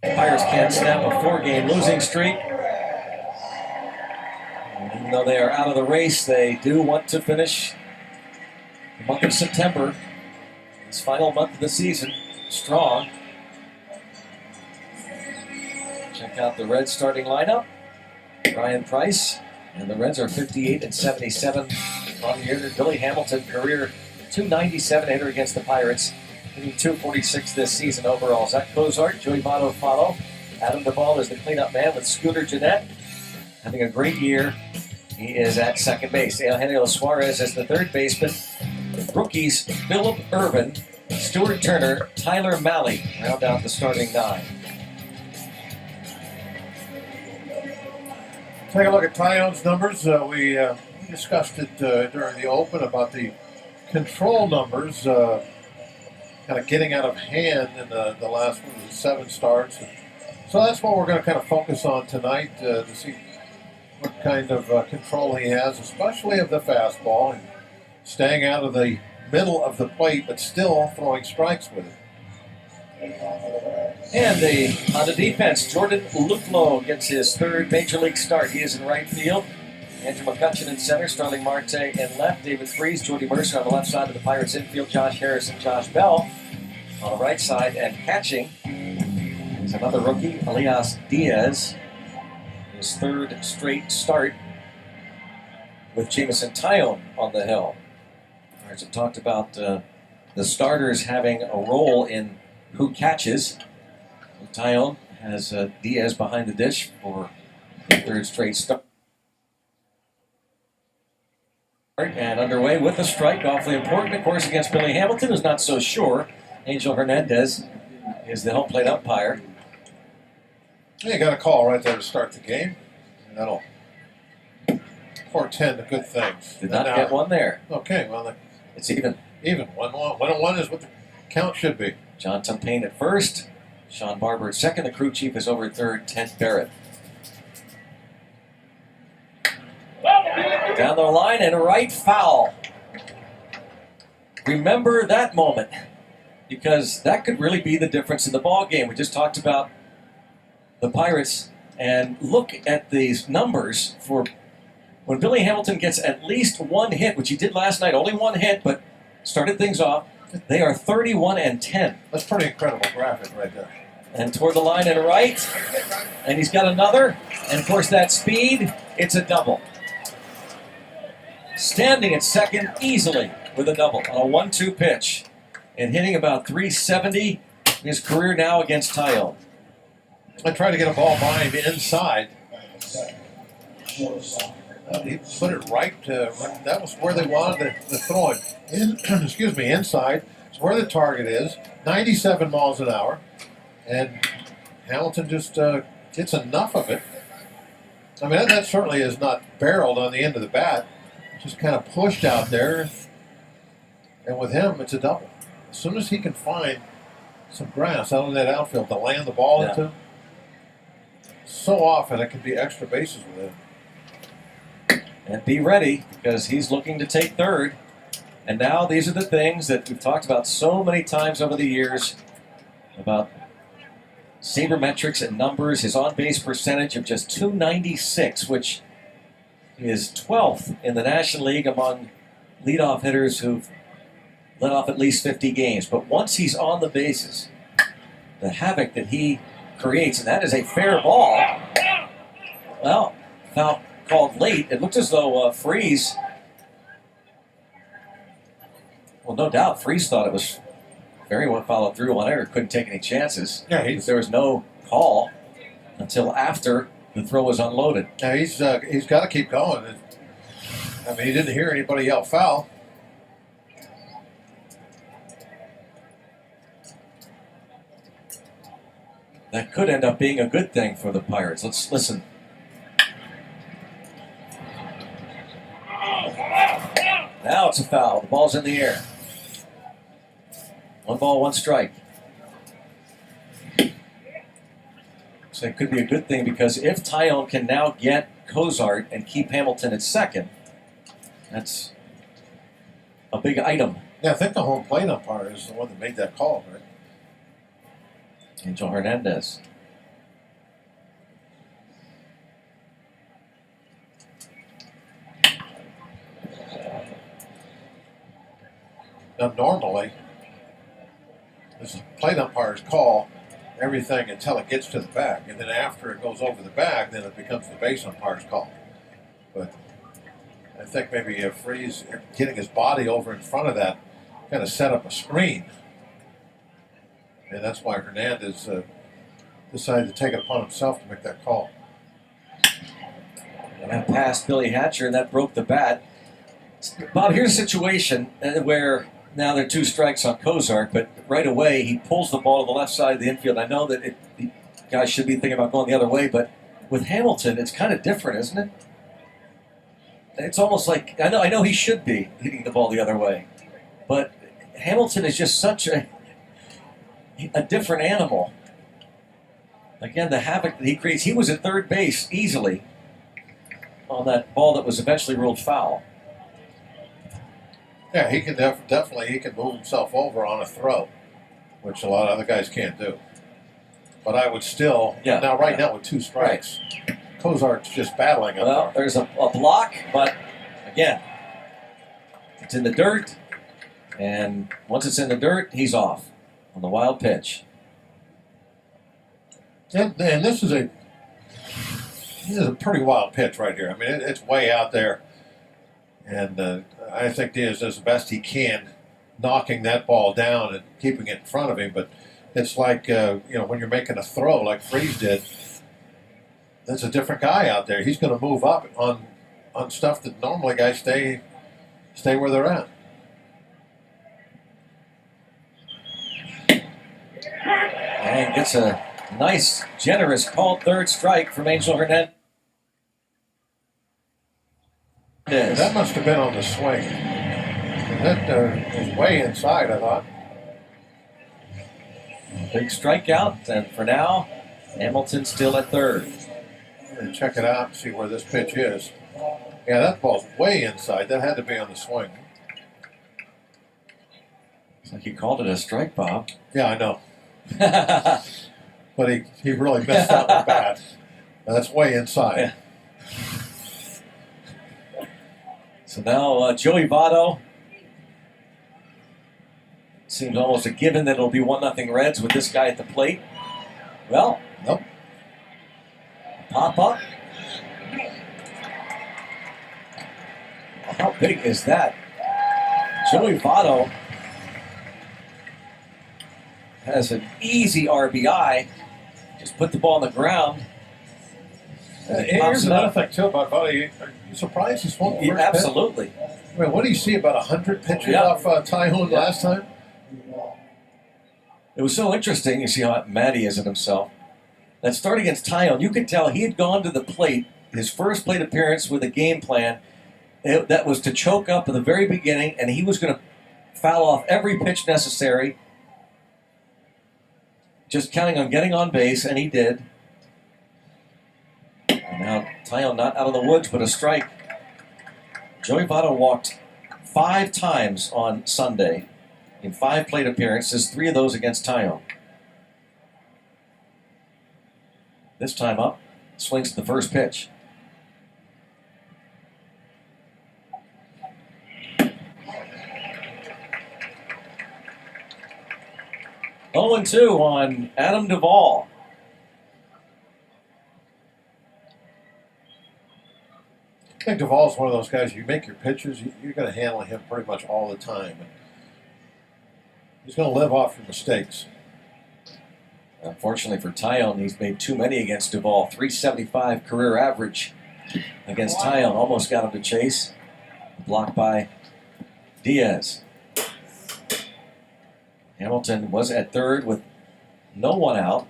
Pirates can't snap a 4-game losing streak. And even though they are out of the race, they do want to finish the month of September, this final month of the season, strong. Check out the Reds starting lineup. Ryan Price, and the Reds are 58-77 on the year. Billy Hamilton, career .297 hitter against the Pirates, hitting .246 this season overall. Zach Cozart, Joey Votto follow. Adam Duvall is the cleanup man with Scooter Gennett having a great year. He is at second base. Eugenio Suarez is the third baseman. Rookies Phillip Ervin, Stuart Turner, Tyler Malley round out the starting nine. Take a look at Tyone's numbers. We discussed it during the open about the control numbers kind of getting out of hand in the last 7 starts. So that's what we're going to kind of focus on tonight to see what kind of control he has, especially of the fastball, and staying out of the middle of the plate, but still throwing strikes with it. And on the defense, Jordan Luplow gets his third major league start. He is in right field. Andrew McCutcheon in center, Starling Marte in left, David Freese, Jordy Mercer on the left side of the Pirates infield, Josh Harris and Josh Bell on the right side, and catching is another rookie, Elias Diaz, his third straight start with Jamison Tyone on the hill. Pirates have talked about the starters having a role in who catches. Tyone has Diaz behind the dish for the third straight start. And underway with a strike, awfully important, of course, against Billy Hamilton, who's not so sure. Angel Hernandez is the home plate umpire. Yeah, you got a call right there to start the game. And that'll portend good things. Did not get one there. Okay, well, it's even. Even. 1-1 is what the count should be. John Tumpane at first. Sean Barber at second. The crew chief is over at third. Ted Barrett. Down the line and right foul. Remember that moment, because that could really be the difference in the ball game. We just talked about the Pirates, and look at these numbers for when Billy Hamilton gets at least one hit, which he did last night. Only one hit, but started things off. They are 31-10. That's pretty incredible graphic right there. And toward the line and right, and he's got another. And of course, that speed, it's a double. Standing at second easily with a double on a 1-2 pitch and hitting about .370 in his career now against Tyone. I tried to get a ball by him inside. He put it right. That was where they wanted to throw it. Excuse me, inside. It's where the target is. 97 miles an hour. And Hamilton just gets enough of it. I mean, that certainly is not barreled on the end of the bat. Just kind of pushed out there. And with him, it's a double. As soon as he can find some grass out in that outfield to land the ball into, so often it can be extra bases with him. And be ready, because he's looking to take third. And now these are the things that we've talked about so many times over the years about sabermetrics and numbers. His on-base percentage of just .296, which is 12th in the National League among leadoff hitters who've led off at least 50 games. But once he's on the bases, the havoc that he creates, and that is a fair ball. Well, foul called late. It looked as though Freese, well, no doubt, Freese thought it was very well followed through on it, or couldn't take any chances. Yeah, there was no call until after the throw was unloaded. Now he's got to keep going. I mean, he didn't hear anybody yell foul. That could end up being a good thing for the Pirates. Let's listen. Now it's a foul. The ball's in the air. 1 ball, 1 strike. So it could be a good thing, because if Tyone can now get Cozart and keep Hamilton at second, that's a big item. Yeah, I think the home plate umpire is the one that made that call, right? Angel Hernandez. Now, normally, this is plate umpires call everything until it gets to the bag, and then after it goes over the bag, then it becomes the base umpire's call. But I think maybe Freeze getting his body over in front of that kind of set up a screen, and that's why Hernandez decided to take it upon himself to make that call. And that passed Billy Hatcher, and that broke the bat. Bob, here's a situation where now there are 2 strikes on Kozark, but right away he pulls the ball to the left side of the infield. I know that the guys should be thinking about going the other way, but with Hamilton, it's kind of different, isn't it? It's almost like, I know he should be hitting the ball the other way, but Hamilton is just such a different animal. Again, the havoc that he creates. He was at third base easily on that ball that was eventually ruled foul. Yeah, he can definitely he can move himself over on a throw, which a lot of other guys can't do. But I would still, now with 2 strikes, Kozark's just battling up there. There's a block, but again, it's in the dirt, and once it's in the dirt, he's off on the wild pitch. And this is a pretty wild pitch right here. I mean, it's way out there. And I think Diaz does the best he can knocking that ball down and keeping it in front of him. But it's like, when you're making a throw like Freeze did, that's a different guy out there. He's going to move up on stuff that normally guys stay where they're at. And gets a nice, generous called third strike from Angel Hernandez. That must have been on the swing. That was way inside, I thought. Big strikeout, and for now, Hamilton still at third. Check it out and see where this pitch is. Yeah, that ball's way inside. That had to be on the swing. It's like he called it a strike, Bob. Yeah, I know. But he really missed that one bad. That's way inside. Yeah. So now Joey Votto. Seems almost a given that it'll be 1-0 Reds with this guy at the plate. Well, nope. Pop up. How big is that? Joey Votto has an easy RBI. Just put the ball on the ground. Here's another thing, too, about Votto. Are you surprised he swung the first absolutely. pitch? I mean, what do you see, about 100 pitches off Tyhoon last time? It was so interesting. You see how mad he is at himself. That start against Tyone, you could tell he had gone to the plate, his first plate appearance with a game plan that was to choke up at the very beginning, and he was going to foul off every pitch necessary, just counting on getting on base, and he did. And now Tyone not out of the woods, but a strike. Joey Votto walked 5 times on Sunday in 5 plate appearances, 3 of those against Tyone. This time up, swings to the first pitch. Oh, 0-2 on Adam Duvall. I think Duvall's one of those guys, you make your pitches, you're going to handle him pretty much all the time. He's going to live off your mistakes. Unfortunately for Tyone, he's made too many against Duvall. 375 career average against Tyone. Almost got him to chase. Blocked by Diaz. Hamilton was at third with no one out.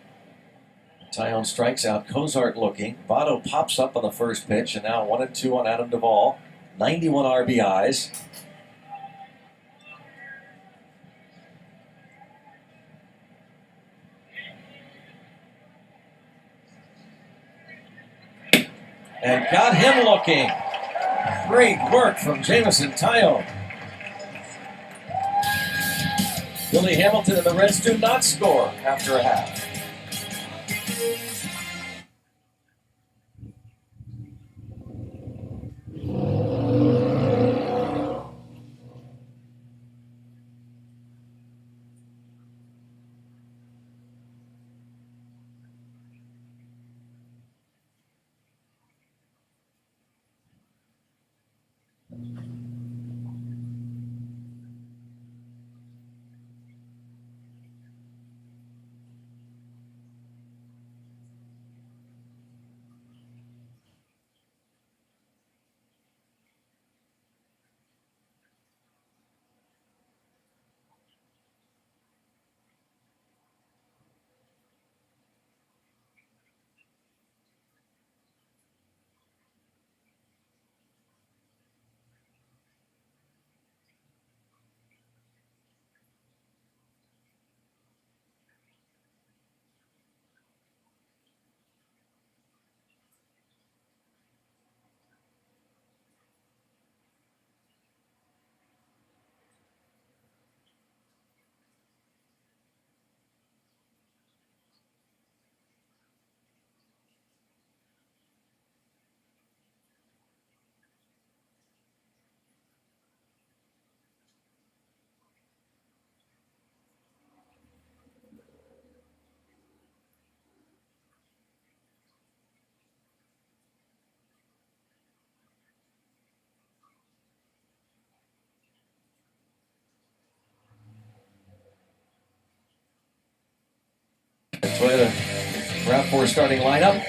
Tyone strikes out. Kozart looking. Votto pops up on the first pitch, and now 1-2 on Adam Duvall. 91 RBIs. And got him looking. Great work from Jamison Tyone. Billy Hamilton and the Reds do not score after a half. Toyota RAV4 starting lineup.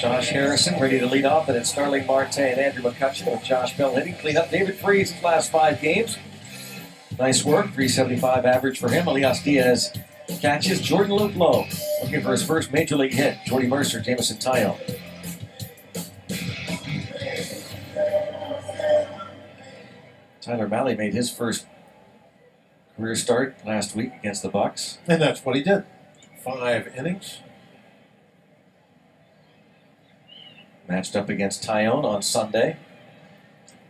Josh Harrison ready to lead off, and it's Starling Marte and Andrew McCutcheon with Josh Bell hitting. Clean up David Freese his last 5 games. Nice work, 375 average for him. Elias Diaz catches. Jordan Luplow looking for his first major league hit. Jordy Mercer, Jamison Tyone. Tyler Mahle made his first career start last week against the Bucks. And that's what he did. 5 innings. Matched up against Tyone on Sunday.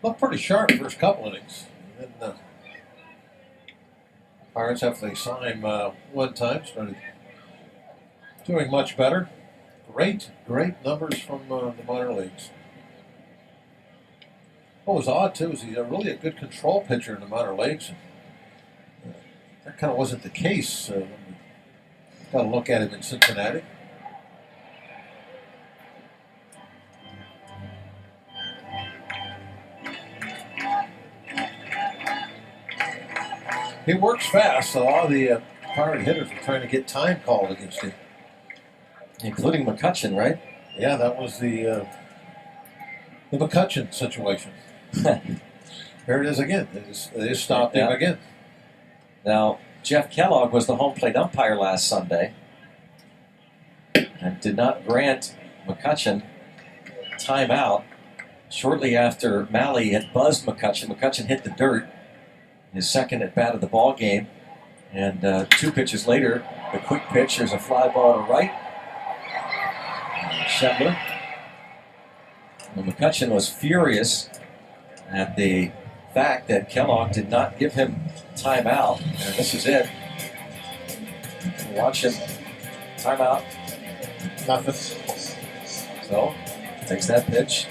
Looked pretty sharp first couple innings. And then Pirates, after they saw him one time, started doing much better. Great numbers from the minor leagues. What was odd, too, is he's really a good control pitcher in the minor leagues. That kind of wasn't the case when we got a look at him in Cincinnati. He works fast. A lot of the Pirate hitters were trying to get time called against him. Including McCutcheon, right? Yeah, that was the McCutcheon situation. Here it is again. They just stopped him again. Now, Jeff Kellogg was the home plate umpire last Sunday and did not grant McCutcheon timeout. Shortly after Mahle had buzzed McCutcheon, McCutcheon hit the dirt, his second at bat of the ball game. And 2 pitches later, the quick pitch, there's a fly ball to right. Shetler. And McCutcheon was furious at the fact that Kellogg did not give him timeout. And this is it. Watch him. Timeout. Nothing. So, takes that pitch.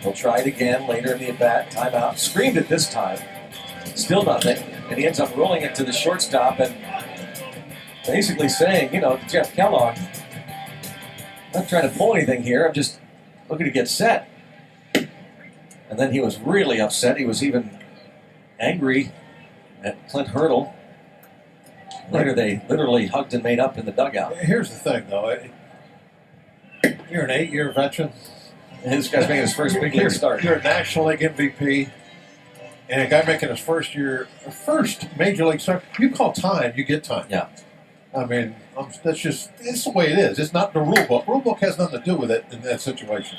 He'll try it again later in the at-bat. Timeout. Screamed it this time. Still nothing. And he ends up rolling it to the shortstop and basically saying, to Jeff Kellogg, I'm not trying to pull anything here. I'm just looking to get set. And then he was really upset. He was even angry at Clint Hurdle. Later, they literally hugged and made up in the dugout. Here's the thing, though. You're an 8-year veteran. This guy's making his first big league start. You're a National League MVP. And a guy making his first major league start. You call time, you get time. Yeah. I mean, it's the way it is. It's not the rule book. Rule book has nothing to do with it in that situation.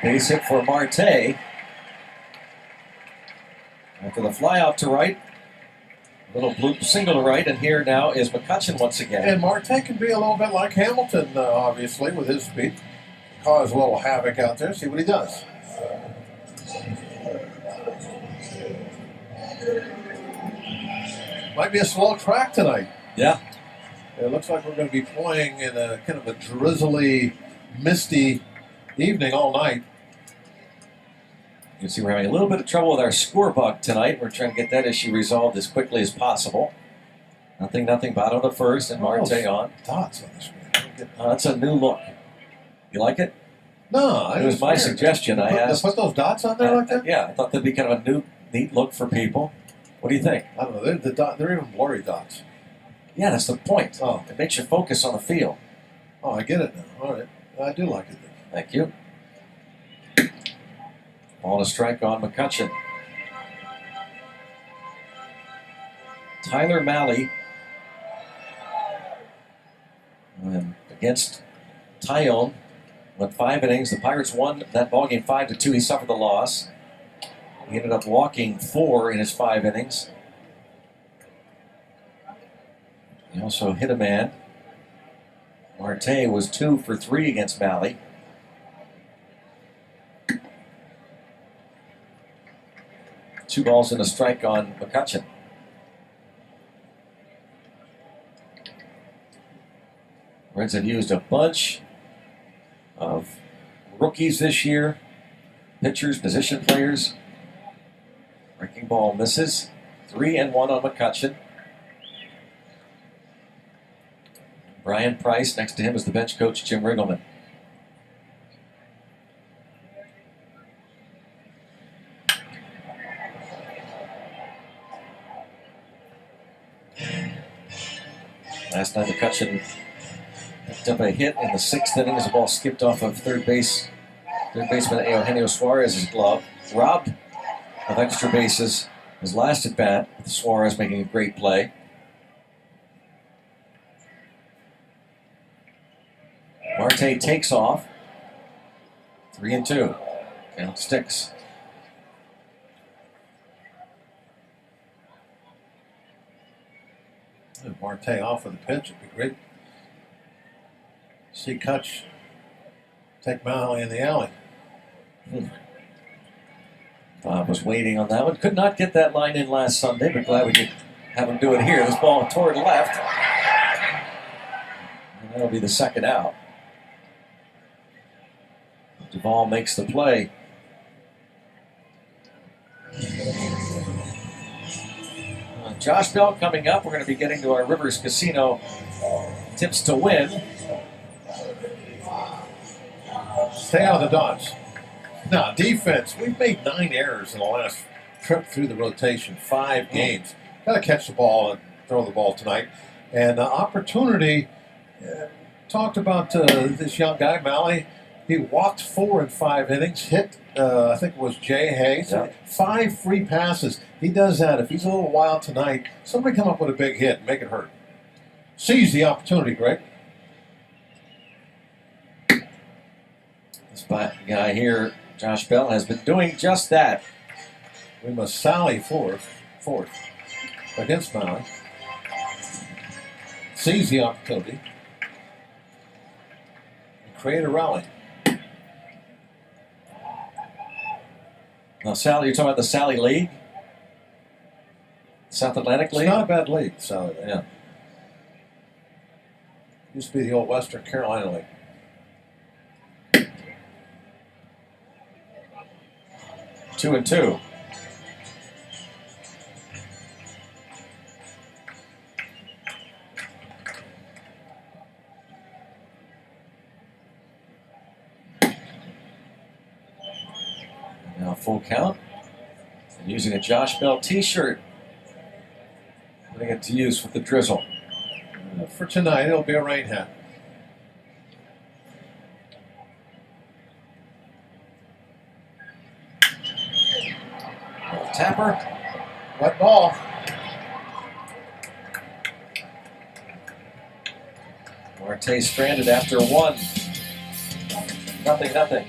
Base hit for Marte. After the fly out to right. Little bloop single to right, and here now is McCutcheon once again. And Marte can be a little bit like Hamilton, obviously, with his speed. Cause a little havoc out there. See what he does. Might be a slow track tonight. Yeah. It looks like we're going to be playing in a kind of a drizzly, misty evening all night. You can see we're having a little bit of trouble with our score bug tonight. We're trying to get that issue resolved as quickly as possible. Nothing, bottom of the first, and Marte on. Dots on this one. That's a new look. You like it? No, It was my suggestion. I asked. Put those dots on there like that? Yeah, I thought that'd be kind of a neat look for people. What do you think? I don't know. They're even blurry dots. Yeah, that's the point. Oh. It makes you focus on the field. Oh, I get it now. All right. I do like it then. Thank you. Ball to strike on McCutcheon. Tyler Malley against Tyone went 5 innings. The Pirates won that ballgame 5-2. He suffered the loss. He ended up walking 4 in his 5 innings. He also hit a man. Marte was 2 for 3 against Malley. Two balls and a strike on McCutcheon. Reds have used a bunch of rookies this year, pitchers, position players. Breaking ball misses. 3-1 on McCutcheon. Brian Price, next to him is the bench coach, Jim Riggleman. Last time McCutcheon picked up a hit in the 6th inning as the ball skipped off of third baseman Eugenio Suarez's glove. Robbed of extra bases his last at bat, with Suarez making a great play. Marte takes off. 3-2. Count sticks. Marte off with a pitch. It'd be great. See Kutch take Malley in the alley. Bob was waiting on that one. Could not get that line in last Sunday, but glad we could have him do it here. This ball toward left. And that'll be the second out. Duvall makes the play. Josh Bell coming up. We're going to be getting to our Rivers Casino tips to win. Stay out of the dots. Now, defense. We've made 9 errors in the last trip through the rotation, 5 games. Got to catch the ball and throw the ball tonight. And opportunity, talked about this young guy, Malley. He walked 4 in 5 innings, hit, I think it was Jay Hayes. Yeah. 5 free passes. He does that. If he's a little wild tonight, somebody come up with a big hit and make it hurt. Seize the opportunity, Greg. This guy here, Josh Bell, has been doing just that. We must sally fourth against Malley. Seize the opportunity. And create a rally. Now, Sally, you're talking about the Sally League? South Atlantic League? It's not a bad league, Sally. Yeah. Used to be the old Western Carolina League. Two and two. Now full count. And using a Josh Bell t-shirt. Putting it to use with the drizzle. For tonight, it'll be a rain hat. Tapper. Wet ball. Marte stranded after 1. Nothing.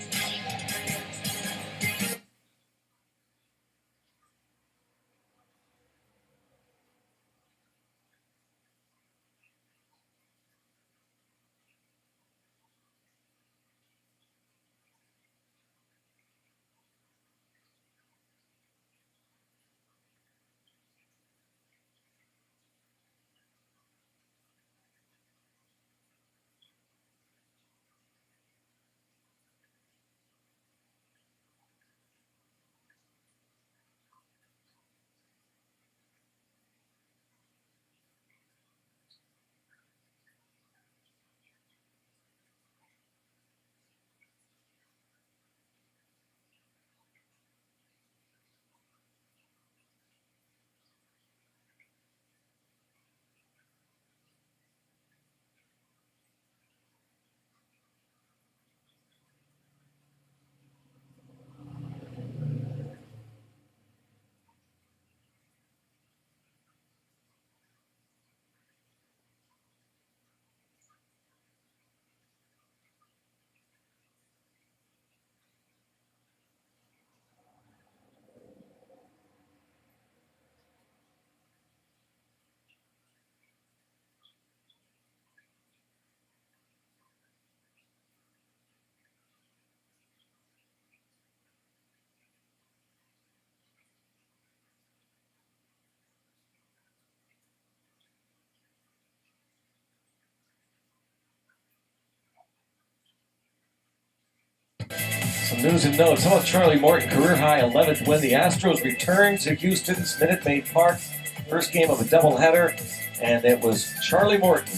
Some news and notes. How about Charlie Morton, career-high 11th win? The Astros return to Houston's Minute Maid Park. First game of a doubleheader, and it was Charlie Morton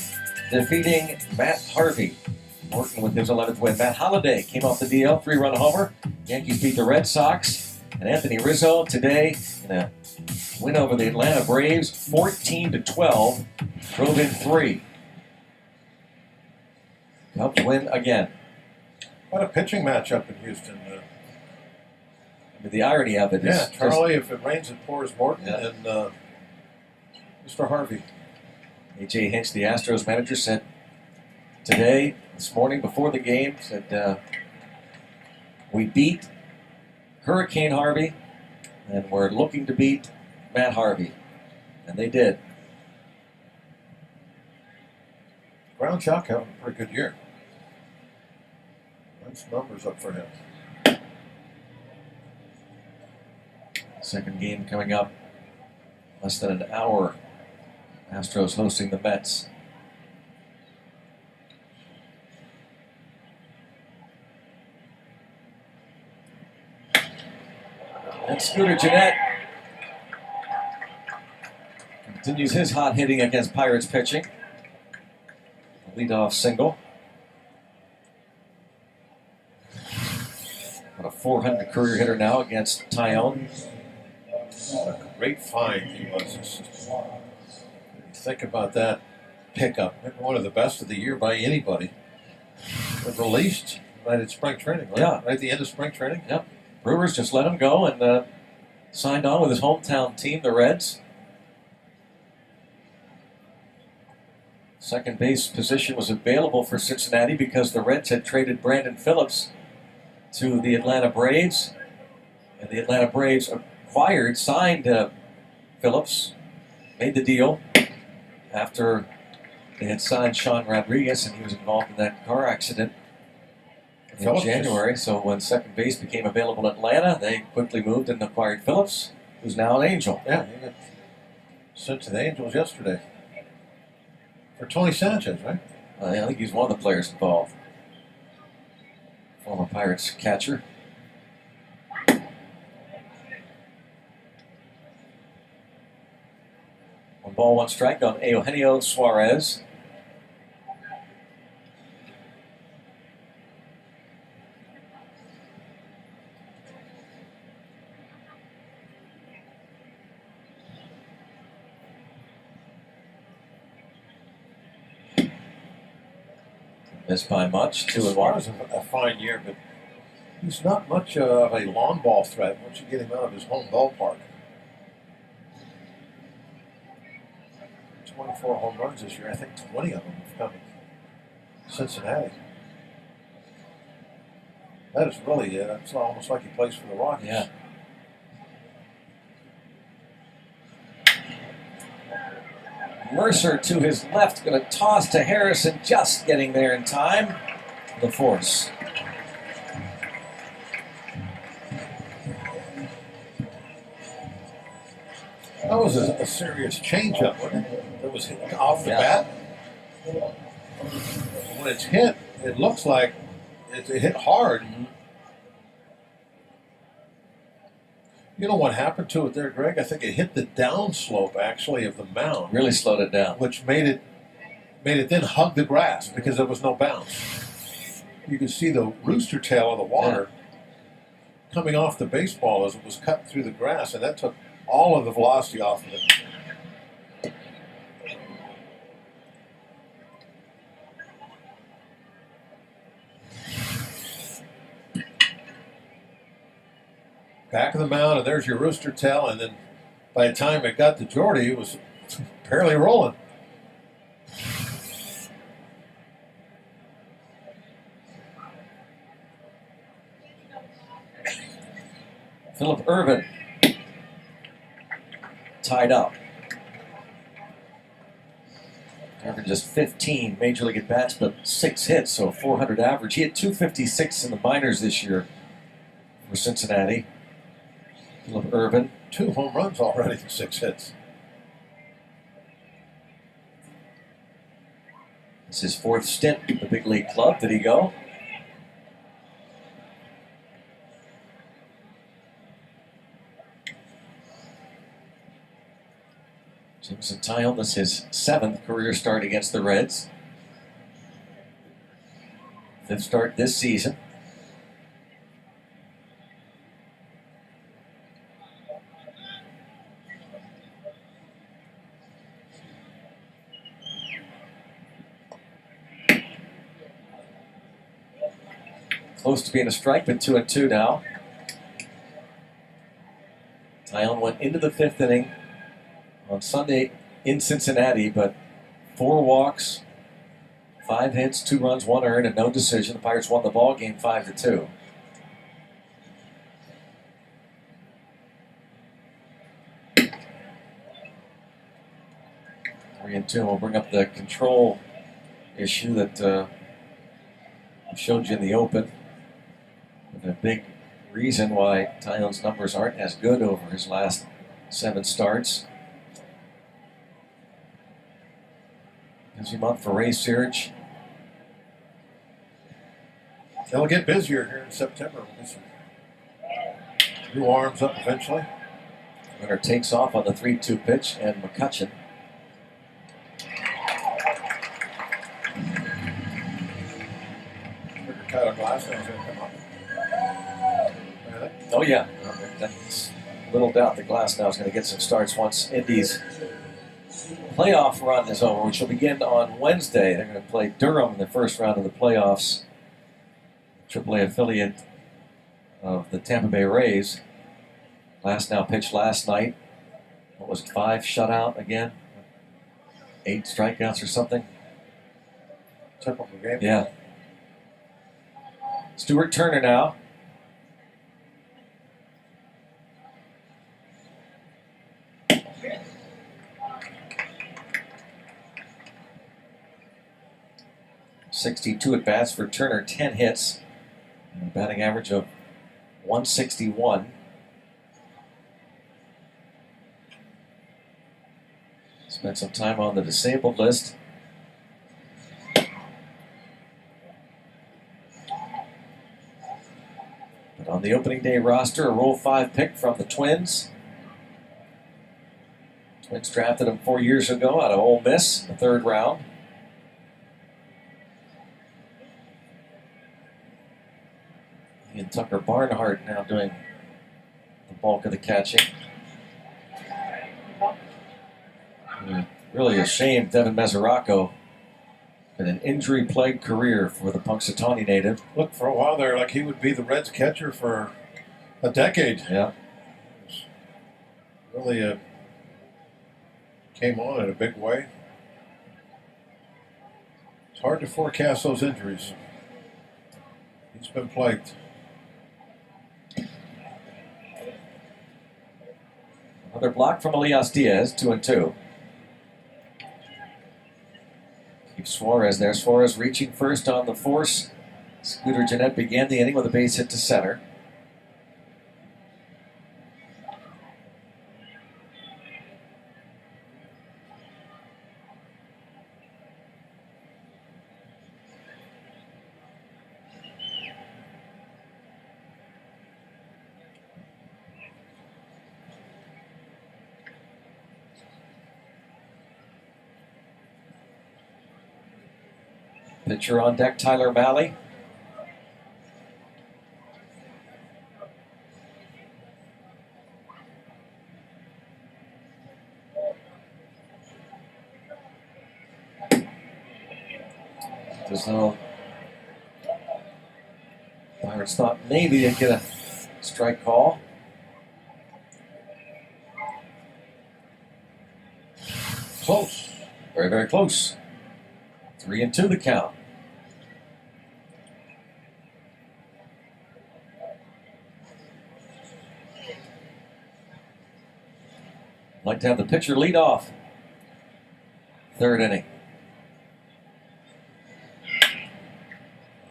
defeating Matt Harvey. Morton with his 11th win. Matt Holliday came off the DL, 3-run homer. Yankees beat the Red Sox. And Anthony Rizzo today in a win over the Atlanta Braves, 14-12, drove in 3. Cubs win again. What a pitching matchup in Houston. I mean, the irony of it is... Yeah, Charlie, if it rains, it pours. Morton and Mr. Harvey. A.J. Hinch, the Astros manager, said today, this morning before the game, said, we beat Hurricane Harvey, and we're looking to beat Matt Harvey. And they did. Brown Chalk having a pretty good year. Nice numbers up for him. Second game coming up. Less than an hour. Astros hosting the Mets. And Scooter Gennett continues his hot hitting against Pirates pitching. Leadoff single. Got a 400 career hitter now against Tyone. What a great find he was. Think about that pickup. One of the best of the year by anybody. But released right at spring training, right? Yeah. Right at the end of spring training? Yep. Brewers just let him go and signed on with his hometown team, the Reds. Second base position was available for Cincinnati because the Reds had traded Brandon Phillips to the Atlanta Braves. And the Atlanta Braves signed Phillips, made the deal after they had signed Sean Rodriguez, and he was involved in that car accident in January. So when second base became available in Atlanta, they quickly moved and acquired Phillips, who's now an Angel. Yeah, he got sent to the Angels yesterday. For Tony Sanchez, right? I think he's one of the players involved. Former Pirates catcher. One ball, one strike on Eugenio Suarez. Missed by much, 2-1. Suarez a fine year, but he's not much of a long ball threat once you get him out of his home ballpark. 24 home runs this year. I think 20 of them have come in Cincinnati. That is really, it's almost like he plays for the Rockies. Yeah. Mercer to his left, going to toss to Harrison, just getting there in time. The force. That was a serious changeup, wasn't it? That was hit off the bat. When it's hit, it looks like it hit hard. Mm-hmm. You know what happened to it there, Greg? I think it hit the downslope, actually, of the mound. Really slowed it down. Which made it then hug the grass because there was no bounce. You could see the rooster tail of the water coming off the baseball as it was cut through the grass, and that took all of the velocity off of it. Back of the mound, and there's your rooster tail, and then by the time it got to Jordy, it was barely rolling. Philip Irvin tied up. Irvin just 15 major league at bats, but 6 hits, so a 400 average. He had 256 in the minors this year for Cincinnati. Philip Irvin. 2 home runs already and 6 hits. It's his 4th stint at the big league club. Did he go? Jameson Tyone, this is his 7th career start against the Reds. 5th start this season. Close to being a strike, but 2-2 now. Tyone went into the 5th inning on Sunday in Cincinnati, but 4 walks, 5 hits, 2 runs, 1 earned, and no decision. The Pirates won the ball game 5-2. Three and 2. We'll bring up the control issue that I showed you in the open. The big reason why Tyone's numbers aren't as good over his last 7 starts. Busy month for Ray Search. They'll get busier here in September. New arms up eventually. Runner takes off on the 3-2 pitch, and McCutchen. Tyler Glasnow's going to come up. Oh, yeah. That's little doubt that Glasnow is going to get some starts once Indy's playoff run is over, which will begin on Wednesday. They're going to play Durham in the first round of the playoffs. AAA affiliate of the Tampa Bay Rays. Glasnow pitched last night. What was it, 5 shutout again? 8 strikeouts or something? Typical game. Yeah. Stuart Turner now. .62 at bats for Turner, 10 hits, and a batting average of .161. Spent some time on the disabled list. But on the opening day roster, a Rule 5 pick from the Twins. Twins drafted him 4 years ago out of Ole Miss in the 3rd round. And Tucker Barnhart now doing the bulk of the catching. Really a shame Devin Mesoraco had an injury-plagued career for the Punxsutawney native. Look, for a while there, like he would be the Reds catcher for a decade. Yeah. Really came on in a big way. It's hard to forecast those injuries. He's been plagued. Another block from Elias Diaz, 2-2. Keeps Suarez there. Suarez reaching first on the force. Scooter Gennett began the inning with a base hit to center. Pitcher on deck, Tyler Malley. There's no. Pirates thought maybe they'd get a strike call. Close. Very, very close. 3-2 the count. Like to have the pitcher lead off. 3rd inning.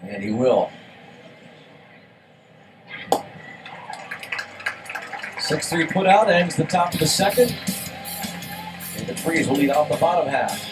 And he will. 6-3 put out, ends the top of the 2nd. David Freese will lead off the bottom half.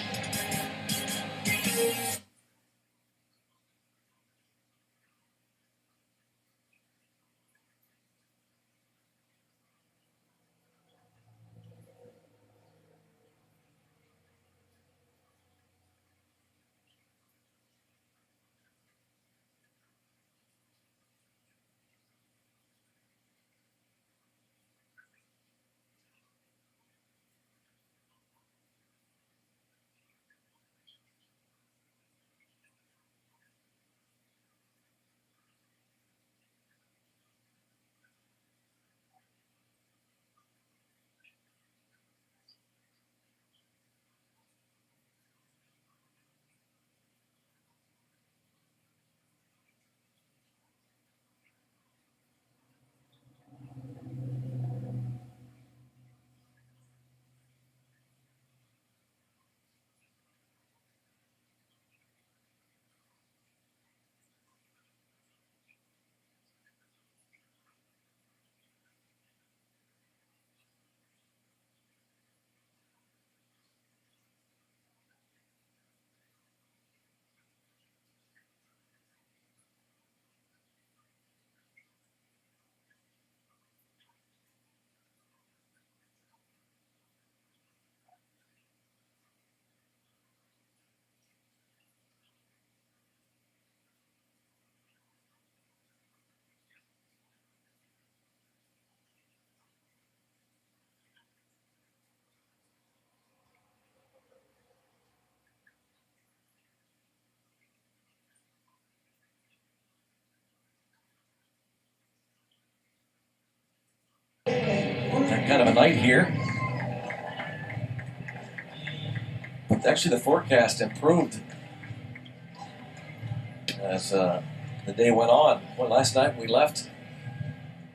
kind of a night here. But actually, the forecast improved as the day went on. Well, last night we left.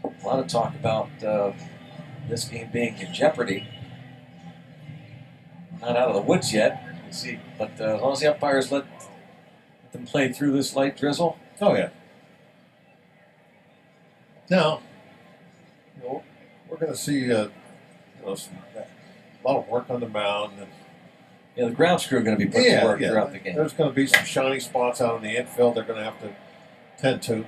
A lot of talk about this game being in jeopardy. Not out of the woods yet, you see. But as long as the umpires let them play through this light drizzle. Oh yeah. Now, we're going to see a lot of work on the mound. And, the ground crew are going to be put to work throughout the game. There's going to be some shiny spots out in the infield they're going to have to tend to.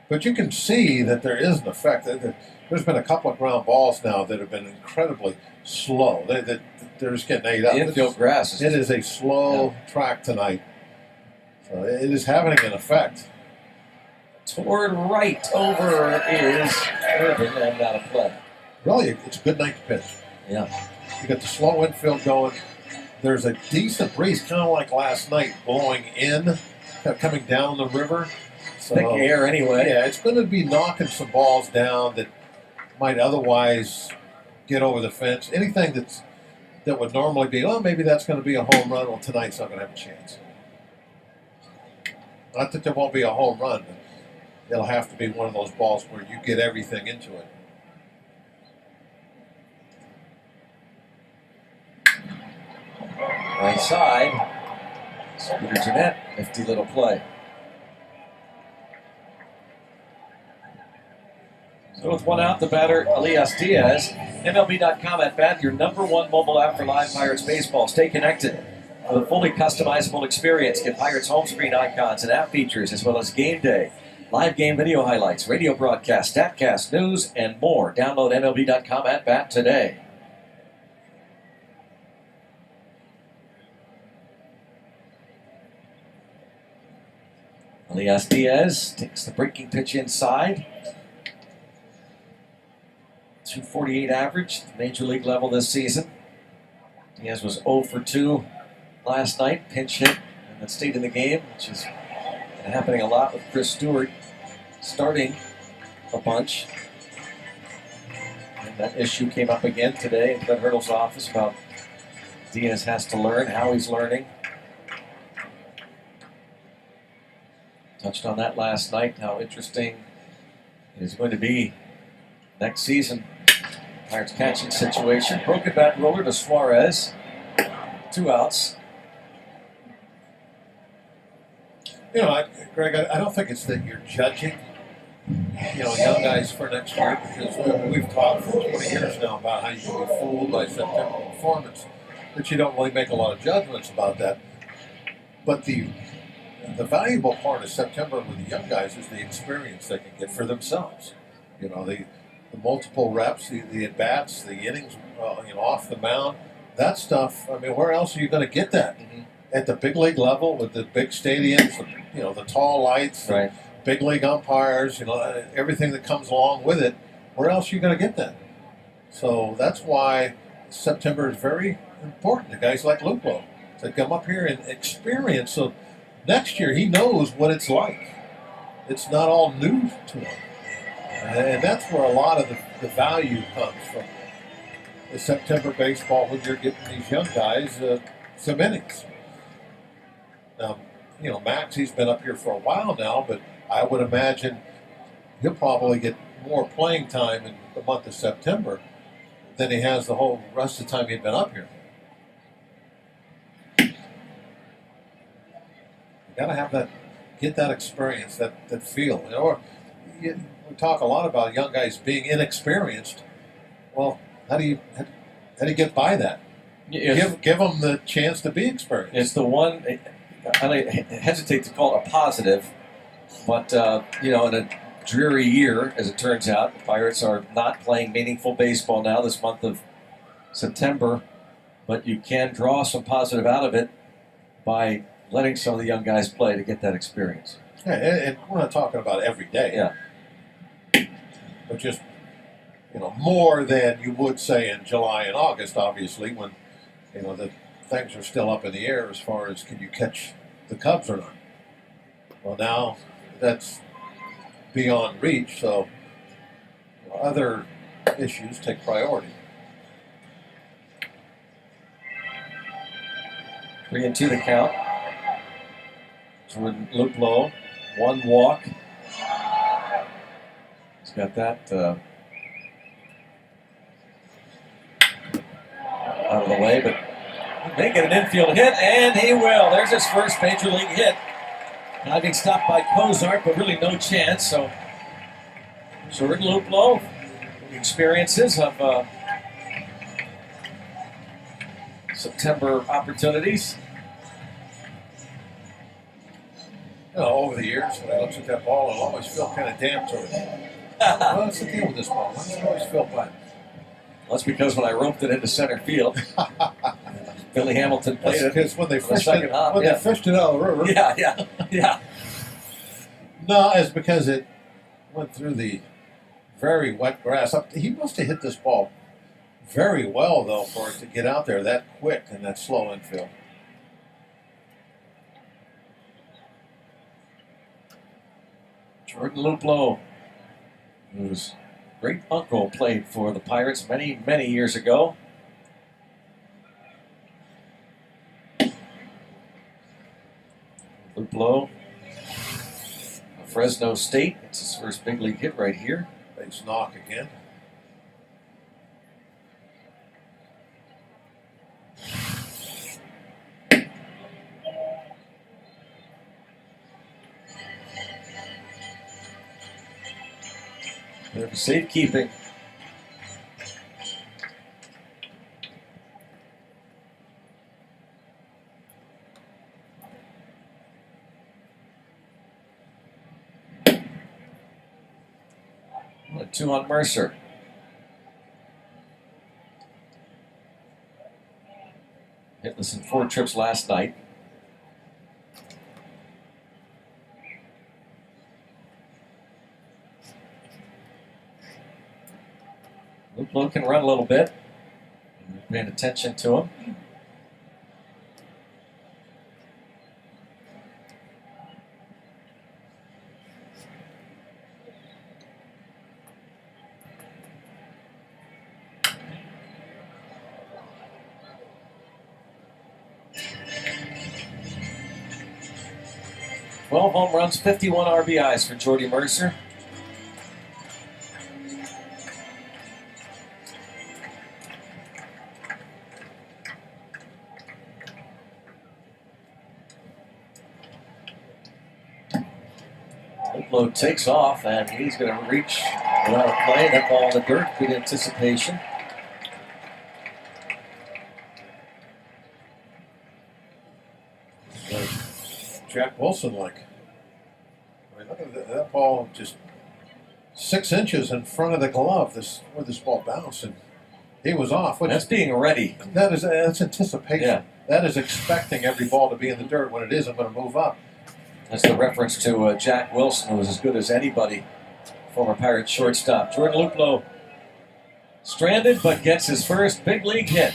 But you can see that there is an effect. There's been a couple of ground balls now that have been incredibly slow. They're just getting ate up. The infield grass. It is a slow track tonight. So it is having an effect. Toward right over is Irvin and out of play. Really, it's a good night to pitch. Yeah. You got the slow infield going. There's a decent breeze, kind of like last night, blowing in, coming down the river. So, thick air anyway. Yeah, it's going to be knocking some balls down that might otherwise get over the fence. Anything that would normally be, maybe that's going to be a home run. Well, tonight's not going to have a chance. Not that there won't be a home run, but it'll have to be one of those balls where you get everything into it. Right side. Scooter Jeanette, nifty little play. So with one out, the batter, Elias Diaz. MLB.com at bat, your #1 mobile app for live Pirates baseball. Stay connected with a fully customizable experience. Get Pirates home screen icons and app features, as well as game day, live game video highlights, radio broadcast, statcast, news, and more. Download MLB.com at bat today. Elias Diaz takes the breaking pitch inside. 248 average, major league level this season. Diaz was 0 for 2 last night, pinch hit, and then stayed in the game, which is happening a lot with Chris Stewart starting a bunch. And that issue came up again today in Fred Hurdle's office about Diaz has to learn, how he's learning. Touched on that last night, how interesting it is going to be next season. Pirates catching situation. Broken bat roller to Suarez. 2 outs. Greg, I don't think it's that you're judging, young guys for next year, because we've talked for 20 years now about how you can be fooled by September performance, that you don't really make a lot of judgments about that. But the valuable part of September with the young guys is the experience they can get for themselves. The multiple reps, the at-bats, the innings, off the mound, that stuff. I mean, where else are you going to get that? Mm-hmm. At the big league level with the big stadiums, the tall lights, right. Big league umpires, everything that comes along with it. Where else are you going to get that? So that's why September is very important to guys like Luplo to come up here and experience. So next year he knows what it's like. It's not all new to him. And that's where a lot of the value comes from. The September baseball when you're getting these young guys some innings. Now, Max, he's been up here for a while now, but I would imagine he'll probably get more playing time in the month of September than he has the whole rest of the time he's been up here. You got to have get that experience, that feel. We talk a lot about young guys being inexperienced. Well, how do you get by that? Give them the chance to be experienced. It's the one. I hesitate to call it a positive, but in a dreary year, as it turns out, the Pirates are not playing meaningful baseball now this month of September. But you can draw some positive out of it by letting some of the young guys play to get that experience. Yeah, and we're not talking about every day. Yeah. But just, more than you would say in July and August, obviously, when, the things are still up in the air as far as can you catch the Cubs or not. Well, now that's beyond reach, so other issues take priority. 3-2 the count. Jordan Luplow, 1 walk. He's got that out of the way, but he may get an infield hit, and he will. There's his first major league hit. Diving stopped by Cozart, but really no chance. So Jordan Luplow, experiences of September opportunities. You know, over the years, when I look at that ball, I'll always feel kind of damp to it. Well, that's the deal with this ball. Why does it always feel bad? Well, that's because when I roped it into center field, Billy Hamilton played it. Because when they fished it, half, they fished it out of the river. Yeah. No, it's because it went through the very wet grass. He must have hit this ball very well, though, for it to get out there that quick in that slow infield. Jordan Luplow, whose great uncle played for the Pirates many, many years ago. Luplow, Fresno State. It's his first big league hit right here. Base knock again. There for safekeeping. A 2 on Mercer. Hitless in 4 trips last night. Luplow can run a little bit. Paying attention to him. Well, home runs, 51 RBIs for Jordy Mercer. Luplow takes off, and he's going to reach without a play. That ball in the dirt, good anticipation. Jack Wilson, like, I mean, look at that ball just 6 inches in front of the glove. Where this ball bounced, and he was off. That's being ready. That's anticipation. Yeah. That is expecting every ball to be in the dirt. When it is, I'm going to move up. That's the reference to Jack Wilson, who was as good as anybody, former Pirates shortstop. Jordan Luplow stranded, but gets his first big league hit.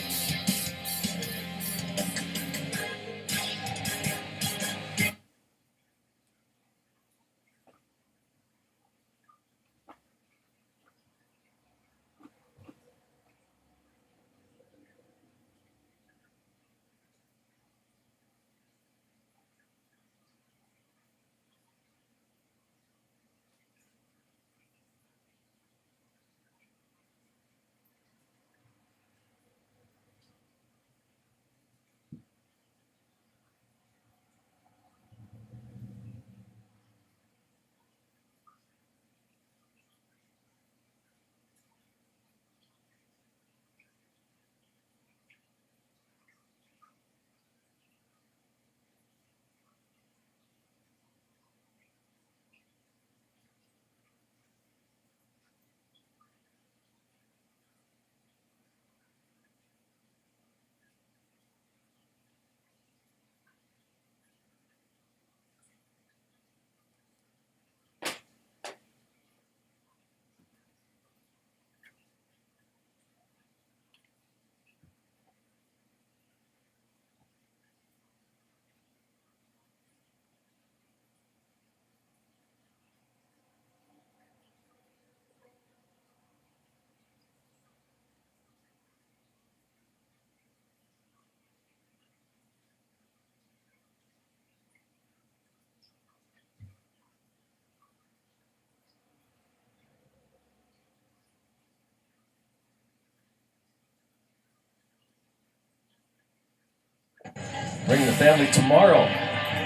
Bring the family tomorrow.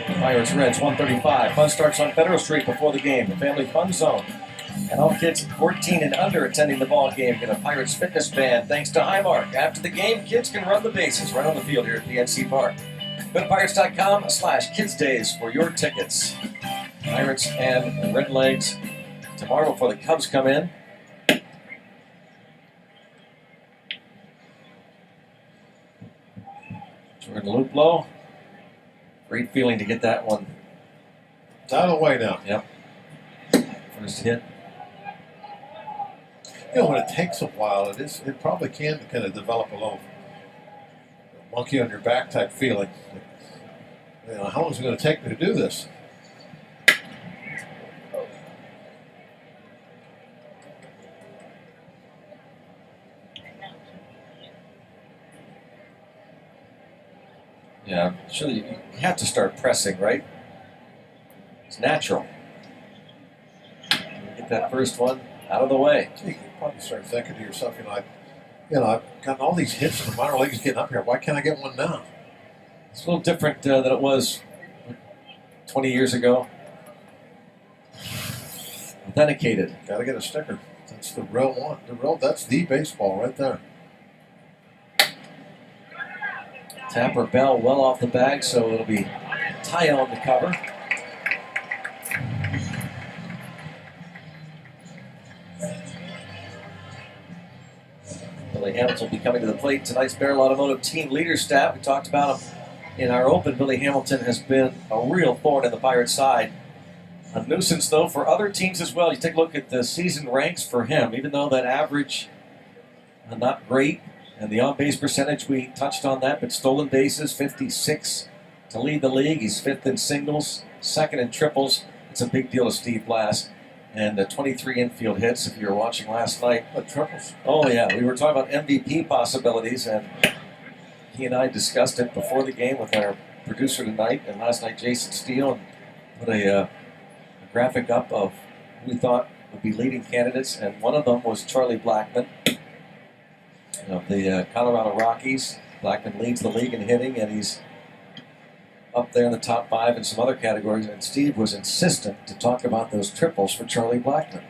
Buccos Reds 135. Fun starts on Federal Street before the game. The Family Fun Zone. And all kids 14 and under attending the ball game get a Pirates fitness band thanks to Highmark. After the game, kids can run the bases right on the field here at PNC Park. Go to Pirates.com/KidsDays for your tickets. Pirates and Redlegs tomorrow before the Cubs come in. Jordan Luplow. Great feeling to get that one. It's out of the way now. Yep. First hit. You know, when it takes a while, it probably can kind of develop a little monkey on your back type feeling. You know, how long is it going to take me to do this? Yeah, sure. You have to start pressing, right? It's natural. Get that first one out of the way. You can probably start thinking to yourself, I've gotten all these hits in the minor leagues getting up here. Why can't I get one now? It's a little different than it was 20 years ago. Authenticated. Got to get a sticker. That's the real one. That's the baseball right there. Tapper Bell well off the bag, so it'll be tie on the cover. Billy Hamilton will be coming to the plate. Tonight's Barrel Automotive team leader staff. We talked about him in our open. Billy Hamilton has been a real thorn in the Pirates' side. A nuisance, though, for other teams as well. You take a look at the season ranks for him, even though that average not great. And the on-base percentage, we touched on that, but stolen bases, 56 to lead the league. He's fifth in singles, second in triples. It's a big deal to Steve Blass. And 23 infield hits, if you were watching last night. But triples. Oh, yeah. We were talking about MVP possibilities, and he and I discussed it before the game with our producer tonight, and last night, Jason Steele, and put a graphic up of who we thought would be leading candidates, and one of them was Charlie Blackmon of the Colorado Rockies. Blackmon leads the league in hitting, and he's up there in the top 5 in some other categories. And Steve was insistent to talk about those triples for Charlie Blackmon.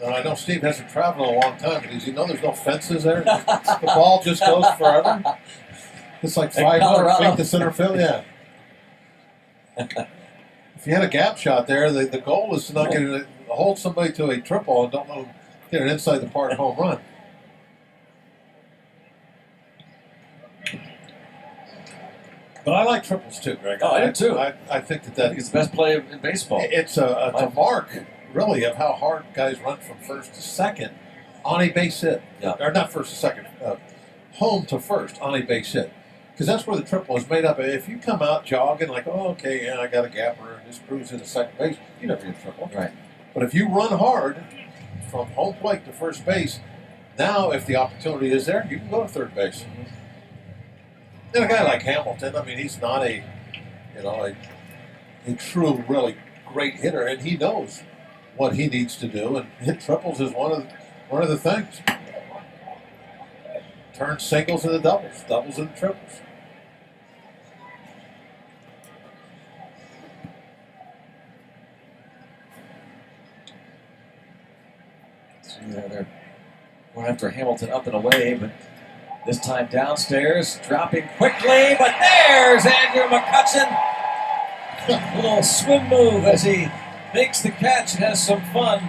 I know Steve hasn't traveled in a long time, but does he know there's no fences there? The ball just goes forever? It's like 500 feet to center field, yeah. If you had a gap shot there, the goal is to not get to hold somebody to a triple and don't let them get an inside the park home run. But I like triples too, Greg. Oh, I do too. I think I think it's the best play in baseball. It's a mark, really, of how hard guys run from first to second on a base hit. Yeah. Or not first to second, home to first on a base hit. Because that's where the triple is made up. If you come out jogging like, oh, okay, yeah, I got a gapper and just cruise into second base, you never get a triple. Right. But if you run hard from home plate to first base, now if the opportunity is there, you can go to third base. Mm-hmm. And a guy like Hamilton, I mean, he's not a true, really great hitter, and he knows what he needs to do, and hit triples is one of the things. Turn singles into doubles, doubles into triples. So they're going after Hamilton up and away, but this time downstairs, dropping quickly, but there's Andrew McCutcheon. A little swim move as he makes the catch and has some fun.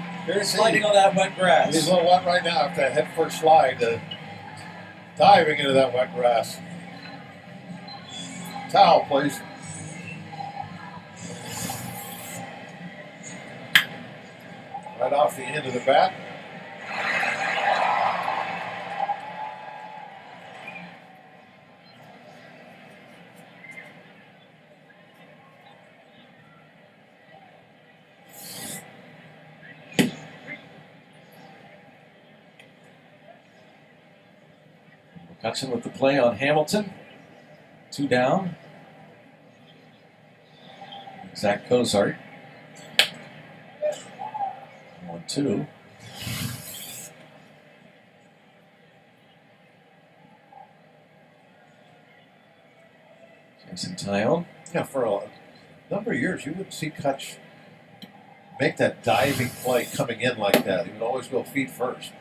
Sliding on that wet grass. He's a little wet right now after that head first slide, diving into that wet grass. Towel, please. Right off the end of the bat. McCutcheon with the play on Hamilton. 2 down. Zach Cozart. 1-2. Ione. Yeah, for a number of years, you wouldn't see Kutch make that diving play coming in like that. He would always go feet first.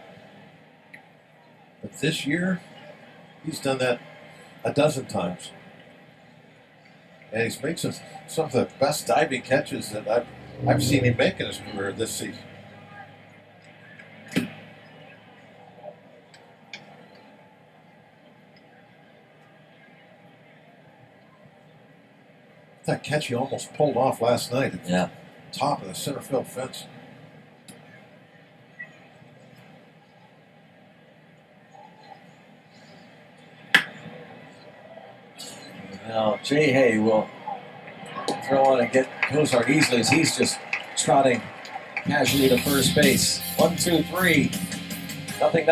But this year, he's done that a dozen times. And he's made some of the best diving catches that I've seen him make in his career this season. That catch he almost pulled off last night at the top of the center field fence. Now, Jay Hay will throw on and get Cozart easily as he's just trotting casually to first base. 1, 2, 3. Nothing.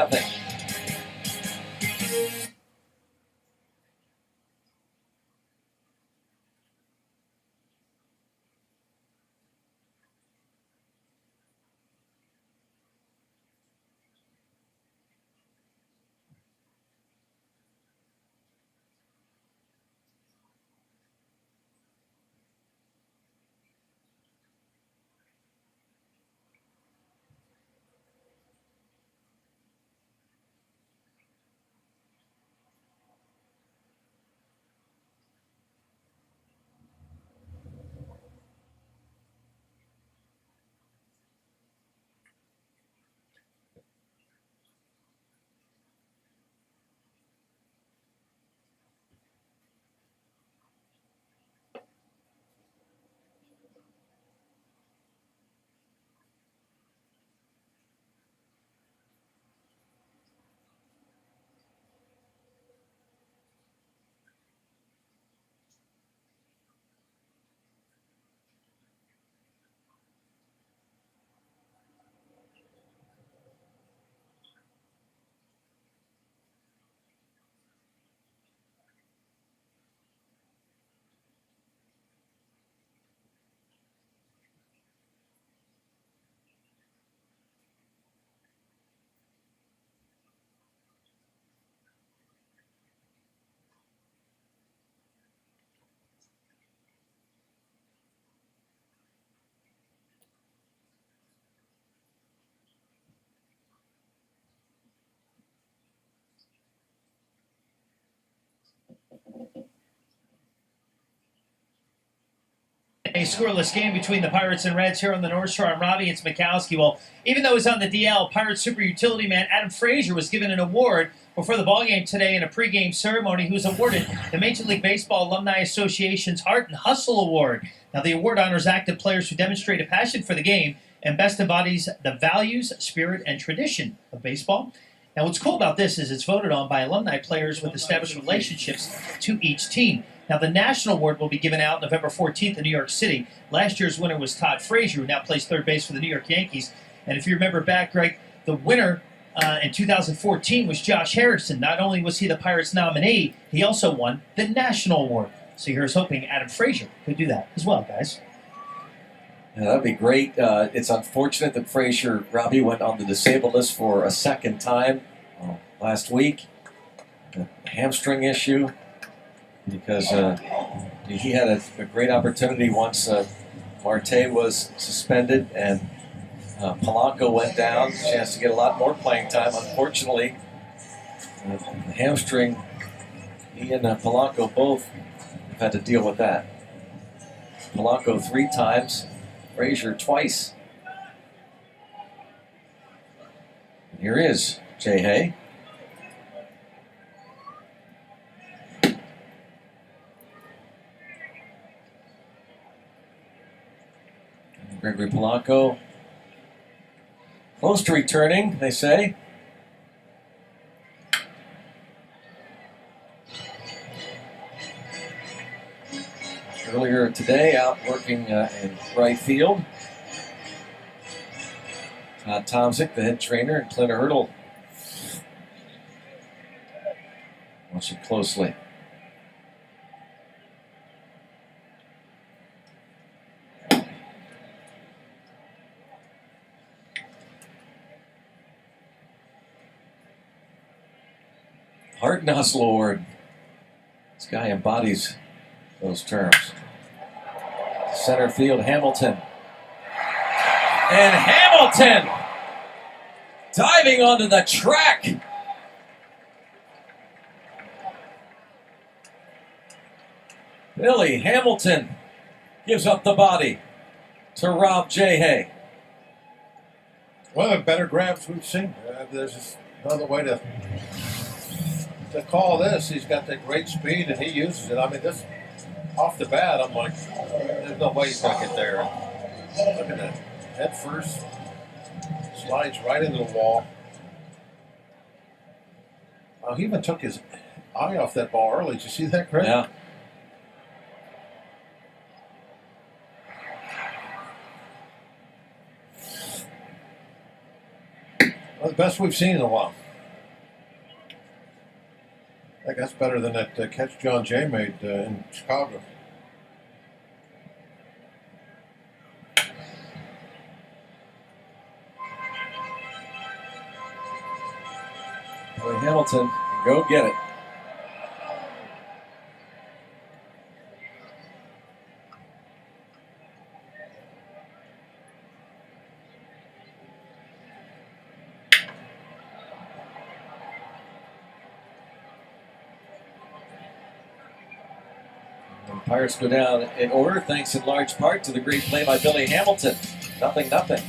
A scoreless game between the Pirates and Reds here on the North Shore. I'm Robbie. It's Mikowski. Well, even though he's on the DL, Pirates super utility man Adam Frazier was given an award before the ballgame today in a pregame ceremony. He was awarded the Major League Baseball Alumni Association's Heart and Hustle Award. Now, the award honors active players who demonstrate a passion for the game and best embodies the values, spirit, and tradition of baseball. Now, what's cool about this is it's voted on by alumni players with established relationships to each team. Now, the national award will be given out November 14th in New York City. Last year's winner was Todd Frazier, who now plays third base for the New York Yankees. And if you remember back, Greg, the winner in 2014 was Josh Harrison. Not only was he the Pirates nominee, he also won the national award. So here's hoping Adam Frazier could do that as well, guys. Yeah, that'd be great. It's unfortunate that Frazier, Robbie, went on the disabled list for a second time last week. A hamstring issue. Because he had a great opportunity once Marte was suspended and Polanco went down. Chance to get a lot more playing time. Unfortunately, the hamstring, he and Polanco both have had to deal with that. Polanco 3 times, Frazier twice. And here is Jay Hay. Gregory Polanco, close to returning, they say. Earlier today, out working in right field. Todd Tomczyk, the head trainer, and Clint Hurdle. Watch it closely. Heart and Hustle Award. This guy embodies those terms. Center field, Hamilton. And Hamilton diving onto the track. Billy Hamilton gives up the body to Rob J. One of the better grabs we've seen. There's just another way to call this. He's got that great speed and he uses it. I mean, this off the bat, I'm like, there's no way he's going to get there. Look at that. Head first. Slides right into the wall. He even took his eye off that ball early. Did you see that, Chris? Yeah. Well, the best we've seen in a while. I think that's better than that catch John Jay made in Chicago. Billy Hamilton, go get it. And Pirates go down in order, thanks in large part to the great play by Billy Hamilton. 0-0.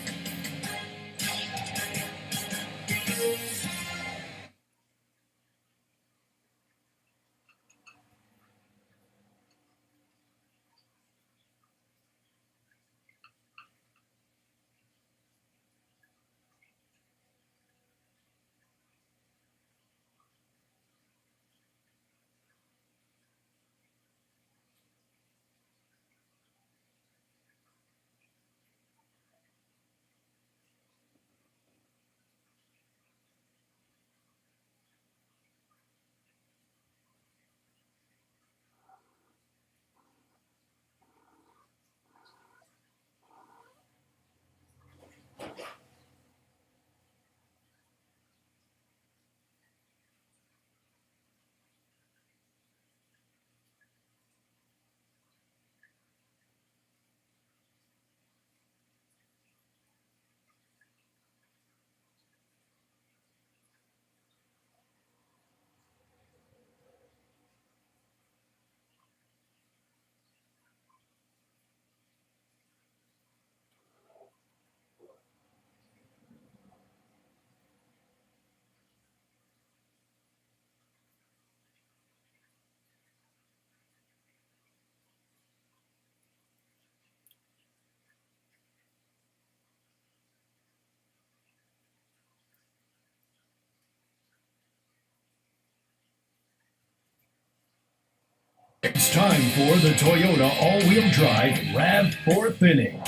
It's time for the Toyota all-wheel drive RAV4th inning.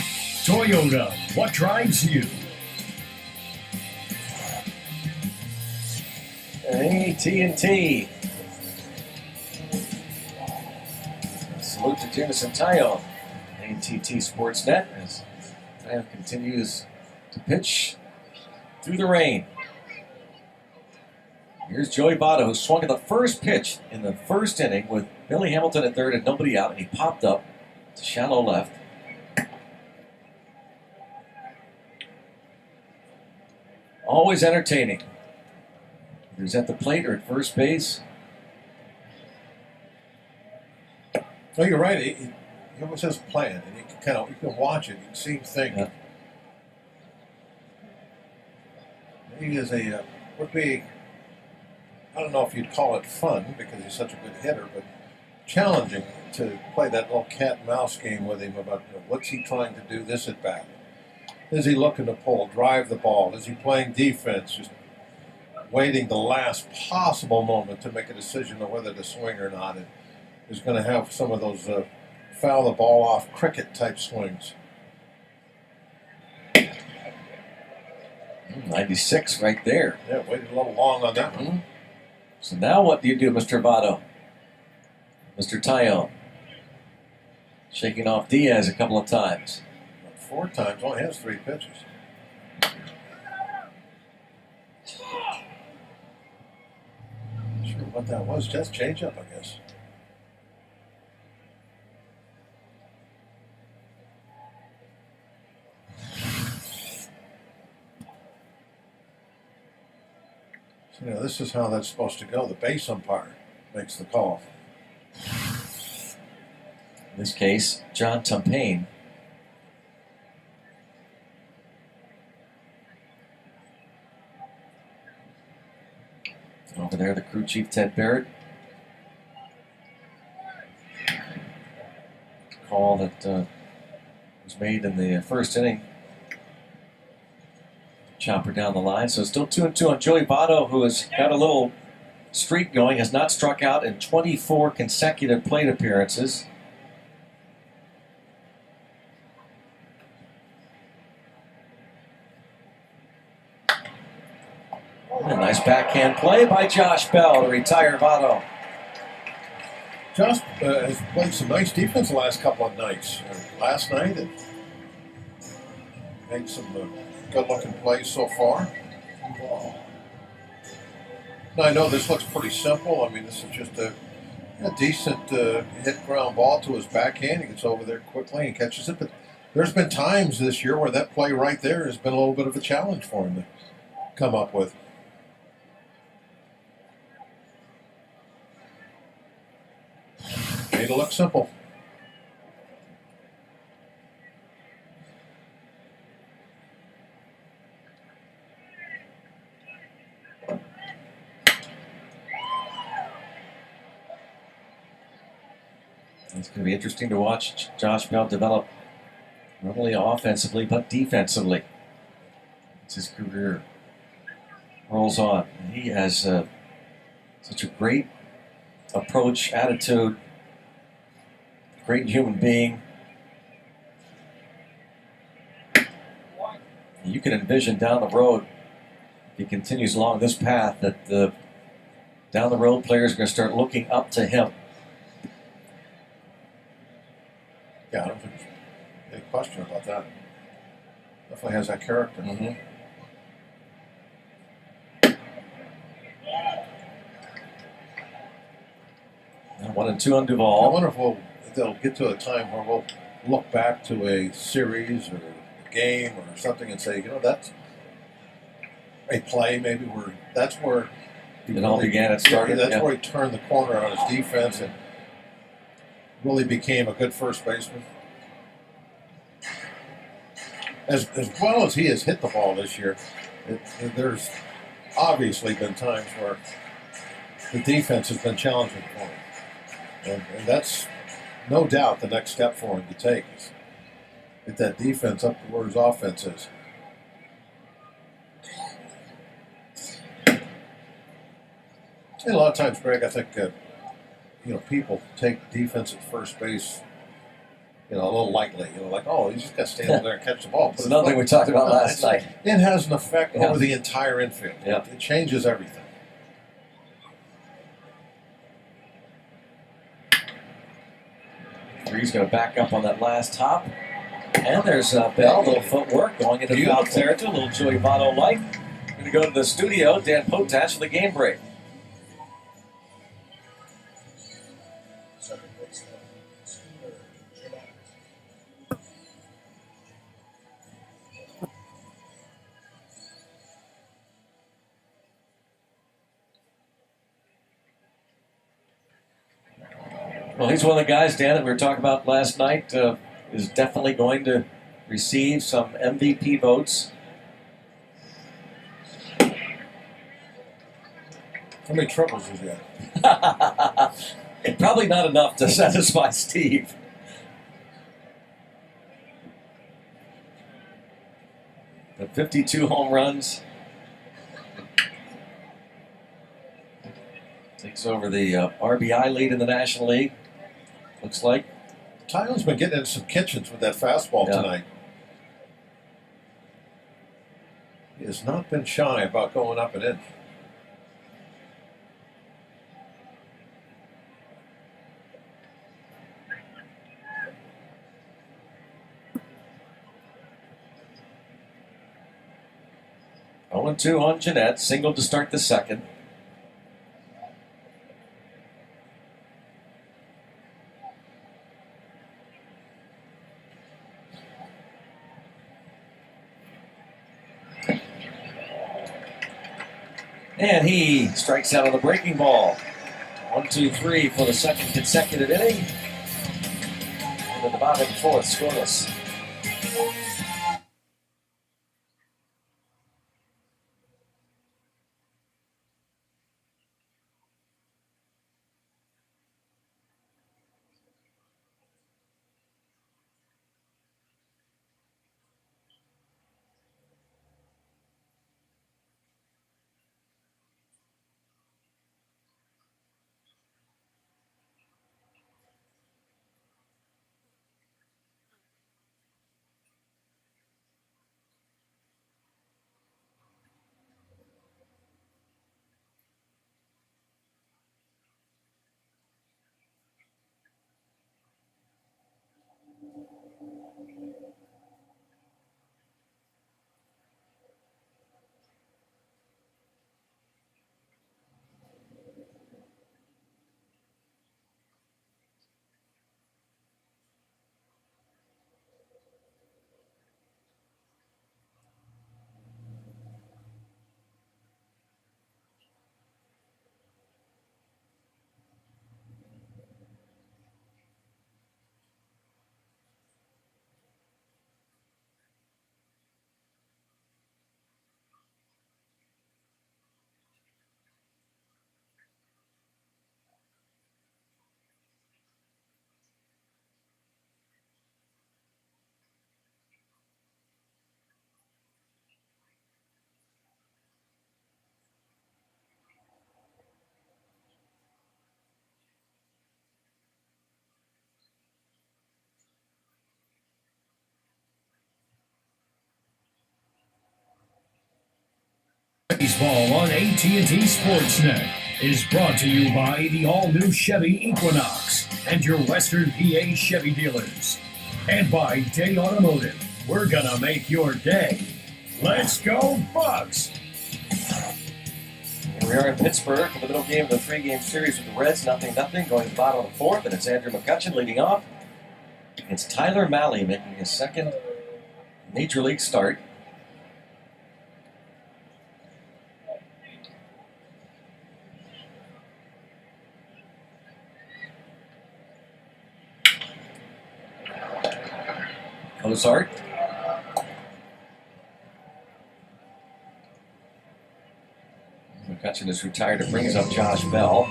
Toyota, what drives you? AT&T. Salute to Jameson Tayo. AT&T Sportsnet as Tayo continues to pitch through the rain. Here's Joey Votto, who swung at the first pitch in the first inning with Billy Hamilton at third and nobody out, and he popped up to shallow left. Always entertaining. Either he's at the plate or at first base. No, you're right. He always has a plan, and you can watch it. You can see him think. Yeah. He is would be, I don't know if you'd call it fun because he's such a good hitter, but challenging to play that little cat and mouse game with him about what's he trying to do this at bat. Is he looking to drive the ball? Is he playing defense? Just waiting the last possible moment to make a decision on whether to swing or not. And is going to have some of those foul the ball off cricket type swings. 96 right there. Yeah, waited a little long on that one. Mm-hmm. So now what do you do, Mr. Votto? Mr. Tayo. Shaking off Diaz a couple of times. 4 times, only has 3 pitches. Not sure what that was, just change up, I guess. You know, this is how that's supposed to go. The base umpire makes the call. In this case, John Tumpain. Over there, the crew chief, Ted Barrett. Call that was made in the first inning. Chopper down the line. So still 2-2 on Joey Votto, who has got a little streak going, has not struck out in 24 consecutive plate appearances. And a nice backhand play by Josh Bell to retire Votto. Josh has played some nice defense the last couple of nights. Last night, it made some good-looking plays so far. Now, I know this looks pretty simple. I mean, this is just a decent hit ground ball to his backhand. He gets over there quickly and catches it. But there's been times this year where that play right there has been a little bit of a challenge for him to come up with. Made it look simple. It's going to be interesting to watch Josh Bell develop not only offensively but defensively as his career rolls on. And he has such a great approach, attitude, great human being. You can envision down the road, if he continues along this path, that down the road players are going to start looking up to him. Yeah, I don't think there's any question about that. Definitely has that character. Mm-hmm. 1-2 on Duvall. I wonder if they'll get to a time where we'll look back to a series or a game or something and say, you know, that's a play maybe where that's where it all began. It started. That's where he turned the corner on his defense and really became a good first baseman. As well as he has hit the ball this year, there's obviously been times where the defense has been challenging for him. And that's no doubt the next step for him to take is get that defense up to where his offense is. And a lot of times, Greg, I think people take defense at first base, a little lightly. Like, oh, you just got to stand over there and catch the ball. It's another thing we talked about last night. It has an effect over the entire infield. Yeah. It changes everything. He's going to back up on that last hop. And there's Bell, a little footwork going into foul territory, a little Joey Votto-like. Going to go to the studio, Dan Potash for the game break. Well, he's one of the guys, Dan, that we were talking about last night, is definitely going to receive some MVP votes. How many triples is he got? Probably not enough to satisfy Steve. But 52 home runs. Takes over the RBI lead in the National League. Looks like. Tyler's been getting into some kitchens with that fastball tonight. He has not been shy about going up and in. Oh, 2 on Jeanette, single to start the second. And he strikes out on the breaking ball. 1, 2, 3 for the second consecutive inning. And at the bottom of the fourth, scoreless. Baseball on AT&T Sportsnet is brought to you by the all-new Chevy Equinox and your Western PA Chevy dealers. And by Day Automotive. We're gonna make your day. Let's go, Bucks! Here we are in Pittsburgh for the middle game of the 3-game series with the Reds. 0-0 going to the bottom of the fourth, and it's Andrew McCutchen leading off. It's Tyler Mahle making his second Major League start. Ozart. McCutchen is retired. It brings up Josh Bell.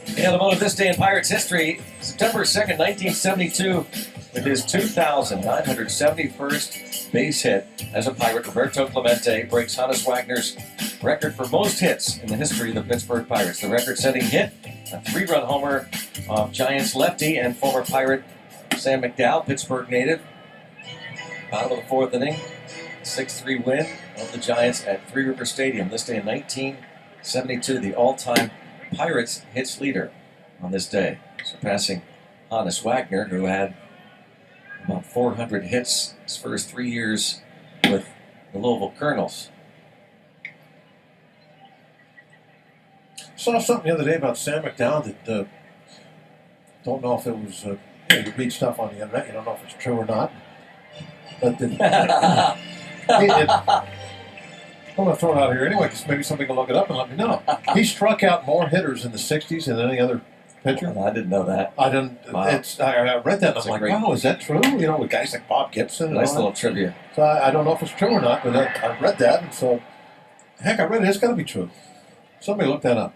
And the moment of this day in Pirates history, September 2nd, 1972, with his 2,971st base hit as a Pirate, Roberto Clemente breaks Hannes Wagner's record for most hits in the history of the Pittsburgh Pirates. The record-setting hit, a 3-run homer of Giants lefty and former Pirate Sam McDowell, Pittsburgh native. Bottom of the fourth inning, 6-3 win of the Giants at Three River Stadium. This day in 1972, the all-time Pirates hits leader on this day, surpassing Hannes Wagner, who had about 400 hits his first 3 years with the Louisville Colonels. Saw something the other day about Sam McDowell that don't know if it was. You read stuff on the internet, you don't know if it's true or not. But I'm going to throw it out here anyway, because maybe somebody can look it up and let me know. He struck out more hitters in the 60s than any other pitcher. I didn't know that. I didn't. Wow. I read that and I'm like, wow, is that true? You know, with guys like Bob Gibson. Nice little trivia. So I don't know if it's true or not, but I read that, and so, heck, I read it. It's got to be true. Somebody look that up.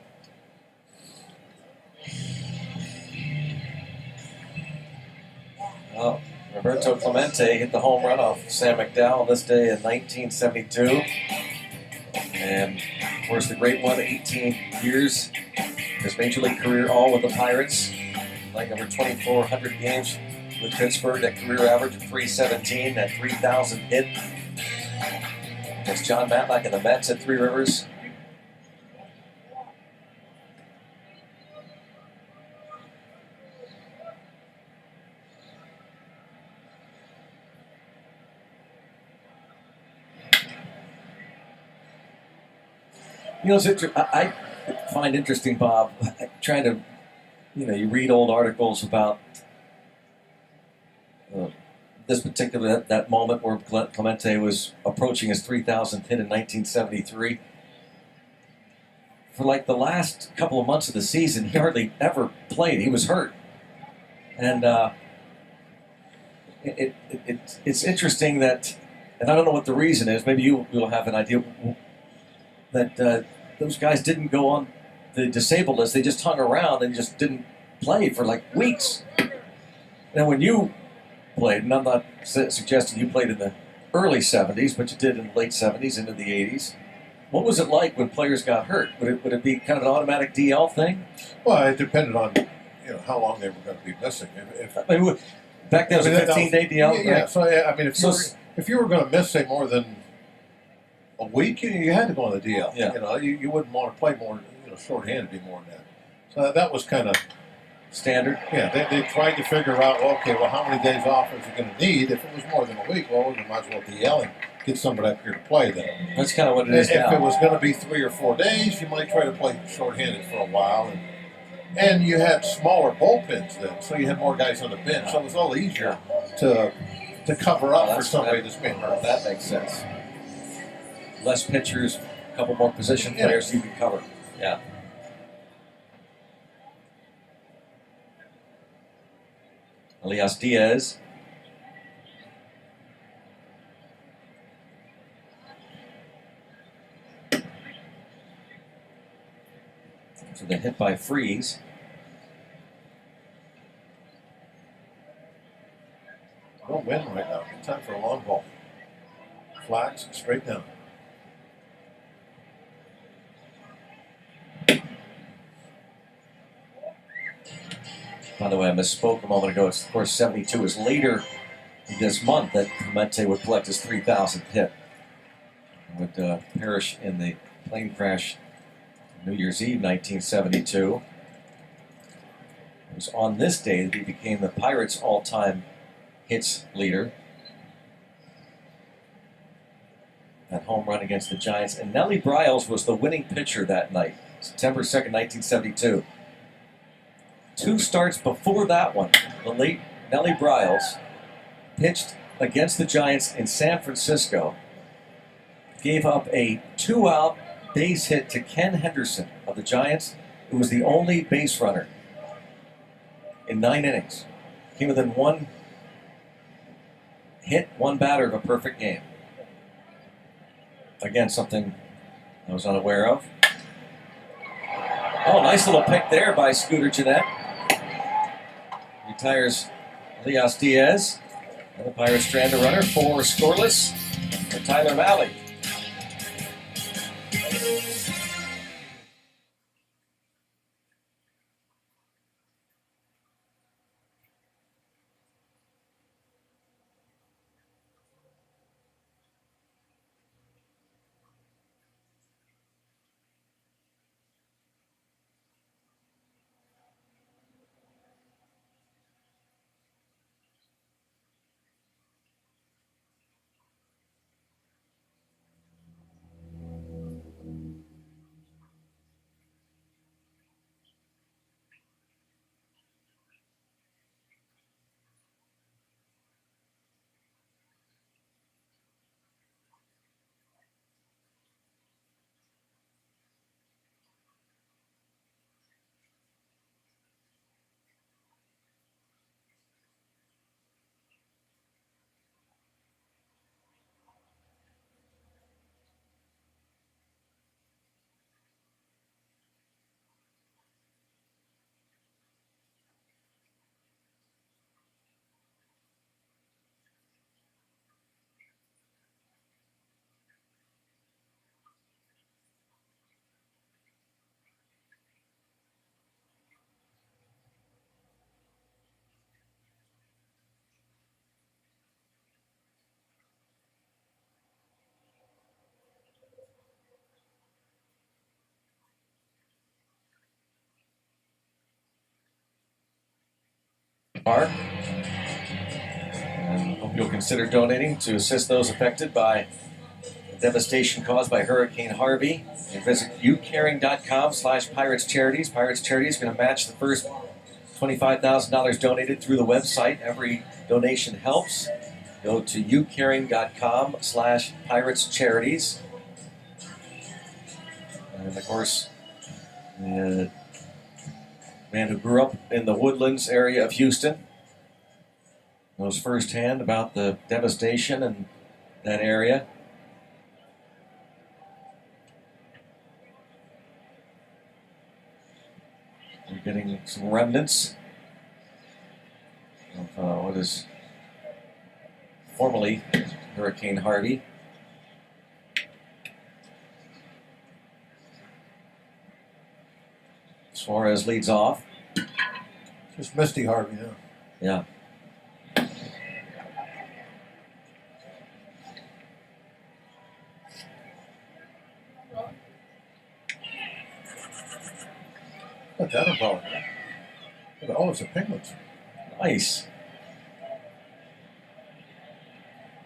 Well, Roberto Clemente hit the home run off Sam McDowell this day in 1972. And, of course, the great one, 18 years, his Major League career, all with the Pirates. Like over 2,400 games with Pittsburgh, that career average of .317, that 3,000 hit. Against John Matlack and the Mets at Three Rivers. You know, I find interesting, Bob, trying to, you read old articles about this particular that moment where Clemente was approaching his 3,000th hit in 1973. For like the last couple of months of the season, he hardly ever played. He was hurt, and it's interesting that, and I don't know what the reason is. Maybe you'll have an idea that those guys didn't go on the disabled list. They just hung around and just didn't play for like weeks. And when you played, and I'm not suggesting you played in the early 70s, but you did in the late 70s into the 80s. What was it like when players got hurt? Would it be kind of an automatic DL thing? Well, it depended on how long they were going to be missing. Back then it was a 15-day DL. Yeah. Right? So I mean, if you were going to miss say more than a week, you had to go on the DL. Yeah. You wouldn't want to play more. Shorthanded be more than that. So that was kind of standard. Yeah, they tried to figure out, how many days off is it going to need? If it was more than a week, well, we might as well DL and get somebody up here to play then. That's kind of what it is now. If it was going to be 3 or 4 days, you might try to play shorthanded for a while. And you had smaller bullpens then, so you had more guys on the bench. So it was a little easier to cover up for somebody that's been hurt. That makes sense. Less pitchers, a couple more position players you can cover. Yeah. Elias Diaz. So the hit by Freeze. No win right now. Time for a long ball. Flats straight down. By the way, I misspoke a moment ago. It's, of course, 72 is later this month that Clemente would collect his 3,000th hit. He would perish in the plane crash New Year's Eve, 1972. It was on this day that he became the Pirates' all-time hits leader. That home run against the Giants. And Nellie Bryles was the winning pitcher that night, September 2nd, 1972. 2 starts before that one, the late Nellie Bryles pitched against the Giants in San Francisco, gave up a 2-out base hit to Ken Henderson of the Giants, who was the only base runner in 9 innings. Came within 1 hit, 1 batter of a perfect game. Again, something I was unaware of. Oh, nice little pick there by Scooter Gennett. Retires Elias Diaz. And the Pirates strand a runner, 4 scoreless for Tyler Mahle. And hope you'll consider donating to assist those affected by the devastation caused by Hurricane Harvey. And visit youcaring.com/Pirates Charities. Pirates Charities is going to match the first $25,000 donated through the website. Every donation helps. Go to youcaring.com/Pirates Charities. And of course, the man who grew up in the Woodlands area of Houston knows firsthand about the devastation in that area. We're getting some remnants of what is formerly Hurricane Harvey. Suarez leads off. Just Misty Harvey now. Yeah. What's that about? Oh, it's a penguins. Nice.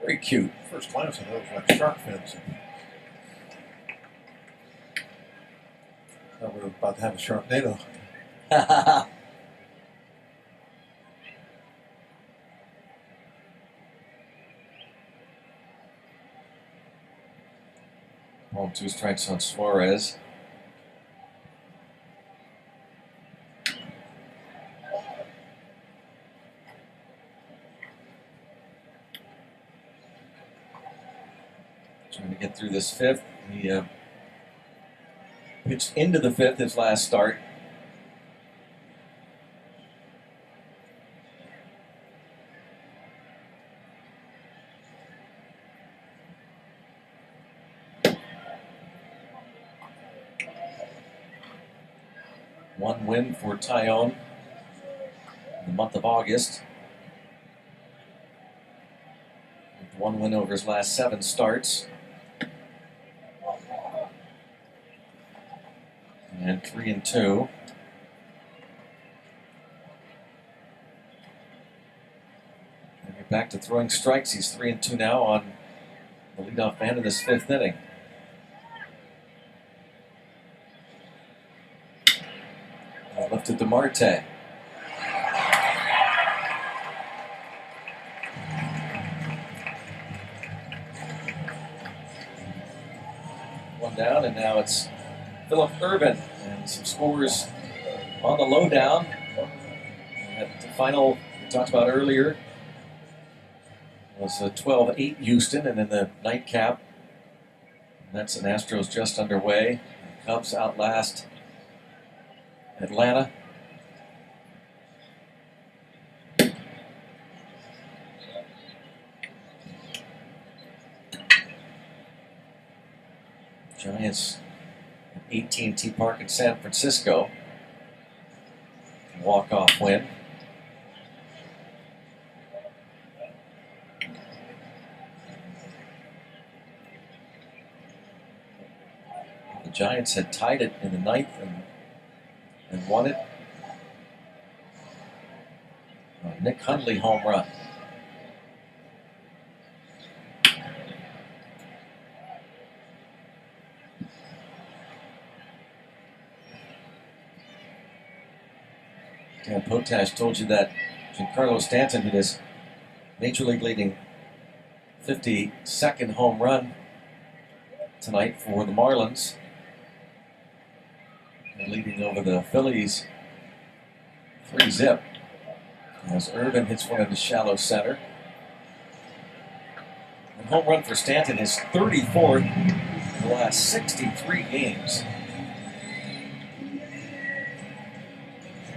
Very cute. First glance, I thought it was like shark fins. I thought we were about to have a Sharknado. Ball 2 strikes on Suarez. Trying to get through this fifth. He pitched into the fifth his last start. One win for Tyone in the month of August. One win over his last 7 starts. And 3-2. And we're back to throwing strikes. He's 3-2 now on the leadoff man in this 5th inning. Lifted to Marte. One down, and now it's Philip Urban. And some scores on the lowdown. At the final we talked about earlier was a 12-8 Houston, and then the nightcap. Mets and Astros just underway. The Cubs outlast Atlanta. Giants at AT&T Park in San Francisco. Walk-off win. The Giants had tied it in the 9th and won it. Nick Hundley home run. Dan Potash told you that Giancarlo Stanton hit his Major League leading 52nd home run tonight for the Marlins. They're leading over the Phillies 3-0 as Urban hits one in the shallow center. And home run for Stanton, his 34th in the last 63 games.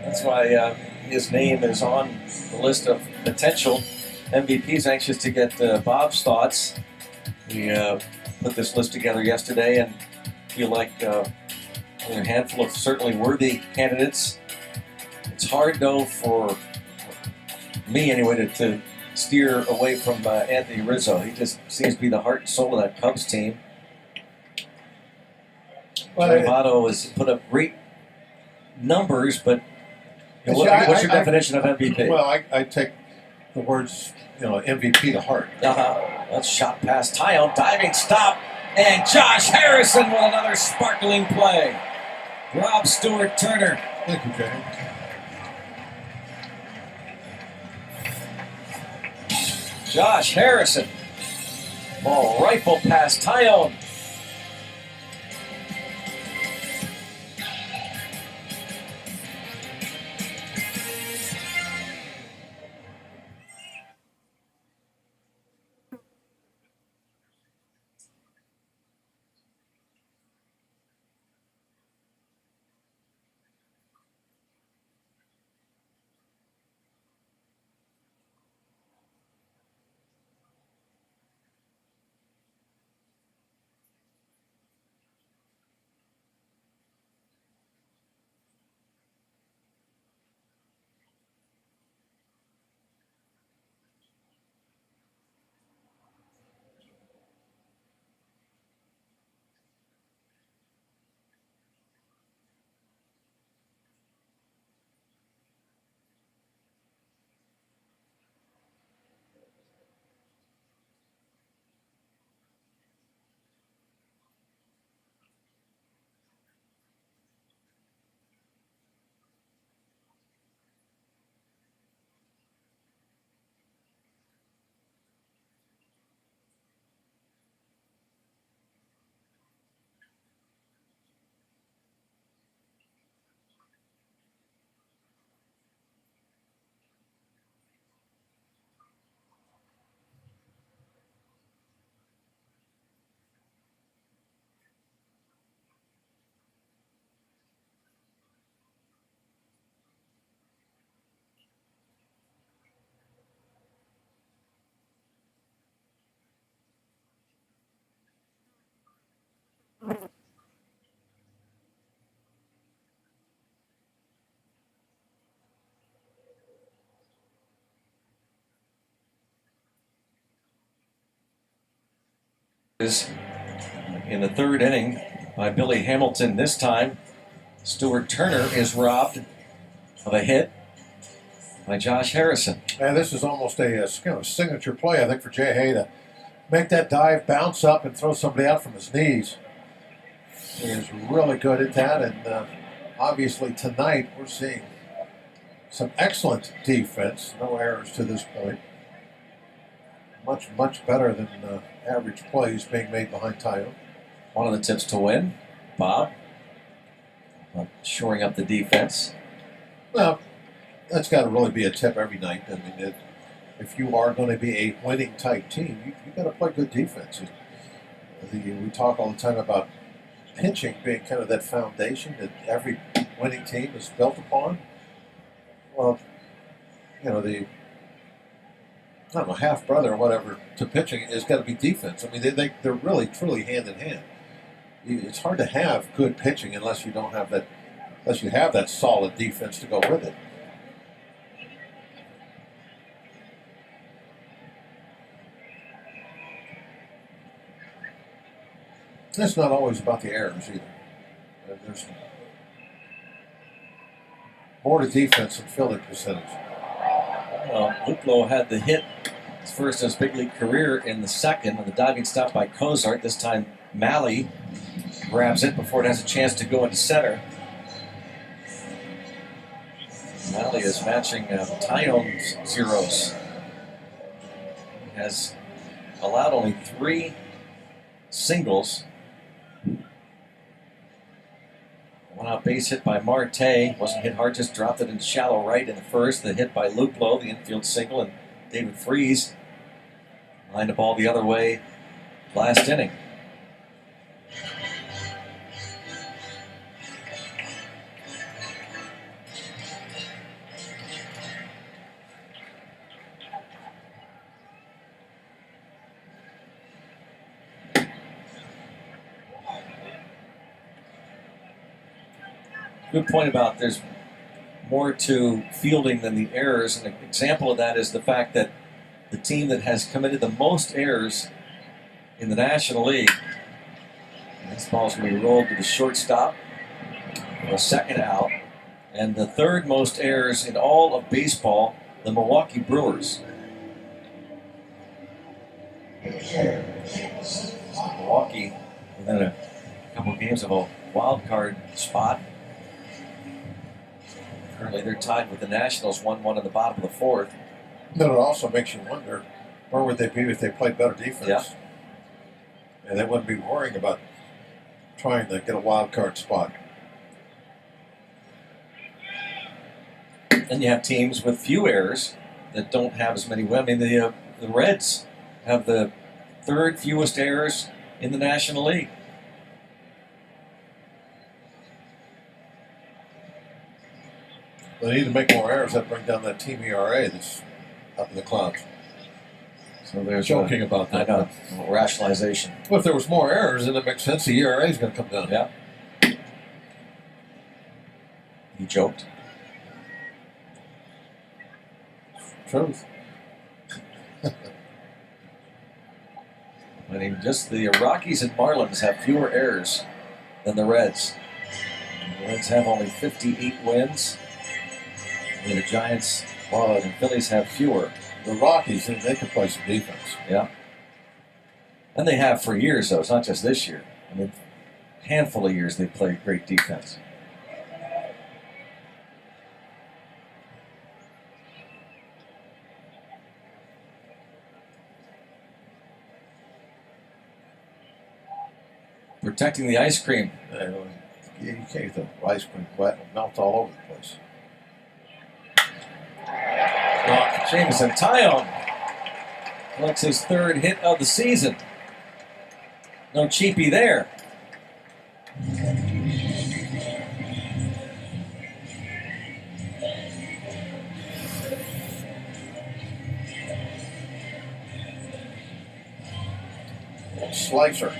That's why his name is on the list of potential MVPs. Anxious to get Bob's thoughts. We put this list together yesterday and feel like a handful of certainly worthy candidates. It's hard, though, for me anyway to steer away from Anthony Rizzo. He just seems to be the heart and soul of that Cubs team. Joey Votto has put up great numbers, but what's your definition of MVP? Well, I take the words, MVP to heart. That's shot past Tyone, diving stop, and Josh Harrison with another sparkling play. Rob Stewart Turner. Thank you, Jay. Josh Harrison. Ball rifled past Tyone. Is in the third inning by Billy Hamilton. This time, Stuart Turner is robbed of a hit by Josh Harrison. And this is almost a signature play, I think, for Jay Hay to make that dive, bounce up, and throw somebody out from his knees. He is really good at that, and obviously tonight we're seeing some excellent defense. No errors to this point. Much, much better than average plays being made behind Tyone. One of the tips to win, Bob, shoring up the defense. Well, that's got to really be a tip every night. I mean, if you are going to be a winning type team, you got to play good defense. We talk all the time about pitching being kind of that foundation that every winning team is built upon. Well, you know, I don't know, half brother or whatever to pitching has got to be defense. I mean, they're really truly hand in hand. It's hard to have good pitching unless you have that solid defense to go with it. It's not always about the errors either. There's more to defense than fielding percentage. Well, Luplow had the hit, his first in his big league career, in the second, on the diving stop by Cozart. This time, Malley grabs it before it has a chance to go into center. Malley is matching Tyone's zeros. He has allowed only 3 singles. One out base hit by Marte. Wasn't hit hard, just dropped it in shallow right in the first. The hit by Luplow, the infield single, and David Freese lined the ball the other way last inning. Good point about there's more to fielding than the errors. And an example of that is the fact that the team that has committed the most errors in the National League, this ball's going to be rolled to the shortstop for a second out. And the third most errors in all of baseball, the Milwaukee Brewers. Milwaukee within a couple of games of a wild card spot. Currently, they're tied with the Nationals 1-1 in the bottom of the fourth. But it also makes you wonder, Where would they be if they played better defense? Yeah. And they wouldn't be worrying about trying to get a wild card spot. And you have teams with few errors that don't have as many. I mean, the Reds have the third fewest errors in the National League. They need to make more errors that bring down that team ERA that's up in the clouds. So there's Joking about that. I know, rationalization. Well, if there was more errors, then it makes sense the ERA is going to come down. Yeah. He joked. Truth. I mean, just the Rockies and Marlins have fewer errors than the Reds. The Reds have only 58 wins. And the Giants, Marlins, and Phillies have fewer. The Rockies, they can play some defense. Yeah. And they have for years, though. It's not just this year. I mean, a handful of years they've played great defense. Protecting the ice cream. You can't get the ice cream wet and melt all over the place. Jameson Tyone collects his third hit of the season. No cheapie there. Slicer.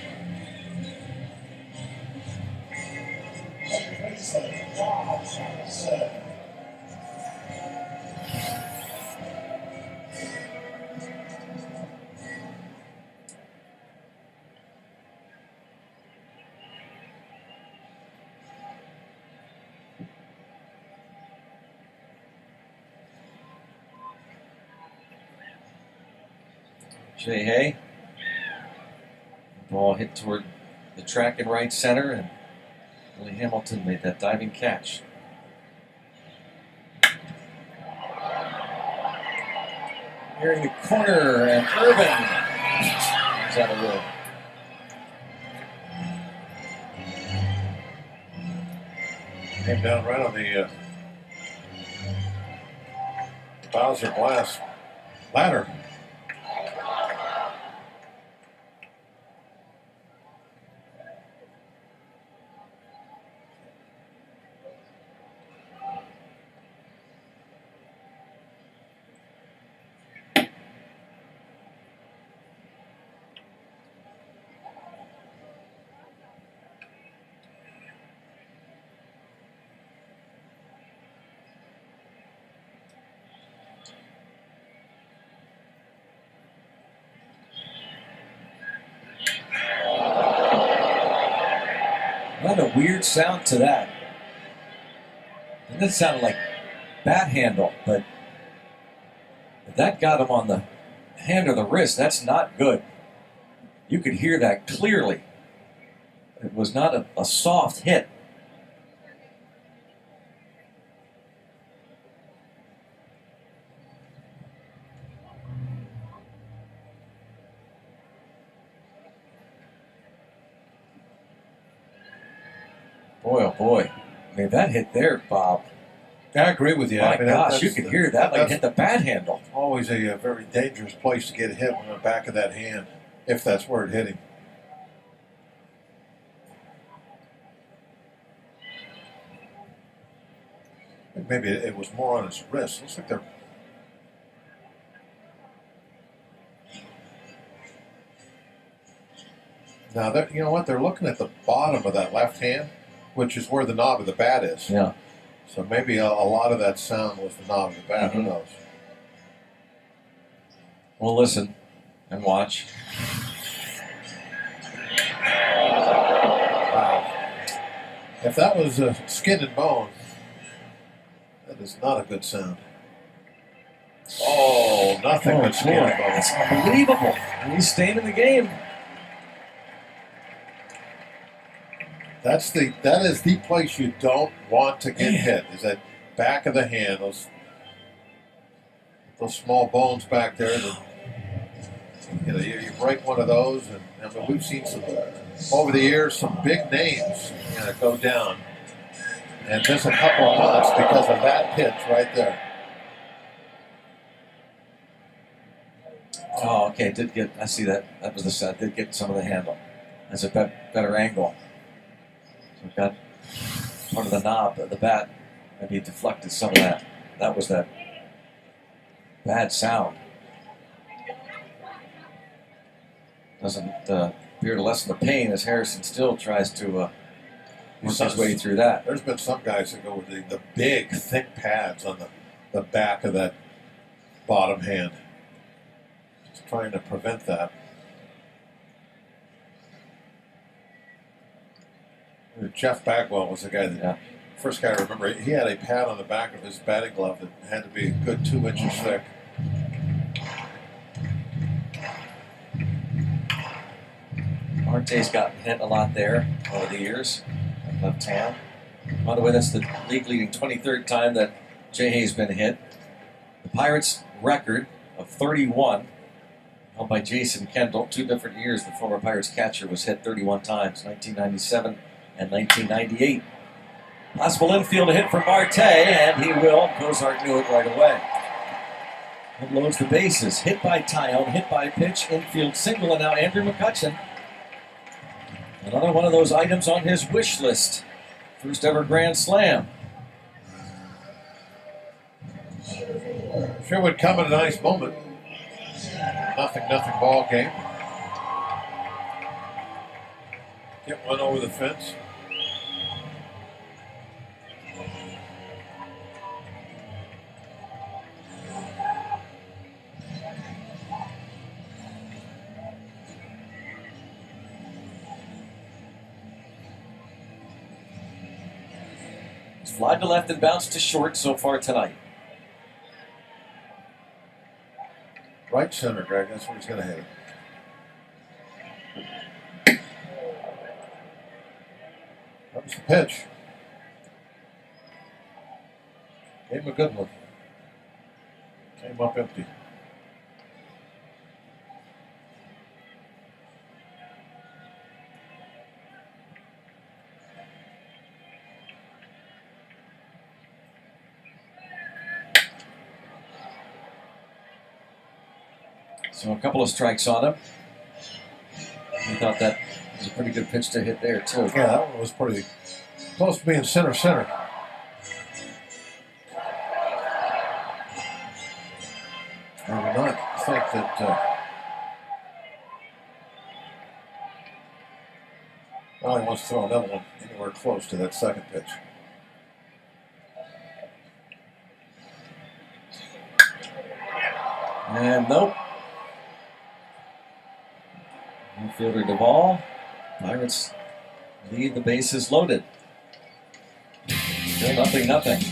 Jay Hay. Ball hit toward the track in right center, and Billy Hamilton made that diving catch. Here in the corner, and Irvin is out of room. Came down right on the Bowser glass ladder. What a weird sound to that. And that sounded like bat handle, but if that got him on the hand or the wrist, that's not good. You could hear that clearly. It was not a soft hit. Boy, oh boy. I mean, that hit there, Bob. I agree with you. My I mean, gosh, you could hear that like it hit the bat handle. Always a very dangerous place to get hit on the back of that hand, if that's where it hit him. Maybe it was more on his wrist. Looks like they're. Now, you know what? They're looking at the bottom of that left hand, which is where the knob of the bat is. Yeah. So maybe a lot of that sound was the knob of the bat. Who knows? Well, listen and watch. Wow. If that was skin and bone, that is not a good sound. Oh, nothing but skin and bone. It's unbelievable. And he's staying in the game. That is the place you don't want to get hit. Is that back of the hand, those small bones back there. You break one of those, and I mean, we've seen some over the years some big names go down and miss a couple of months because of that pitch right there. Oh, okay. Did get. I see that. That was the set. Did get some of the handle. That's a better angle. So got part of the knob of the bat. Maybe deflected some of that. That was that bad sound. Doesn't appear to lessen the pain as Harrison still tries to work his way through that. There's been some guys that go with the big, thick pads on the back of that bottom hand. Just trying to prevent that. Jeff Bagwell was the guy that first guy I remember. He had a pad on the back of his batting glove that had to be a good 2 inches thick. Marte's gotten hit a lot there over the years. Left hand. By the way, that's the league-leading 23rd time that Jay Hay's been hit. The Pirates' record of 31, held by Jason Kendall. 2 different years the former Pirates catcher was hit 31 times, 1997 and 1998. Possible infield hit for Marte, and he will. Cozart knew it right away. It loads the bases. Hit by Tyone, hit by pitch, infield single, and now Andrew McCutchen. Another one of those items on his wish list. First ever Grand Slam. Sure would come at a nice moment. Nothing ball game. Get one over the fence. Fly to left and bounce to short so far tonight. Right center, Greg. That's where he's going to hit it. That was the pitch. Gave him a good one. Came up empty. So a couple of strikes on him. He thought that was a pretty good pitch to hit there, too. Yeah, that one was pretty close to being center. I would not think that. Well, he wants to throw another one anywhere close to that second pitch. And nope. Infielder Duvall. Pirates lead, the bases loaded. Still nothing.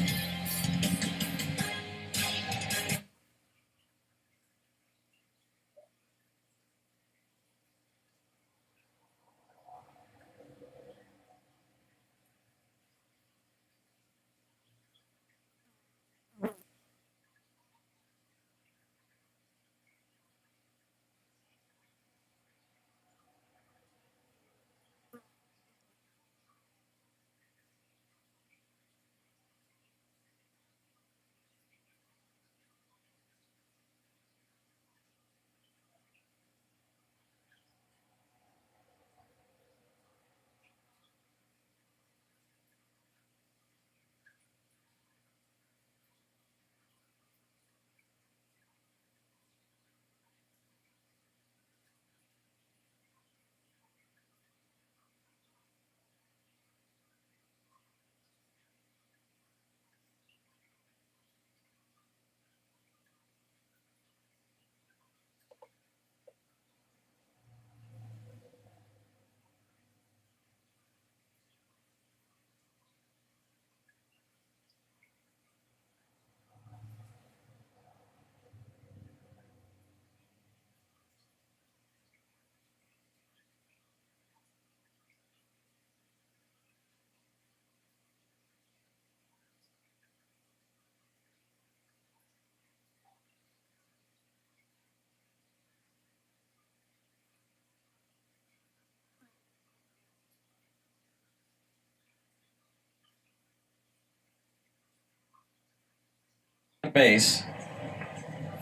base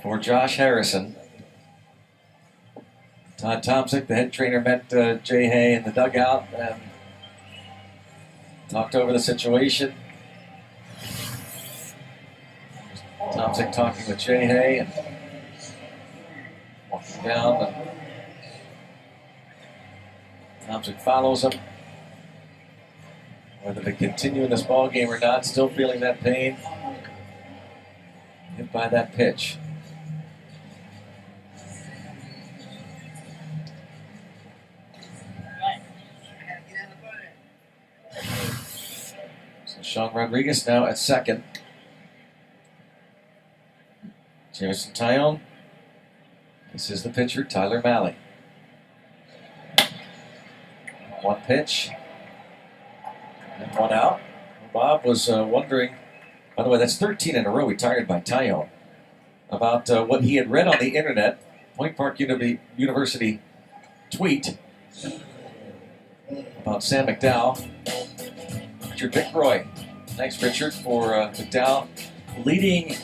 for Josh Harrison. Todd Tomczyk, the head trainer, met Jay Hay in the dugout and talked over the situation. Tomczyk talking with Jay Hay and walking down. And Tomczyk follows him. Whether to continue in this ball game or not, still feeling that pain. Hit by that pitch. So Sean Rodriguez now at second. Jameson Taillon. This is the pitcher, Tyler Mahle. One pitch. And one out. Bob was wondering, by the way, that's 13 in a row retired by Taillon, about what he had read on the internet. Point Park University tweet about Sam McDowell. Richard Vickroy. Thanks, Richard, for McDowell leading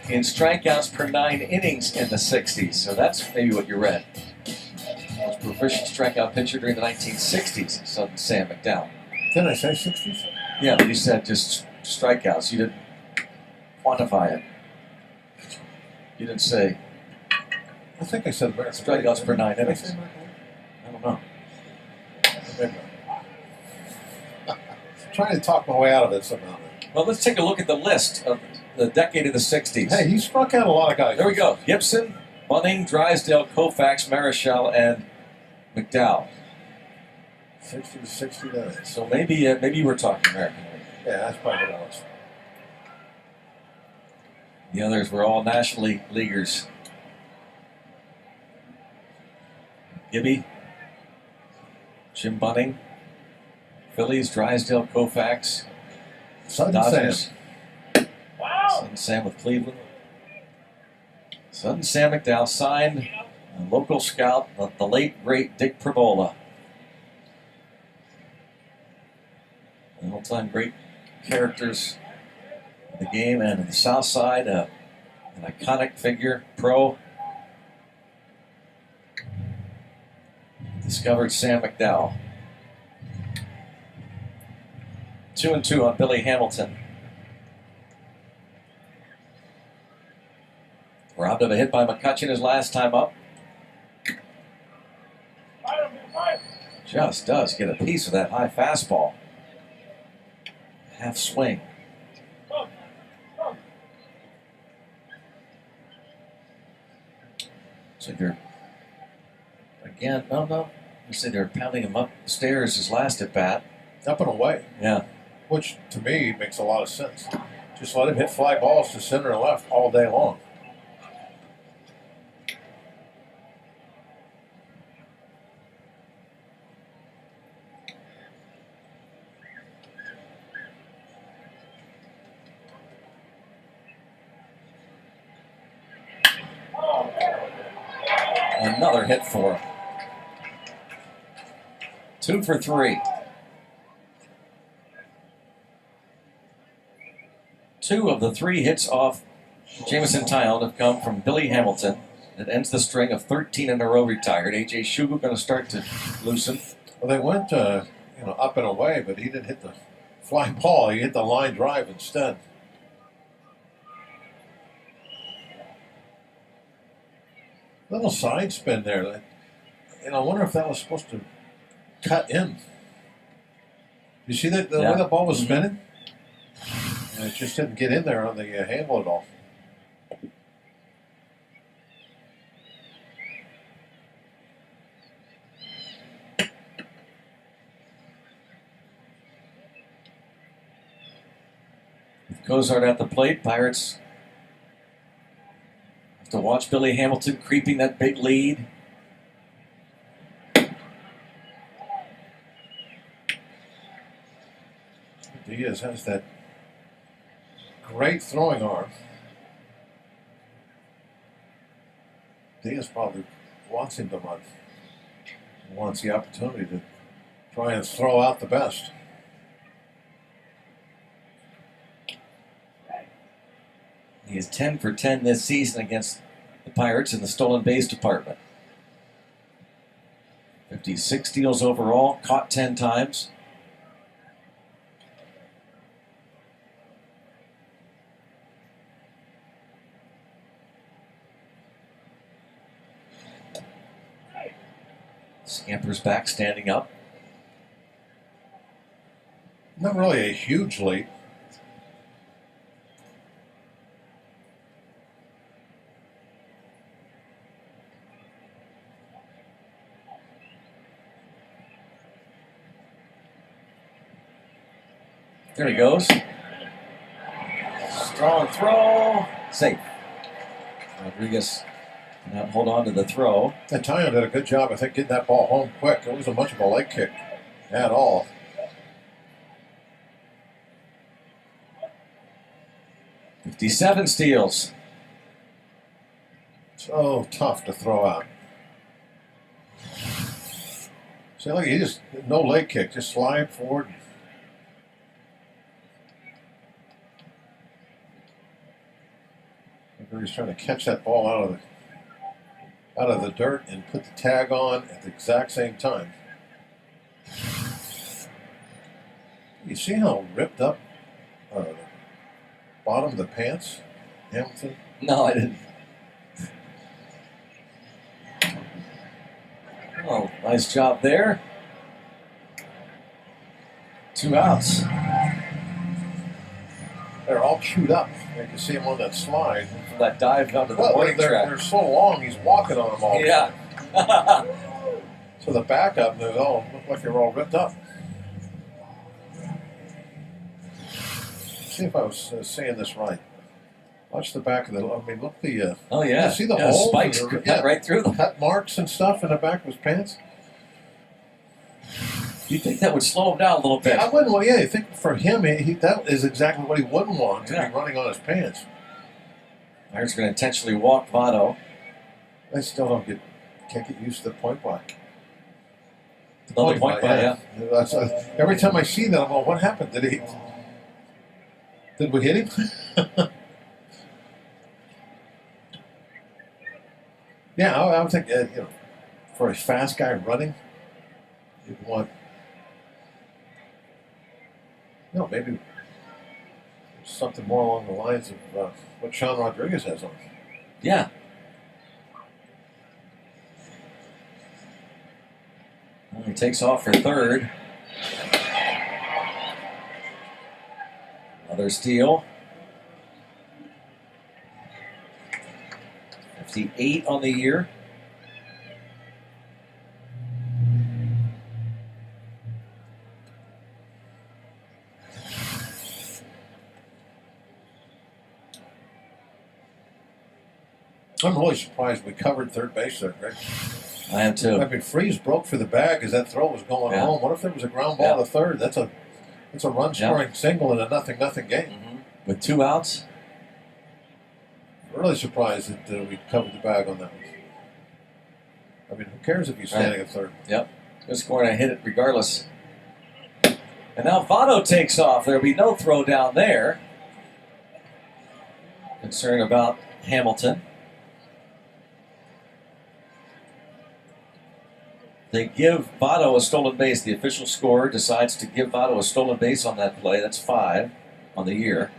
in strikeouts per 9 innings in the 60s. So that's maybe what you read. Most proficient strikeout pitcher during the 1960s, so Sam McDowell. Didn't I say 60s? Yeah, but you said just strikeouts. You didn't quantify it. You didn't say I think I said American. strikeouts per 9 Did I innings. say American? I don't know. Trying to talk my way out of it somehow. Well, let's take a look at the list of the decade of the 60s. Hey, he struck out a lot of guys. There we go. Gibson, Bunning, Drysdale, Koufax, Marichal, and McDowell. 60 to 69. So maybe we're talking American League. Yeah, that's probably what I was. The others were all National League leaguers. Gibby, Jim Bunning, Phillies, Drysdale, Koufax, Sudden Dodgers. Sam. Sudden Sam with Cleveland. Sudden Sam McDowell signed a local scout, the late great Dick Pravola. An all-time great characters in the game and in the South Side, an iconic figure, pro. Discovered Sam McDowell. 2-2 on Billy Hamilton. Robbed of a hit by McCutcheon his last time up. Just does get a piece of that high fastball. Half swing. So they're again, no. You say they're pounding him upstairs his last at bat. Up and away. Yeah. Which, to me, makes a lot of sense. Just let him hit fly balls to center and left all day long. Another hit for him. 2 for 3. 2 of the 3 hits off Jameson Taillon have come from Billy Hamilton. It ends the string of 13 in a row retired. A.J. Shugo going to start to loosen. Well, they went up and away, but he didn't hit the fly ball. He hit the line drive instead. Little side spin there. I wonder if that was supposed to cut in. You see that the way the ball was spinning? And it just didn't get in there on the handle at all. With Cozart at the plate, Pirates have to watch Billy Hamilton creeping that big lead. Diaz has that great throwing arm. Diaz probably wants him to run. He wants the opportunity to try and throw out the best. He is 10 for 10 this season against the Pirates in the stolen base department. 56 steals overall, caught 10 times. Scampers back, standing up. Not really a huge leap. There he goes. Strong throw. Safe. Rodriguez cannot hold on to the throw. And Tyon did a good job, I think, getting that ball home quick. It wasn't much of a leg kick at all. "57 steals. So tough to throw out. See, look, he just, no leg kick, just slide forward. He's trying to catch that ball out of the dirt and put the tag on at the exact same time. You see how ripped up the bottom of the pants, Hamilton? No, I didn't. Oh, nice job there. 2 outs. They're all chewed up. You can see him on that slide. From that dive down to the Well, warning track. they're so long, he's walking on them all. Yeah. So the backup, they all look like they were all ripped up. See if I was saying this right. Watch the back of the. I mean, look the. Oh yeah. You see the yeah, holes? spikes And cut right through them. Cut marks and stuff in the back of his pants. You think that would slow him down a little bit? Yeah, I wouldn't. Well, yeah, I think for him, that is exactly what he wouldn't want to be running on his pants. Pirates are going to intentionally walk Votto. I still can't get used to the point by. Another point by, yeah. That's, every time I see that, I'm going, what happened? Did we hit him? Yeah, I would think, for a fast guy running, you'd want, maybe something more along the lines of what Sean Rodriguez has on. Yeah. Well, he takes off for third. Another steal. 58 on the year. I'm really surprised we covered third base there, Greg. I am too. I mean, Freeze broke for the bag as that throw was going home. What if there was a ground ball to third? That's a run-scoring single in a 0-0 game. Mm-hmm. With 2 outs. Really surprised that we covered the bag on that one. I mean, who cares if he's standing at third? Yep. Good score, and I hit it regardless. And now Votto takes off. There'll be no throw down there. Concern about Hamilton. They give Votto a stolen base. The official scorer decides to give Votto a stolen base on that play. That's 5 on the year.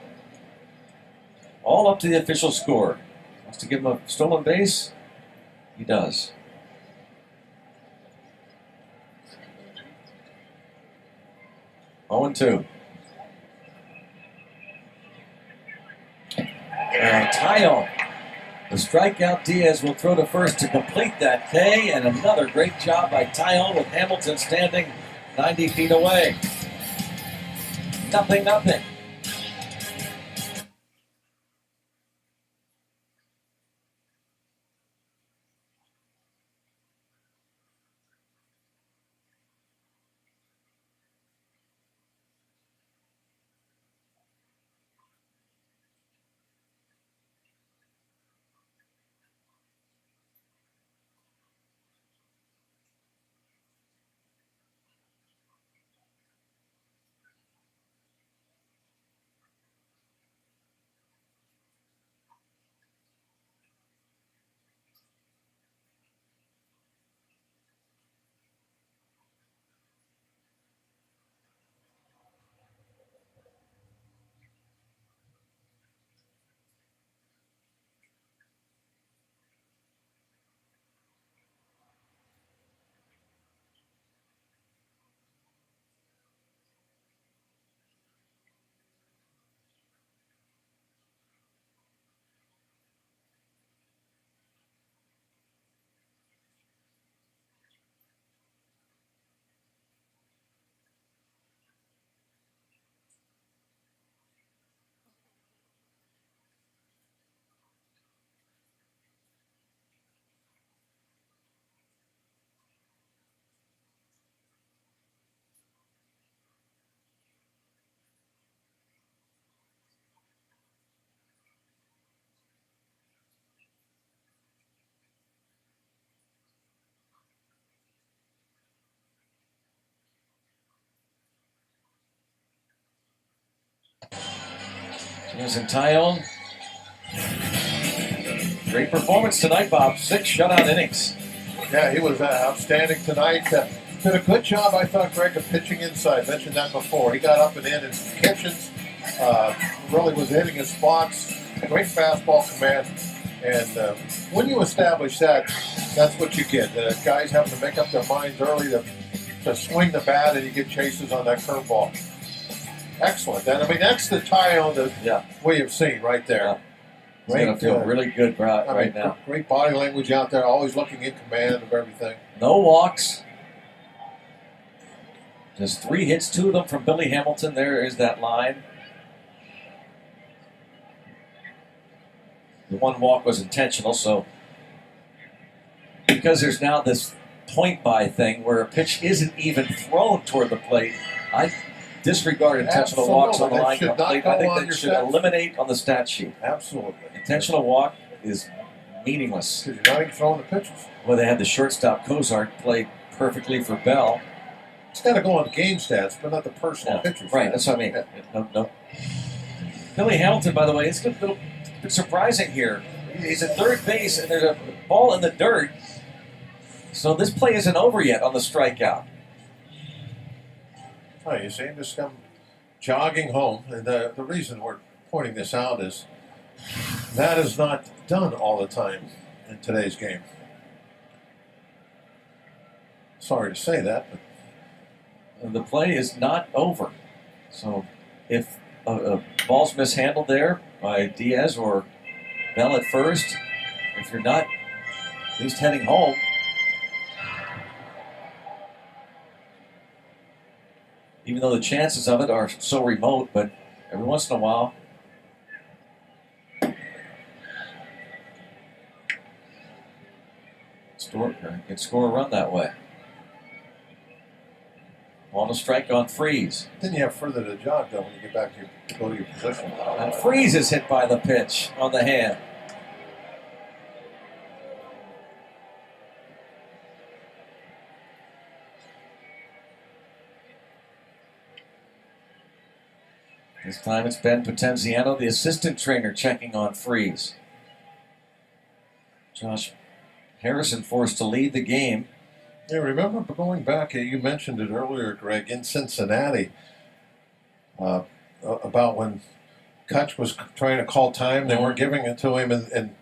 All up to the official scorer. Wants to give him a stolen base? He does. Oh, 2. And Tyon. The strikeout, Diaz will throw to first to complete that K, and another great job by Tyon with Hamilton standing 90 feet away. 0-0. Here's Tyone. Great performance tonight, Bob. 6 shutout innings. Yeah, he was outstanding tonight. Did a good job, I thought, Greg, of pitching inside. Mentioned that before. He got up and in kitchens. Really was hitting his spots. Great fastball command. And when you establish that, that's what you get. Guys having to make up their minds early to swing the bat, and you get chases on that curveball. Excellent. And I mean, that's the Tyone that we have seen right there. Yeah. He's going to feel really good right now. Great body language out there, always looking in command of everything. No walks. Just 3 hits, 2 of them from Billy Hamilton. There is that line. The 1 walk was intentional, so because there's now this point by thing where a pitch isn't even thrown toward the plate, I disregard intentional walks on the line completely. I think that should eliminate on the stat sheet. Absolutely. Intentional walk is meaningless. Because you're not even throwing the pitches. Well, they had the shortstop Cozart play perfectly for Bell. It's got to go on game stats, but not the personal pitches. Right, that's what I mean. Yeah. No. Billy Hamilton, by the way, it's a little bit surprising here. He's at third base, and there's a ball in the dirt. So this play isn't over yet on the strikeout. Oh, you see him just come jogging home. And the reason we're pointing this out is that is not done all the time in today's game. Sorry to say that, but the play is not over. So if a ball's mishandled there by Diaz or Bell at first, if you're not at least heading home, even though the chances of it are so remote, but every once in a while, can score a run that way. On a strike on Freeze. Then you have further to jog, though, when you get back to go to your position. And Freeze is hit by the pitch on the hand. This time it's Ben Potenziano, the assistant trainer, checking on Freeze. Josh Harrison forced to lead the game. Yeah, remember going back, you mentioned it earlier, Greg, in Cincinnati, about when Kutch was trying to call time, they weren't giving it to him, and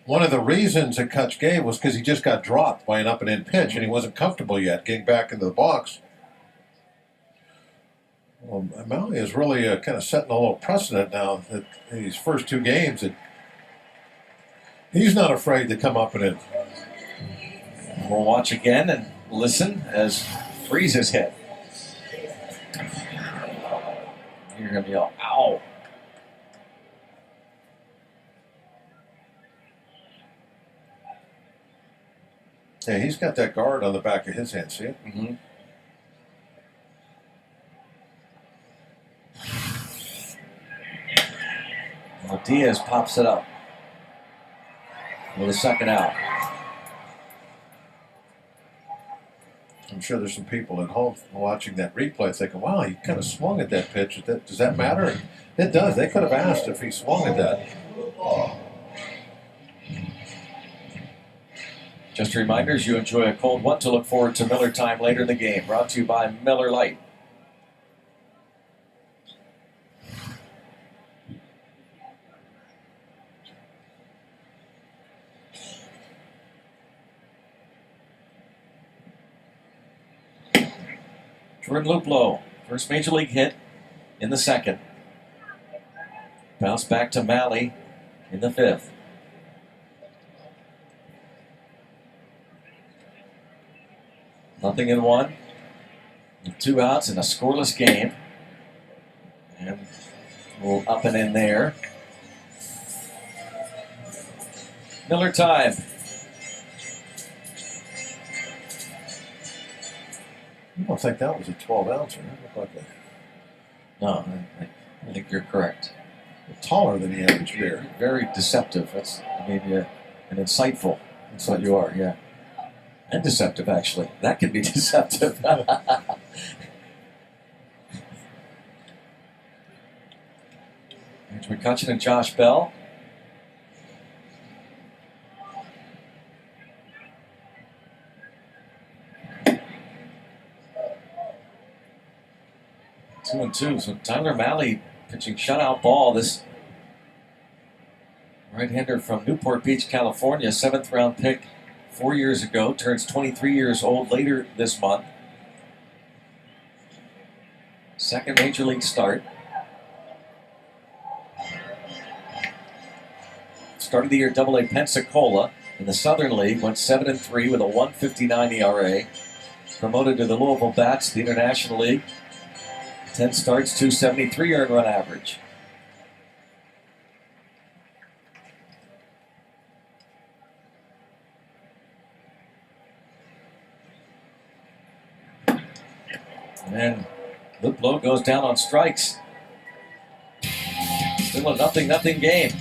one of the reasons that Kutch gave was because he just got dropped by an up and in pitch, and he wasn't comfortable yet getting back into the box. Well, Maui is really kind of setting a little precedent now that in these first 2 games that he's not afraid to come up and in. We'll watch again and listen as Freeze is hit. You're going to be all, ow. Yeah, he's got that guard on the back of his hand, see it? Mm-hmm. Well, Diaz pops it up with a second out. I'm sure there's some people at home watching that replay thinking, wow, he kind of swung at that pitch. Does that matter? And it does. They could have asked if he swung at that. Just reminders, you enjoy a cold one to look forward to Miller time later in the game. Brought to you by Miller Lite. Jordan Luplow, first major league hit in the second. Bounce back to Malley in the 5th. Nothing in 1. 2 outs in a scoreless game. And a little up and in there. Miller time. I don't think that was a 12-ouncer. That looked like No, I think you're correct. taller than the average beer. Very deceptive. That's maybe an insightful. That's what you are, yeah. And deceptive, actually. That could be deceptive. Here's McCutcheon and Josh Bell. Two and two. So Tyler Malley pitching shutout ball. This right-hander from Newport Beach, California, 7th round pick 4 years ago, turns 23 years old later this month. Second major league start. Started the year Double-A Pensacola in the Southern League, went 7-3 with a 1.59 ERA. Promoted to the Louisville Bats, the International League. 10 starts, 273 earned run average. And then Luplow goes down on strikes. Still a 0-0 game.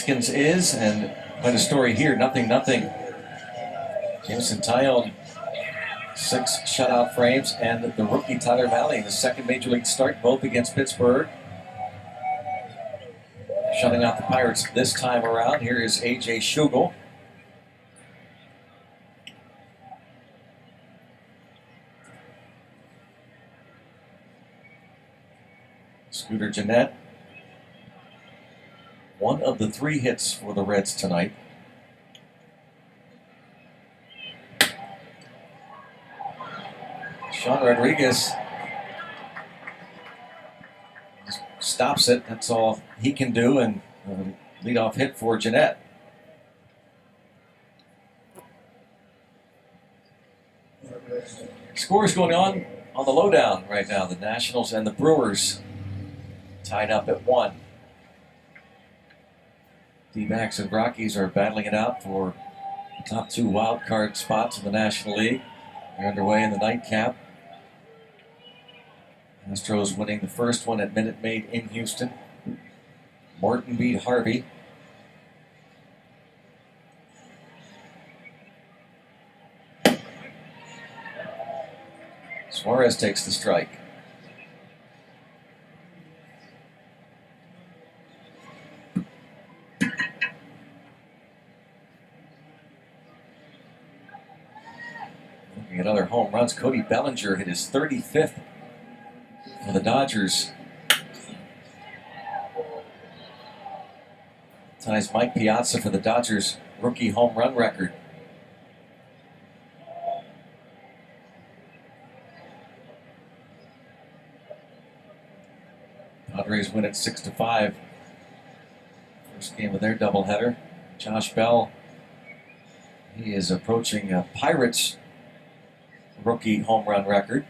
Is, and quite a story here, 0-0. Jameson Tyone, 6 shutout frames, and the rookie Tyler Malley in his second major league start, both against Pittsburgh. Shutting out the Pirates this time around. Here is A.J. Schugel. Scooter Gennett. One of the 3 hits for the Reds tonight. Sean Rodriguez stops it. That's all he can do, and leadoff hit for Gennett. Scores going on the lowdown right now. The Nationals and the Brewers tied up at 1. D-backs and Rockies are battling it out for the top 2 wild card spots in the National League. They're underway in the nightcap. Astros winning the first one at Minute Maid in Houston. Morton beat Harvey. Suarez takes the strike. Looking at other home runs, Cody Bellinger hit his 35th for the Dodgers Ties Mike Piazza for the Dodgers rookie home run record. Padres win it 6-5. First game of their doubleheader. Josh Bell, he is approaching a Pirates rookie home run record.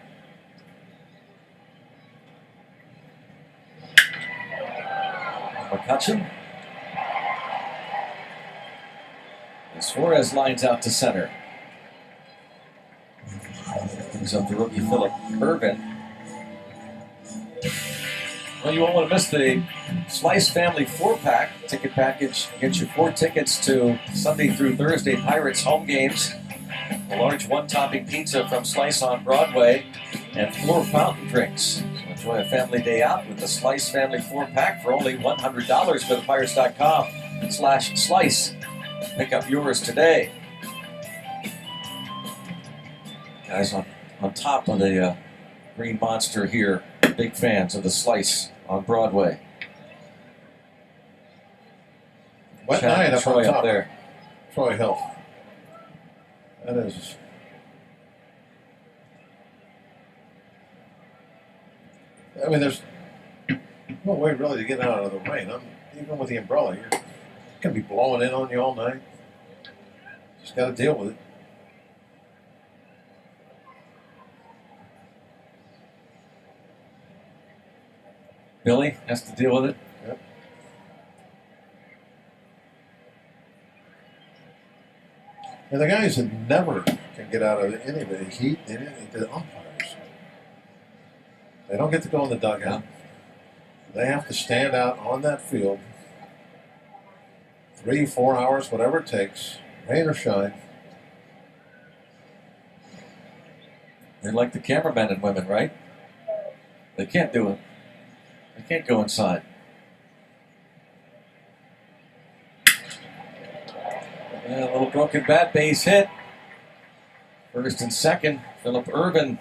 McCutchen. And Suarez lines out to center. Brings up the rookie Philip Irvin. Well, you won't want to miss the Slice Family 4-pack. Ticket package gets you 4 tickets to Sunday through Thursday Pirates home games. A large one-topping pizza from Slice on Broadway and 4 fountain drinks. So enjoy a family day out with the Slice Family 4-pack for only $100 for thepirates.com/slice. Pick up yours today. Guys on top of the Green Monster here, big fans of the Slice on Broadway. Wet Chad night up Troy on top up there. Troy Hill. That is. I mean, there's no way really to get out of the rain. Even with the umbrella, you're going to be blowing in on you all night. Just got to deal with it. Billy has to deal with it. Yep. And the guys that never can get out of any of the heat, the umpires. They don't get to go in the dugout. They have to stand out on that field 3-4 hours, whatever it takes, rain or shine. They're like the cameramen and women, right? They can't do it. They can't go inside. And a little broken bat, base hit. First and second, Philip Irvin.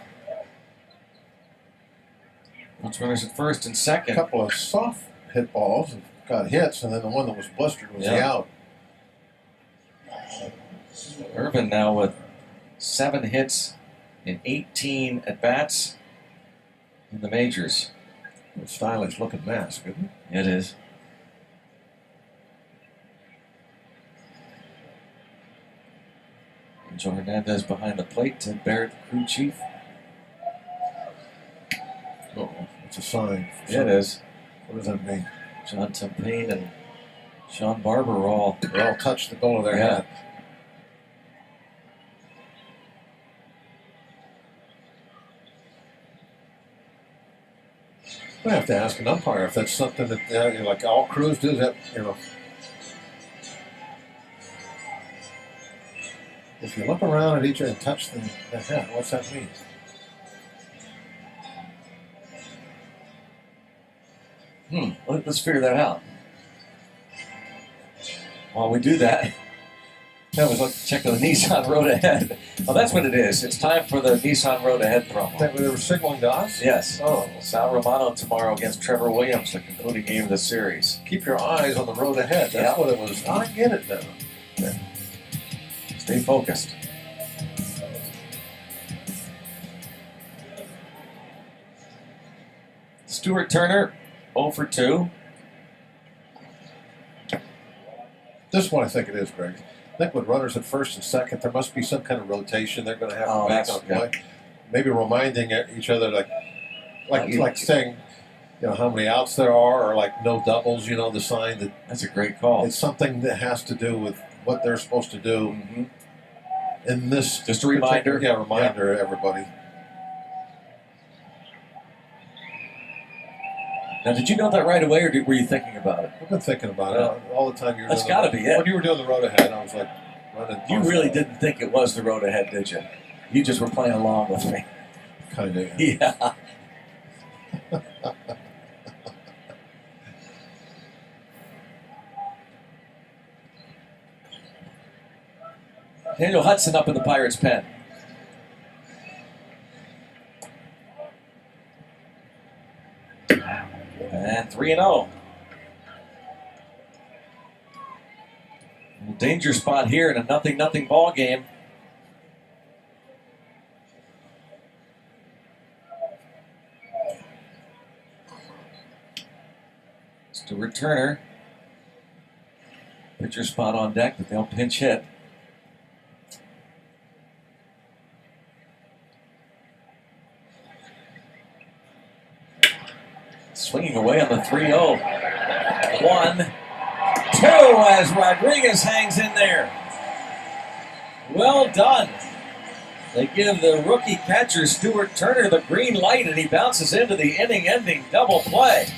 Once runners at first and A second. couple of soft hit balls got hits, and then the one that was blistered was the out. Irvin now with 7 hits in 18 at-bats in the majors. A stylish looking mask, isn't it? It is. And Joe Hernandez behind the plate. Ted Barrett, the crew chief. Uh-oh. It's a sign. Yeah, it is. What does that mean? John Tempane and Sean Barber are all. They all touched the goal of their hat. I have to ask an umpire if that's something that like all crews do. That if you look around at each other and touch the hat, what's that mean? Let's figure that out. While we do that, I was looking to check the Nissan Road Ahead. Oh, that's what it is. It's time for the Nissan Road Ahead promo. They were signaling to us? Yes. Oh. Sal Romano tomorrow against Trevor Williams, the concluding game of the series. Keep your eyes on the road ahead. That's what it was. I get it now. Yeah. Stay focused. Stuart Turner, 0 for 2. This is what I think it is, Greg. I think with runners at first and second, there must be some kind of rotation. They're going to have to back on play. Maybe reminding each other, like saying, how many outs there are, or like no doubles. The sign that that's a great call. It's something that has to do with what they're supposed to do. Mm-hmm. In this, just a reminder. Reminder, everybody. Now, did you know that right away, or were you thinking about it? I've been thinking about it all the time. That's got to be it. When you were doing the road ahead, I was like running. You really didn't think it was the road ahead, did you? You just were playing along with me. Kind of. Yeah. Daniel Hudson up in the Pirates' pen. And 3-0. danger spot here in a 0-0 ball game. It's a returner. Pitcher spot on deck, but they'll pinch hit. Swinging away on the 3-0. 1-2 as Rodriguez hangs in there. Well done. They give the rookie catcher Stuart Turner the green light, and he bounces into the inning-ending double play.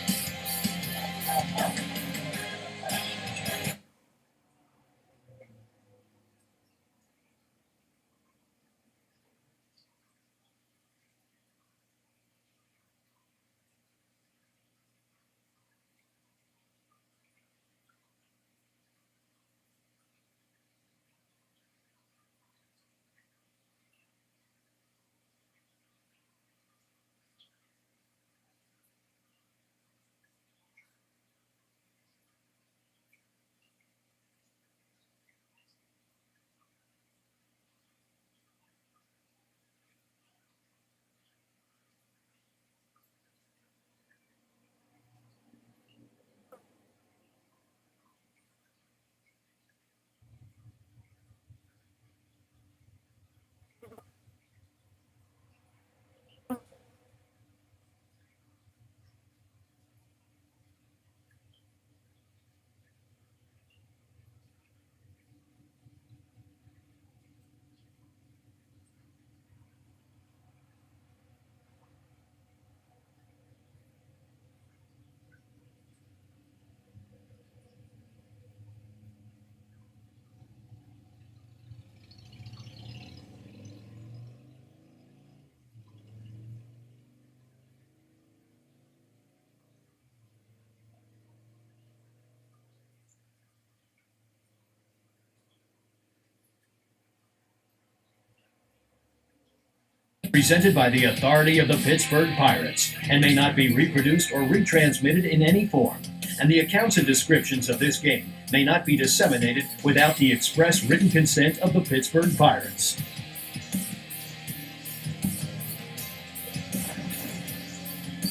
Presented by the authority of the Pittsburgh Pirates and may not be reproduced or retransmitted in any form. And the accounts and descriptions of this game may not be disseminated without the express written consent of the Pittsburgh Pirates.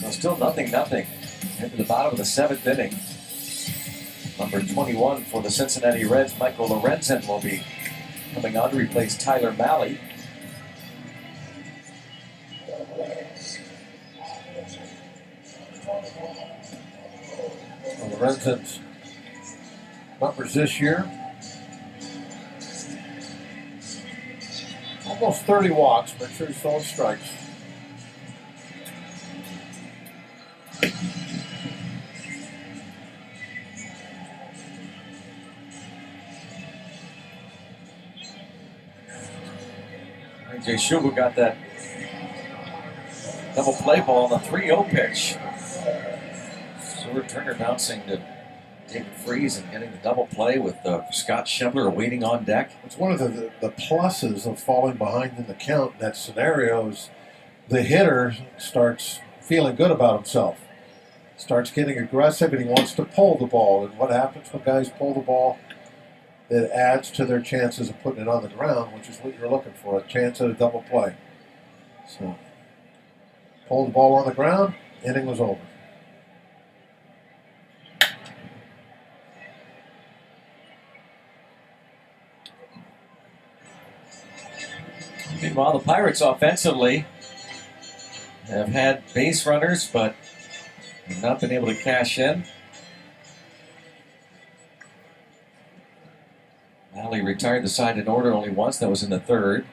So still 0-0. Into the bottom of the 7th inning. Number 21 for the Cincinnati Reds, Michael Lorenzen, will be coming on to replace Tyler Mahle. Lorenzen's numbers this year, almost 30 walks. Make sure he's throwing strikes. Jay Schubel got that double play ball on the 3-0 pitch. Stuart Turner bouncing to David Freese and getting the double play with Scott Schebler waiting on deck. It's one of the pluses of falling behind in the count in that scenario is the hitter starts feeling good about himself, starts getting aggressive, and he wants to pull the ball. And what happens when guys pull the ball? It adds to their chances of putting it on the ground, which is what you're looking for, a chance at a double play. So, pulled the ball on the ground, inning was over. Meanwhile, the Pirates offensively have had base runners, but have not been able to cash in. Mahle retired the side in order only once. That was in the 3rd.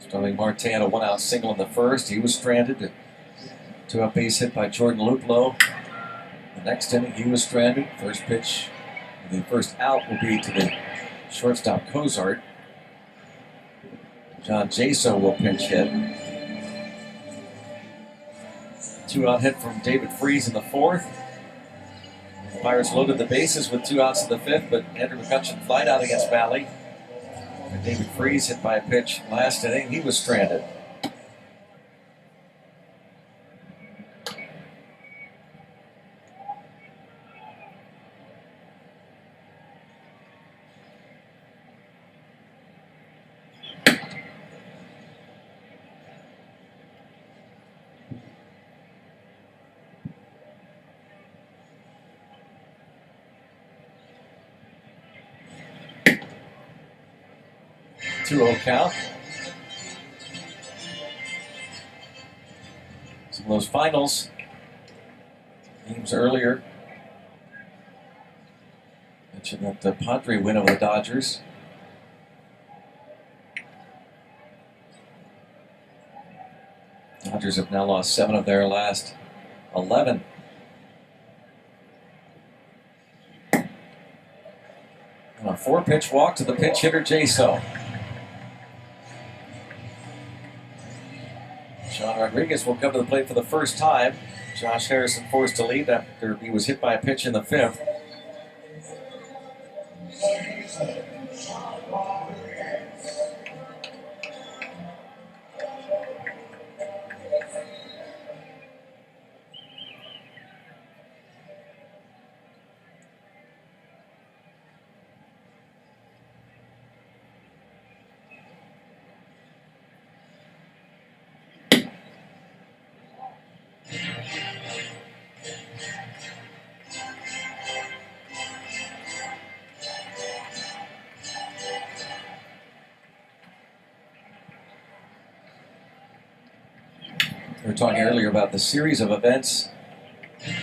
Starling Marte had a 1-out single in the 1st. He was stranded. 2-out base hit by Jordan Luplow. The next inning, he was stranded. First pitch, the first out will be to the shortstop Cozart. John Jaso will pinch hit. 2-out hit from David Freese in the 4th. The Pirates loaded the bases with 2 outs in the 5th, but Andrew McCutcheon flied out against Mahle. And David Freese hit by a pitch last inning. He was stranded. 2-0 count. Some of those finals games earlier. Mentioned that the Padre win over the Dodgers. Dodgers have now lost 7 of their last 11. And a 4-pitch walk to the pinch hitter, Jaso. Sean Rodriguez will come to the plate for the first time. Josh Harrison forced to lead after he was hit by a pitch in the 5th. We were talking earlier about the series of events that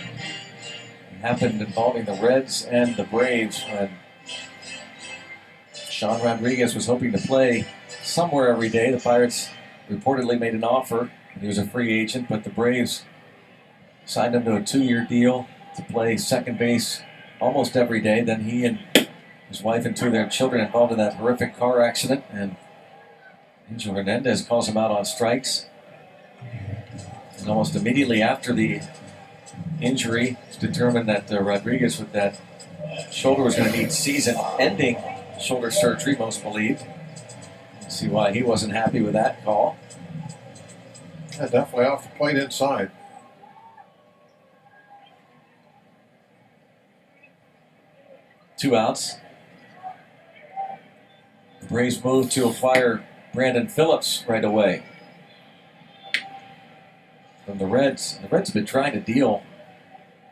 happened involving the Reds and the Braves when Sean Rodriguez was hoping to play somewhere every day. The Pirates reportedly made an offer. He was a free agent, but the Braves signed him to a 2-year deal to play second base almost every day. Then he and his wife and 2 of their children involved in that horrific car accident, and Angel Hernandez calls him out on strikes. And almost immediately after the injury, it's determined that Rodriguez with that shoulder was going to need season-ending shoulder surgery, most believed. See why he wasn't happy with that call. Yeah, definitely off the plate inside. Two outs. The Braves move to acquire Brandon Phillips right away from the Reds. The Reds have been trying to deal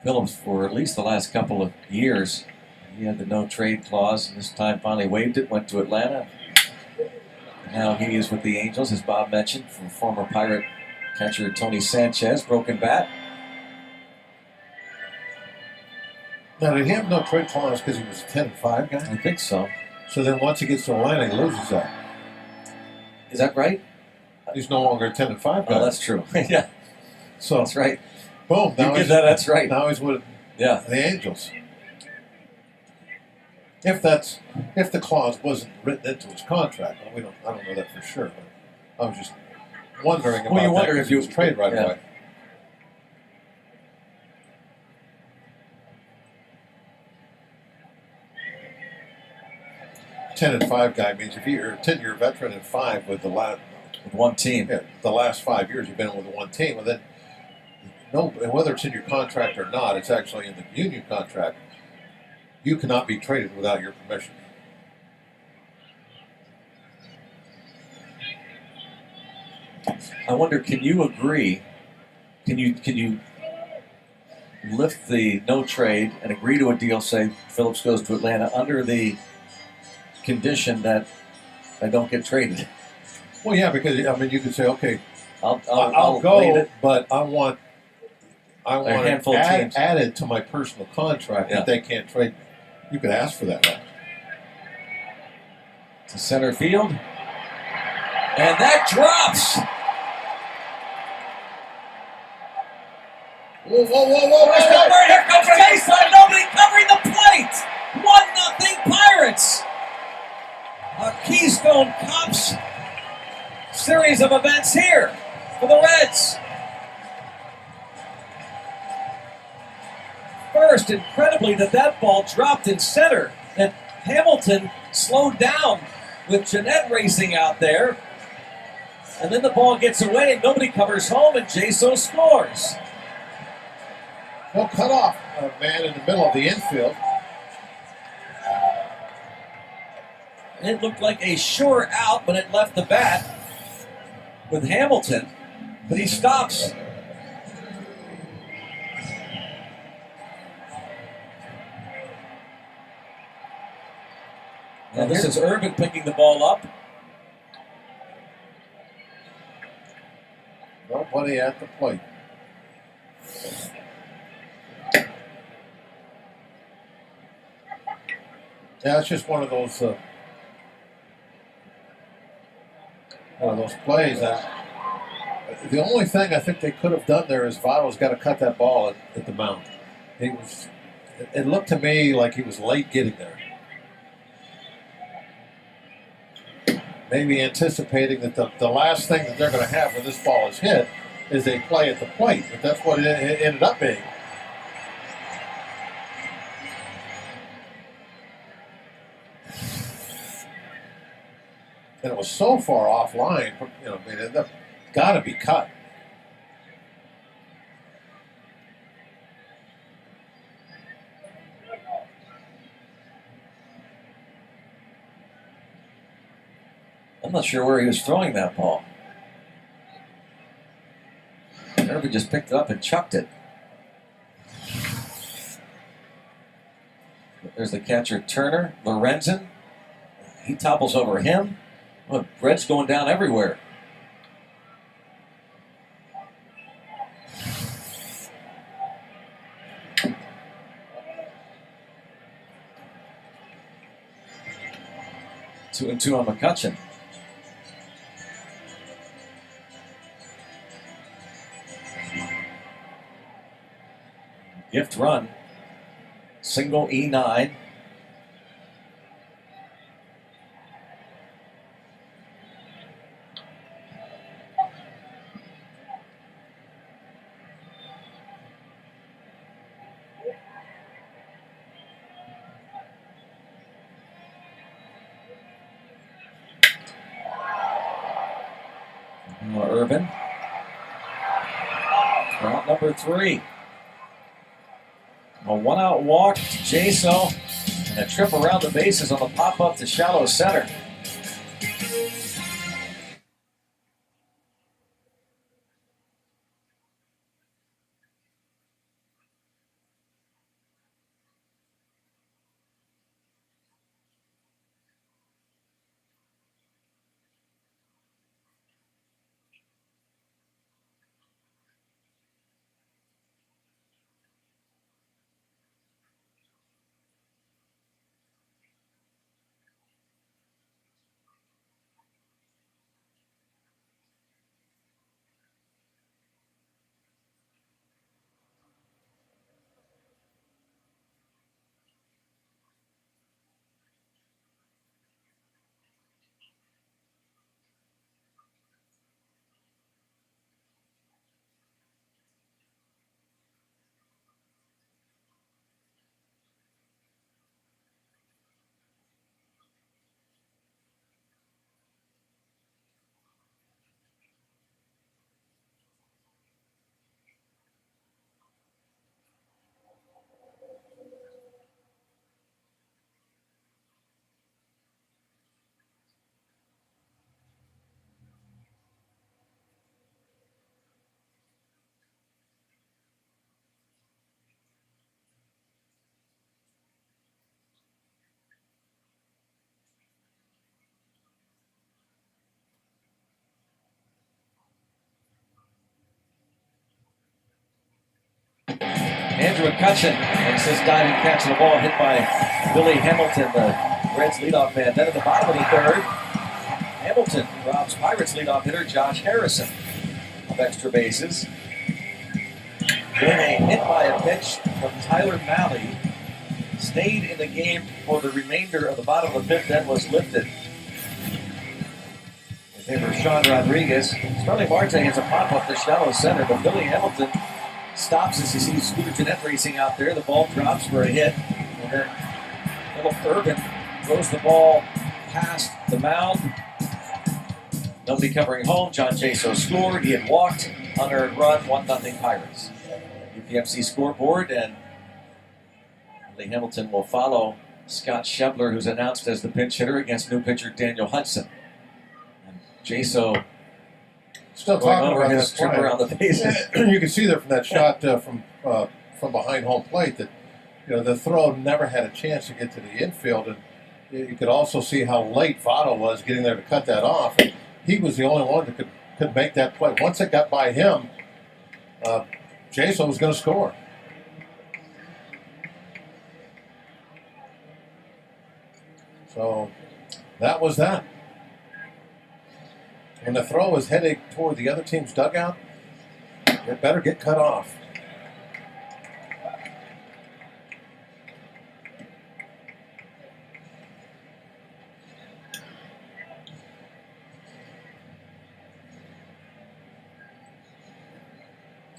Phillips for at least the last couple of years. He had the no-trade clause, and this time finally waived it, went to Atlanta. Now he is with the Angels, as Bob mentioned, from former Pirate catcher Tony Sanchez, broken bat. Now, did he have no trade clause because he was a 10-5 guy? I think so. So then once he gets to Atlanta, he loses that. Is that right? He's no longer a 10-5 guy. Oh, that's true. Yeah, So, that's right. boom. You give that, that's right. Now he's with Yeah. the Angels. If the clause wasn't written into his contract, I don't know that for sure. But I was just wondering about you wonder that if he was traded right yeah. away. "10-5 guy" means if you're a 10-year veteran and 5 with the last With one team. yeah, the last 5 years you've been with the one team, well then no, and whether it's in your contract or not, it's actually in the union contract. You cannot be traded without your permission. I wonder, can you agree? Can you lift the no trade and agree to a deal? Say Phillips goes to Atlanta under the condition that I don't get traded. Well, yeah, because I mean, you could say, okay, I'll I'll waive go, it. but I want handful of teams. added to my personal contract Yeah. that they can't trade me. You could ask for that. Right? To center field, and that drops. Whoa, whoa, whoa, whoa! Where's the bird? Here comes Jason. Nobody covering the plate. 1-0 Pirates. A Keystone Cops series of events here for the Reds. First, incredibly, that ball dropped in center, and Hamilton slowed down with Jeanette racing out there. And then the ball gets away, and nobody covers home, and Jaso scores. Well, cut off a man in the middle of the infield. It looked like a sure out when it left the bat with Hamilton, but he stops. Now this is Irvin picking the ball up. nobody at the plate. Yeah, it's just one of those plays that the only thing I think they could have done there is Votto's got to cut that ball at the mound. It looked to me like he was late getting there. Maybe anticipating that the last thing that they're going to have when this ball is hit is a play at the plate, but that's what it ended up being. And it was so far offline, it got to be cut. I'm not sure where he was throwing that ball. Irvin just picked it up and chucked it. There's the catcher, Turner. Lorenzen. He topples over him. Well, Reds going down everywhere. Two and two on McCutcheon. Gift run. Single E9. Irvin. Route number 3. A one-out walk to Jaso, and a trip around the bases on the pop-up to shallow center. Andrew McCutcheon makes his diving catch of the ball, hit by Billy Hamilton, the Reds leadoff man. Then at the bottom of the third, Hamilton robs Pirates leadoff hitter Josh Harrison of extra bases. Then a hit by a pitch from Tyler Malley stayed in the game for the remainder of the bottom of the fifth, then was lifted in favor of Sean Rodriguez. Starling Marte hits a pop-up to shallow center, but Billy Hamilton stops as he sees Scooter Jeanette racing out there. The ball drops for a hit. And then Philip Urban throws the ball past the mound. Nobody covering home. John Jaso scored. He had walked, unearned run, 1-0 Pirates. UPMC scoreboard, and Billy Hamilton will follow Scott Schebler, who's announced as the pinch hitter against new pitcher Daniel Hudson. And Jaso still talking about his trip around the bases. You can see there from that shot from behind home plate that the throw never had a chance to get to the infield, and you could also see how late Votto was getting there to cut that off. And he was the only one that could make that play. Once it got by him, Jason was going to score. So that was that. When the throw is heading toward the other team's dugout, it better get cut off.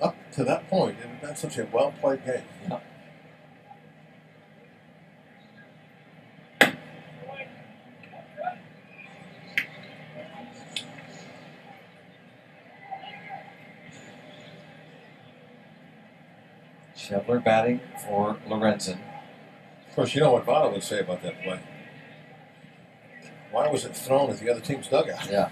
Up to that point, it had been such a well-played game. Yeah. Schebler batting for Lorenzen. Of course, you know what Votto would say about that play. Why was it thrown at the other team's dugout? Yeah.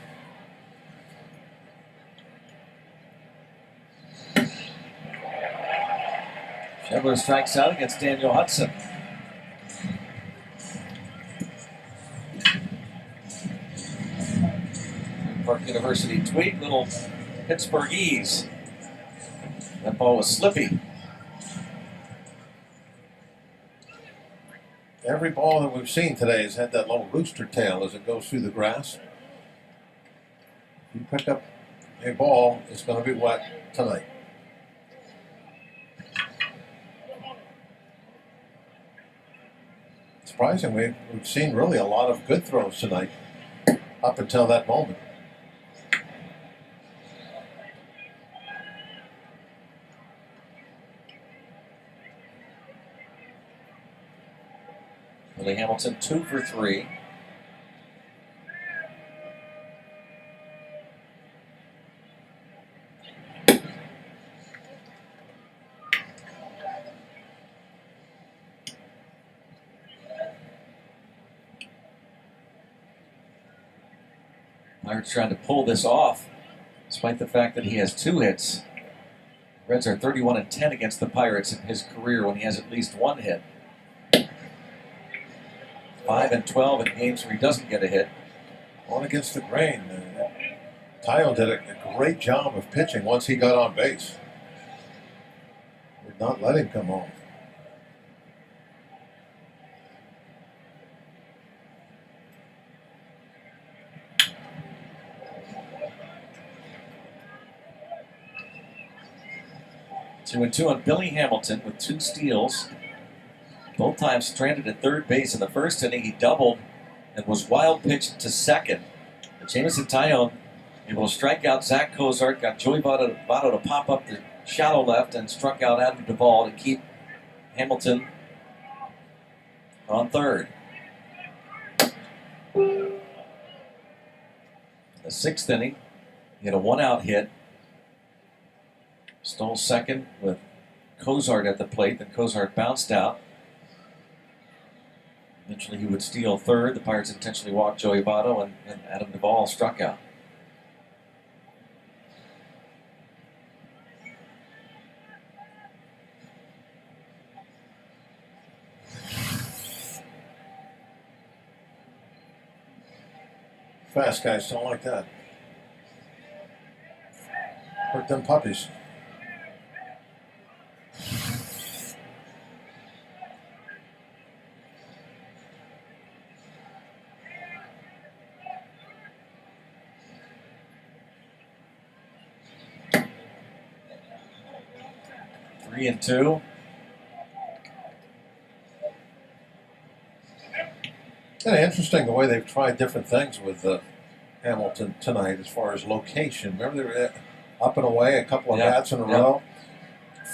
Schebler strikes out against Daniel Hudson. Park University tweet, little Pittsburghese. That ball was slippy. Every ball that we've seen today has had that little rooster tail as it goes through the grass. If you pick up a ball, it's going to be wet tonight. Surprisingly, we've seen really a lot of good throws tonight up until that moment. Willie Hamilton 2 for 3. Pirates trying to pull this off, despite the fact that he has 2 hits. Reds are 31-10 against the Pirates in his career when he has at least 1 hit. 5-12 in games where he doesn't get a hit. On against the grain. Tayo did a great job of pitching once he got on base. Would not let him come home. Two and two on Billy Hamilton with 2 steals. Both times stranded at third base. In the first inning, he doubled and was wild pitched to second. But Jameson Taillon able to strike out Zach Cozart, got Joey Votto to pop up the shallow left and struck out Adam Duvall to keep Hamilton on third. In the 6th inning, he had a 1-out hit. Stole second with Cozart at the plate. Then Cozart bounced out. Eventually he would steal third. The Pirates intentionally walked Joey Votto, and Adam Duvall struck out. Fast guys don't like that. Hurt them puppies. Three and two. Kind of interesting the way they've tried different things with Hamilton tonight as far as location. Remember they were up and away a couple of bats in a row.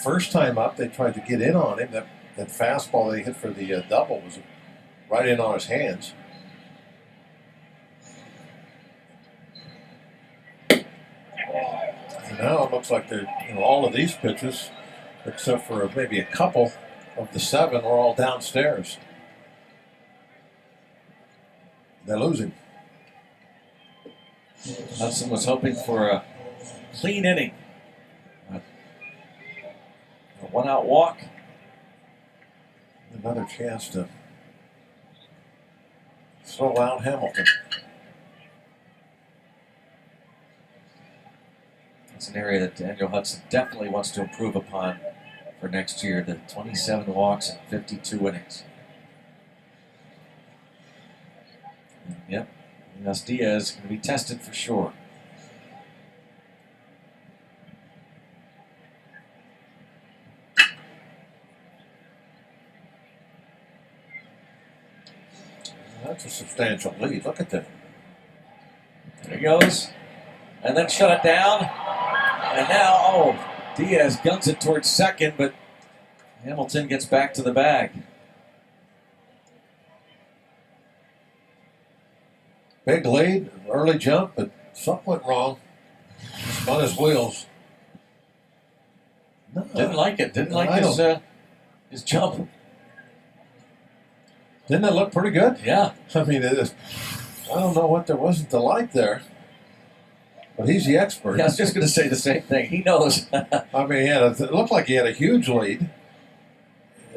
First time up, they tried to get in on him. That fastball they hit for the double was right in on his hands. And now it looks like they're all of these pitches, except for maybe a couple of the 7, are all downstairs. They're losing. Hudson was hoping for a clean inning. A 1-out walk. Another chance to throw out Hamilton. an area that Daniel Hudson definitely wants to improve upon for next year. The 27 walks and 52 innings. Yep, Nas Diaz is going to be tested for sure. That's a substantial lead. Look at that. There he goes. And then shut it down. And now, Diaz guns it towards second, but Hamilton gets back to the bag. Big lead, early jump, but something went wrong. Spun his wheels. No, Didn't like it. Didn't like his jump. Didn't it look pretty good? Yeah. I mean, I don't know what there wasn't to like there. But he's the expert. Yeah, I was just going to say the same thing. He knows. I mean, it looked like he had a huge lead.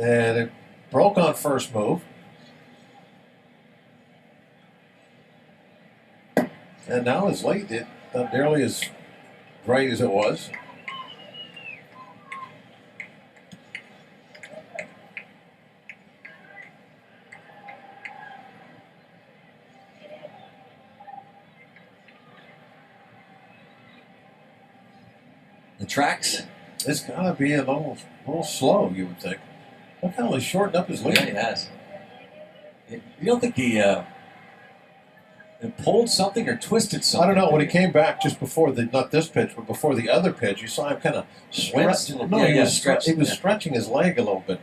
And it broke on first move. And now his lead is not nearly as great as it was. The tracks? It's got to be a little slow, you would think. Look how he shortened up his lead. Yeah, he has. You don't think he pulled something or twisted something? I don't know. When he came back just before not this pitch, but before the other pitch, you saw him kind of Winced? No, Yeah, he was, stretched, he was yeah. stretching his leg a little bit.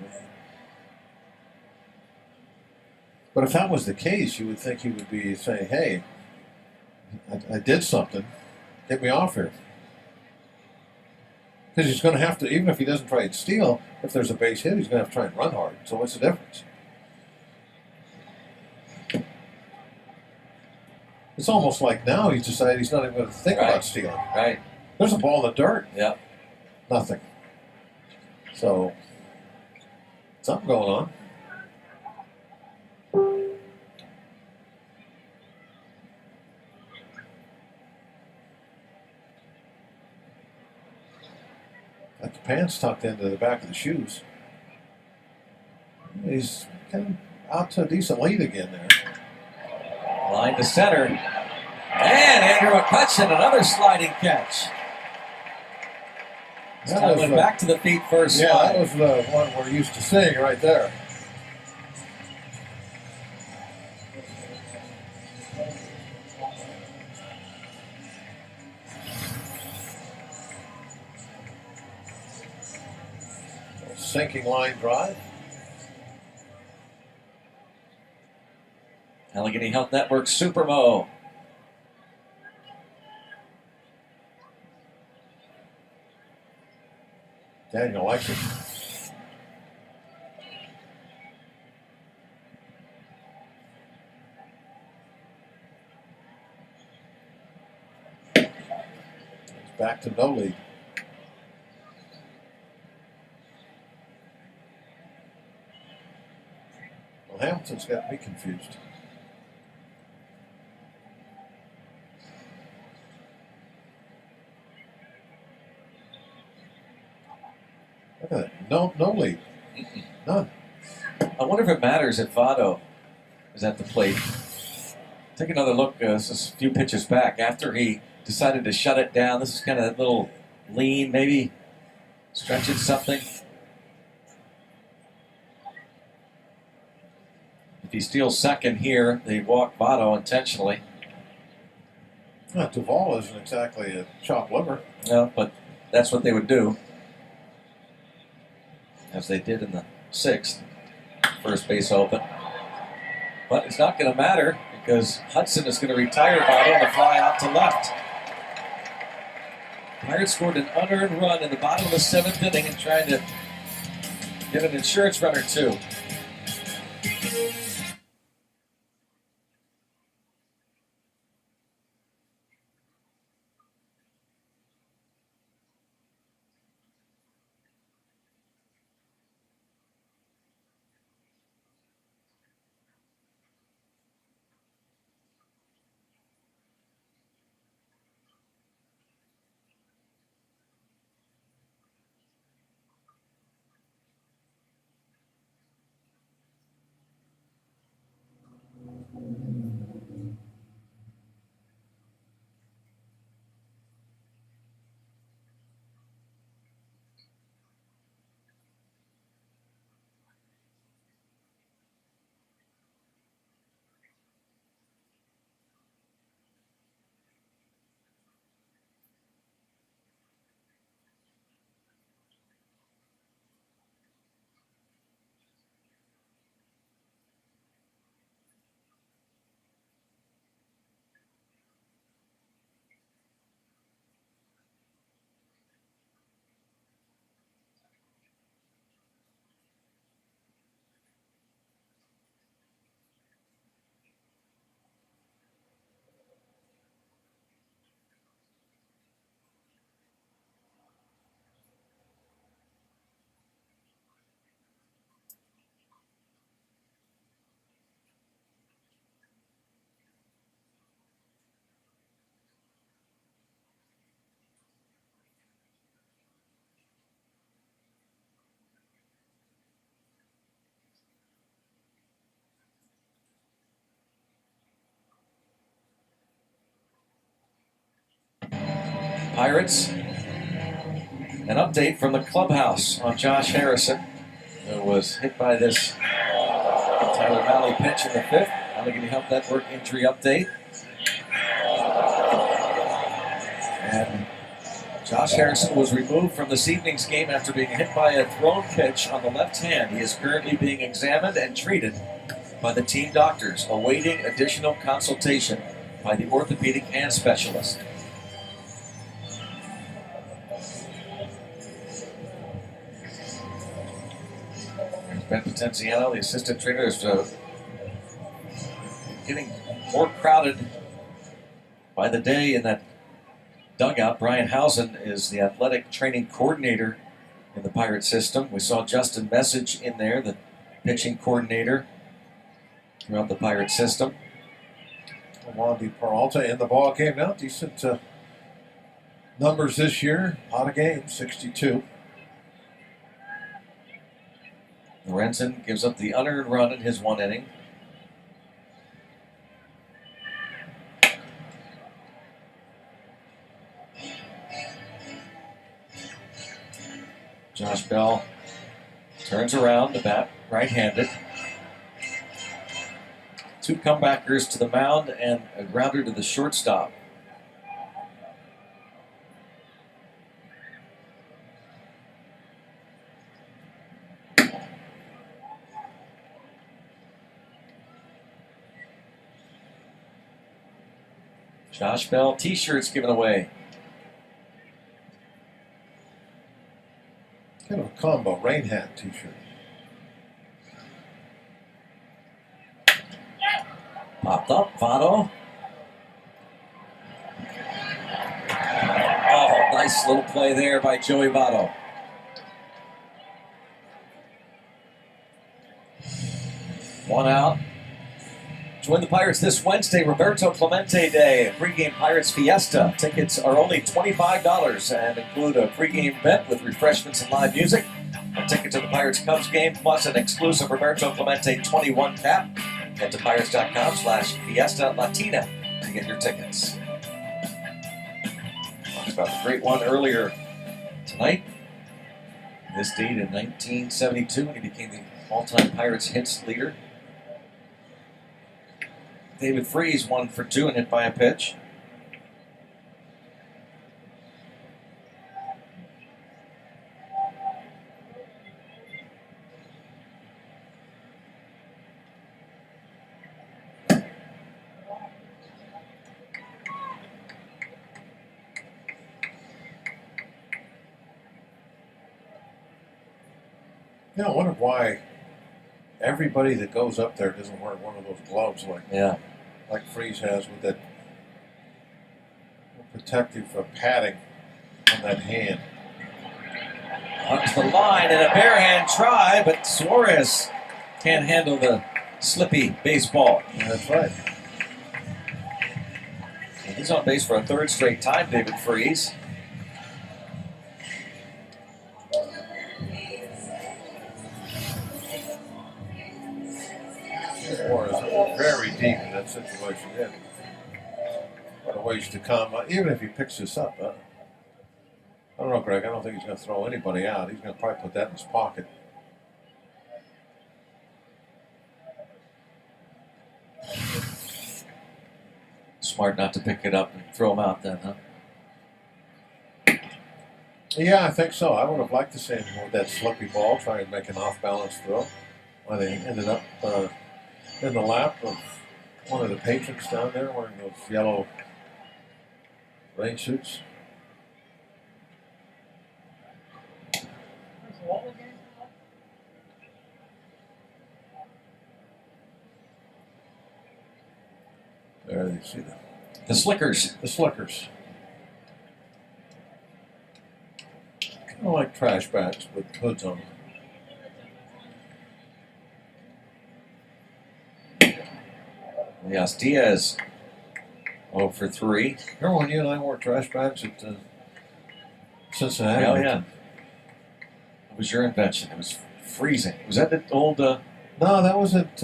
But if that was the case, you would think he would be saying, "Hey, I did something. Get me off here." Because he's going to have to, even if he doesn't try and steal, if there's a base hit, he's going to have to try and run hard. So what's the difference? It's almost like now he's decided he's not even going to think about stealing. Right. There's a ball in the dirt. Yeah. Nothing. So, something going on. Got the pants tucked into the back of the shoes. He's kind of out to a decent lead again there. Line to center. And Andrew McCutcheon, another sliding catch. This time went back to the feet first. Yeah, slide. that was the one we're used to seeing right there. Sinking line drive. Allegheny Health Network Supermo. Daniel likes it. It's back to no lead. Well, Hamilton's got me confused. Look at that. No lead. None. I wonder if it matters if Votto is at the plate. Take another look. This is a few pitches back. After he decided to shut it down, this is kind of a little lean, maybe stretching something. If he steals second here, they walk Votto intentionally. Duvall isn't exactly a chopped liver. No, but that's what they would do. As they did in the sixth. First base open. But it's not going to matter because Hudson is going to retire Votto and fly out to left. Pirates scored an unearned run in the bottom of the seventh inning and trying to get an insurance run or two. Pirates. An update from the clubhouse on Josh Harrison, who was hit by this Tyler Valley pitch in the fifth. Allegheny Health Network injury update. And Josh Harrison was removed from this evening's game after being hit by a thrown pitch on the left hand. He is currently being examined and treated by the team doctors, awaiting additional consultation by the orthopedic hand specialist. Ben Potenziano, the assistant trainer, is getting more crowded by the day in that dugout. Brian Housen is the athletic training coordinator in the Pirate system. We saw Justin Message in there, the pitching coordinator throughout the Pirate system. Wandy Peralta in the ball game now. Decent numbers this year. A lot of games, 62. Lorenzen gives up the unearned run in his one inning. Josh Bell turns around the bat, right-handed. Two comebackers to the mound and a grounder to the shortstop. Josh Bell t-shirts given away. Kind of a combo, rain hat t-shirt. Popped up, Votto. Oh, nice little play there by Joey Votto. One out. Join the Pirates this Wednesday, Roberto Clemente Day, a pregame Pirates Fiesta. Tickets are only $25 and include a pregame event with refreshments and live music, a ticket to the Pirates Cubs game, plus an exclusive Roberto Clemente 21 cap. Head to pirates.com/Fiesta Latina to get your tickets. Talked about the great one earlier tonight. This date in 1972 when he became the all-time Pirates hits leader. David Freese 1 for 2 and hit by a pitch. You know, I wonder why everybody that goes up there doesn't wear one of those gloves like Freeze has with that protective padding on that hand. Up to the line and a bare hand try, but Suarez can't handle the slippy baseball. That's right. And he's on base for a third straight time, David Freese. Suarez very deep in that situation. Yeah. What a ways to come. Even if he picks this up, I don't know, Greg. I don't think he's going to throw anybody out. He's going to probably put that in his pocket. Smart not to pick it up and throw him out then, huh? Yeah, I think so. I would have liked to see him with that slippy ball, try and make an off-balance throw. Why they ended up in the lap of one of the patrons down there wearing those yellow rain suits. There you see the Slickers. The Slickers. Kind of like trash bags with hoods on them. Yes, Diaz 0 for 3. Remember when you and I wore trash bags at Cincinnati? Oh, yeah. It was your invention. It was freezing. Was that the old... No, that was at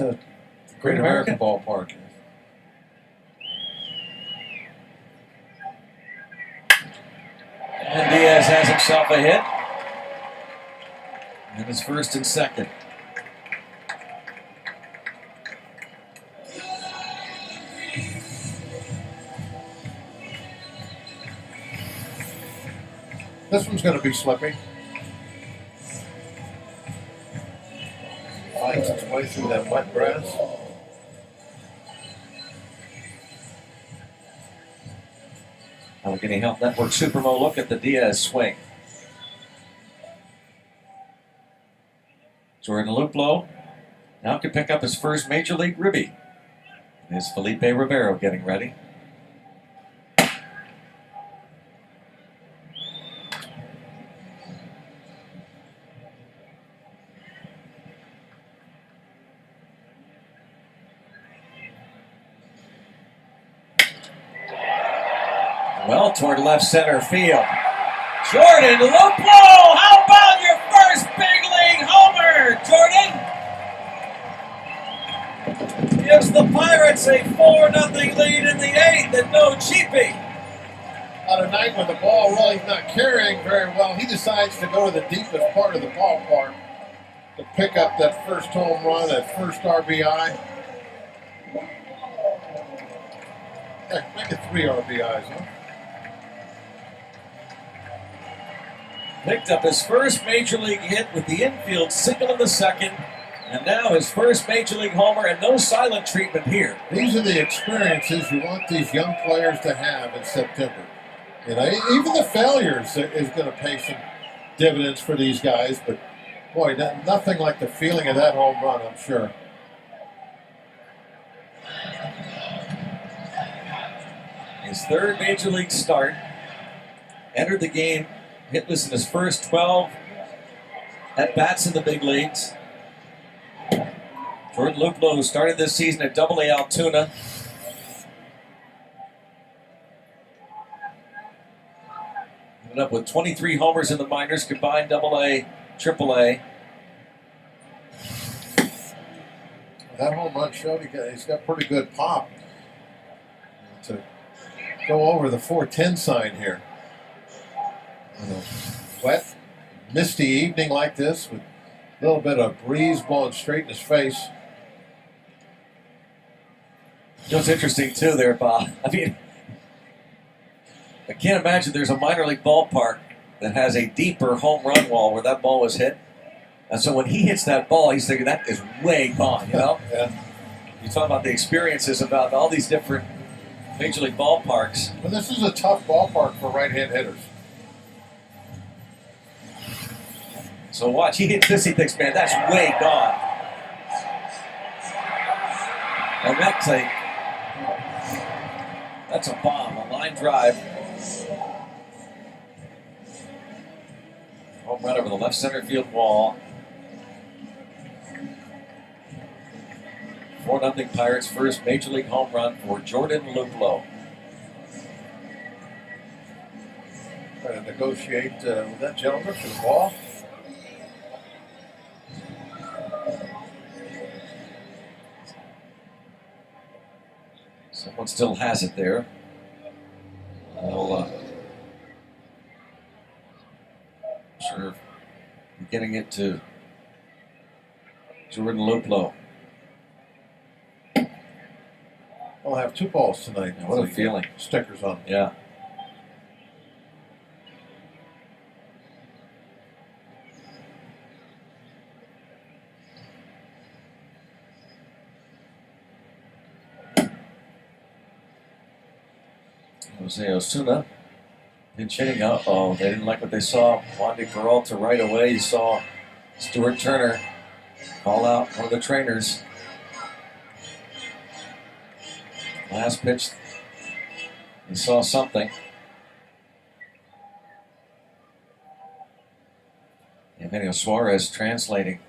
Great American American? Ballpark. himself a hit. And his first and second. This one's going to be slippy. Finds its way through that wet grass. Allegheny Health Network Supermo look at the Diaz swing. Jordan Luplow now can pick up his first Major League ribby. There's Felipe Rivero getting ready. Well, toward left center field. Jordan Luplow, how about your first big league homer, Jordan? Gives the Pirates a 4-0 lead in the 8th and no cheapie. On a night when the ball really is not carrying very well, he decides to go to the deepest part of the ballpark to pick up that first home run, that first RBI. Heck, make it 3 RBIs, huh? Picked up his first Major League hit with the infield single in the second, and now his first Major League homer, and no silent treatment here. These are the experiences you want these young players to have in September. You know, even the failures is going to pay some dividends for these guys, but boy, nothing like the feeling of that home run, I'm sure. His third Major League start. Entered the game hitless in his first 12 at-bats in the big leagues. Jordan Luplow, who started this season at Double-A Altoona. Ended up with 23 homers in the minors, combined Double-A, Triple-A. That home run showed he's got pretty good pop to go over the 410 sign here. On a wet, misty evening like this with a little bit of breeze blowing straight in his face. You know what's interesting, too, there, Bob? I mean, I can't imagine there's a minor league ballpark that has a deeper home run wall where that ball was hit. And so when he hits that ball, he's thinking that is way gone, you know? Yeah. You talk about the experiences about all these different Major League ballparks. But this is a tough ballpark for right-hand hitters. So watch, he hits this, he thinks, man, that's way gone. And that's a bomb, a line drive. Home run over the left center field wall. 4-0 Pirates, first Major League home run for Jordan Luplow. Trying to negotiate with that gentleman for the ball. Someone still has it there. We'll sort of getting it to Jordan Luplow. I'll have 2 balls tonight. What a feeling. Stickers on them. Yeah. Jose Osuna pinch hitting. Uh-oh, they didn't like what they saw. Wandy Peralta right away. You saw Stuart Turner call out one of the trainers. Last pitch, he saw something. Emilio Suarez translating.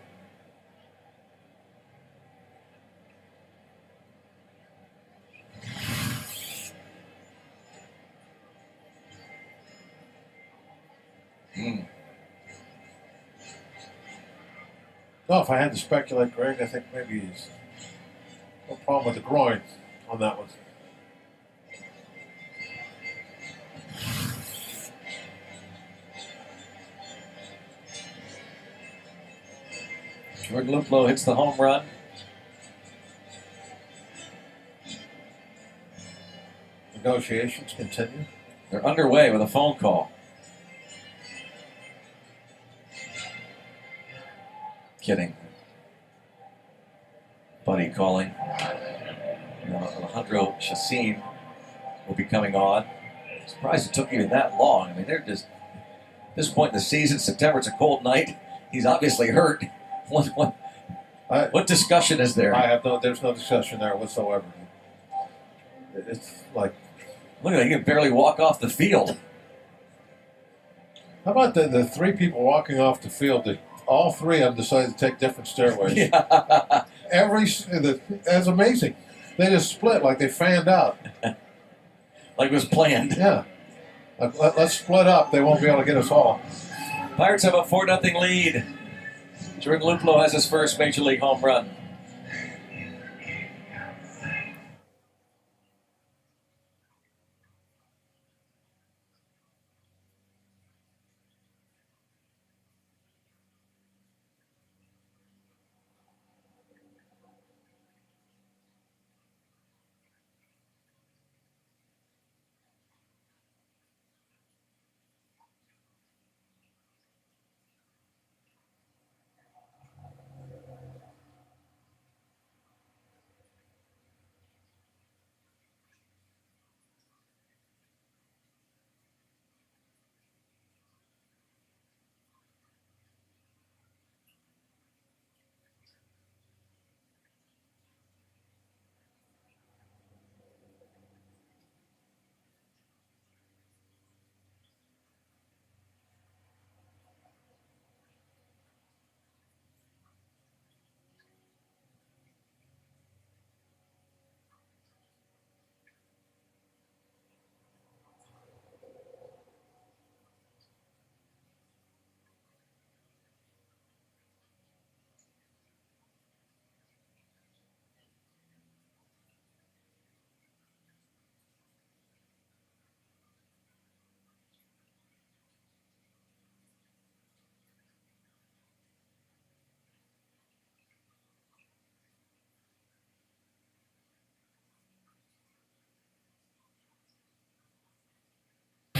No, if I had to speculate, Greg, I think maybe he's no problem with the groin on that one. Jordan Luplow hits the home run. Negotiations continue. They're underway with a phone call. Kidding. Buddy calling. Alejandro Chacin will be coming on. Surprised it took even that long. I mean, they're just, at this point in the season, September, it's a cold night. He's obviously hurt. What discussion is there? There's no discussion there whatsoever. It's like, look at that, he can barely walk off the field. How about the three people walking off the field? All three of them decided to take different stairways. Yeah. That's amazing. They just split like they fanned out. Like it was planned. Yeah. Let's split up. They won't be able to get us all. Pirates have a 4-0 lead. Jordan Luplow has his first Major League home run.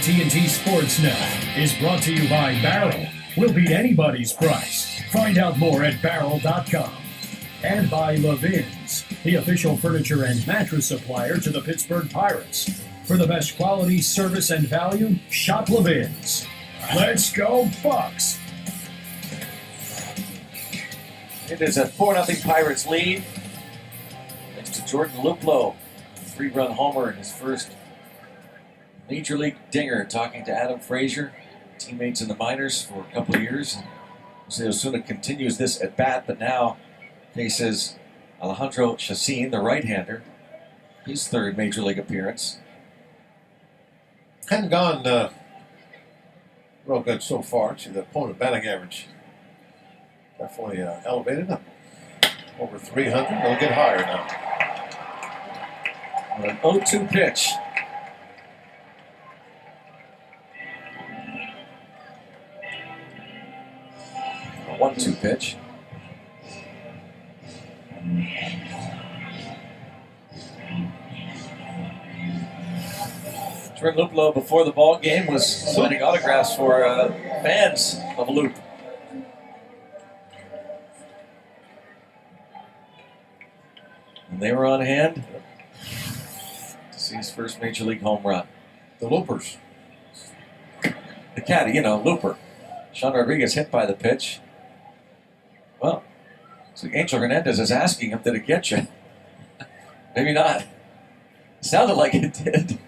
TNT Sportsnet is brought to you by Barrel. We'll beat anybody's price. Find out more at barrel.com. And by Levin's, the official furniture and mattress supplier to the Pittsburgh Pirates. For the best quality, service, and value, shop Levin's. Let's go, Bucks! It is a 4-0 Pirates lead. Thanks to Jordan Luplow, 3-run homer in his first Major League dinger, talking to Adam Frazier, teammates in the minors for a couple of years. Jose Osuna continues this at bat, but now faces Alejandro Chacin, the right-hander, his third Major League appearance. Hadn't gone real good so far. See, the opponent batting average definitely elevated up over 300. They'll get higher now. An 0-2 pitch. A 1-2 pitch. Jordan Luplow, before the ball game, was signing autographs for fans of Loop. And they were on hand to see his first Major League home run. The Loopers. The caddy, Looper. Sean Rodriguez hit by the pitch. Well, so Angel Hernandez is asking him, did it get you? Maybe not. Sounded like it did.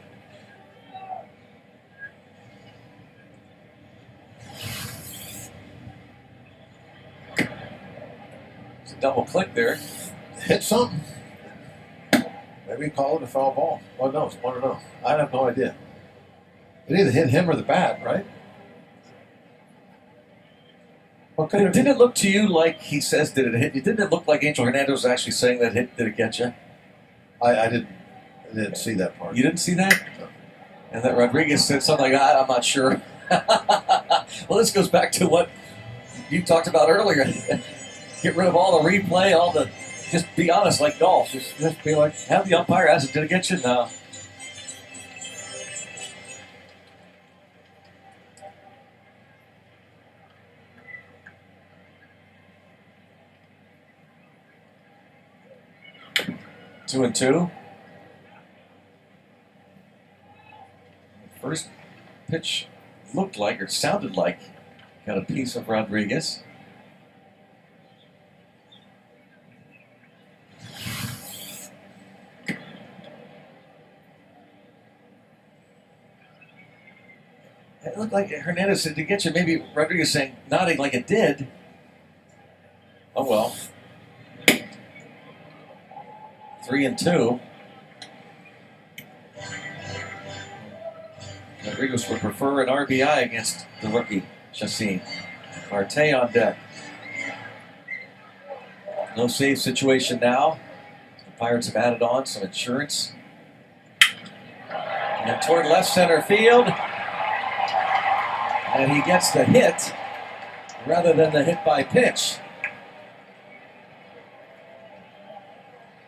It's a double click there. Hit something. Maybe call it a foul ball. One knows? One to know. I have no idea. It either hit him or the bat, right? Didn't it look to you like he says, did it hit you? Didn't it look like Angel Hernandez was actually saying that hit, did it get you? I didn't see that part. You didn't see that? No. And that Rodriguez said something like, I'm not sure. Well, this goes back to what you talked about earlier. Get rid of all the replay, all the. Just be honest, like golf. Just be like, Have the umpire ask it, did it get you? No. Two and two. First pitch looked like or sounded like got a piece of Rodriguez. It looked like Hernandez said to get you. Maybe Rodriguez saying, nodding like it did. Oh well. 3 and 2. Rodriguez would prefer an RBI against the rookie, Chassin. Marte on deck. No save situation now. The Pirates have added on some insurance. And toward left center field. And he gets the hit rather than the hit by pitch.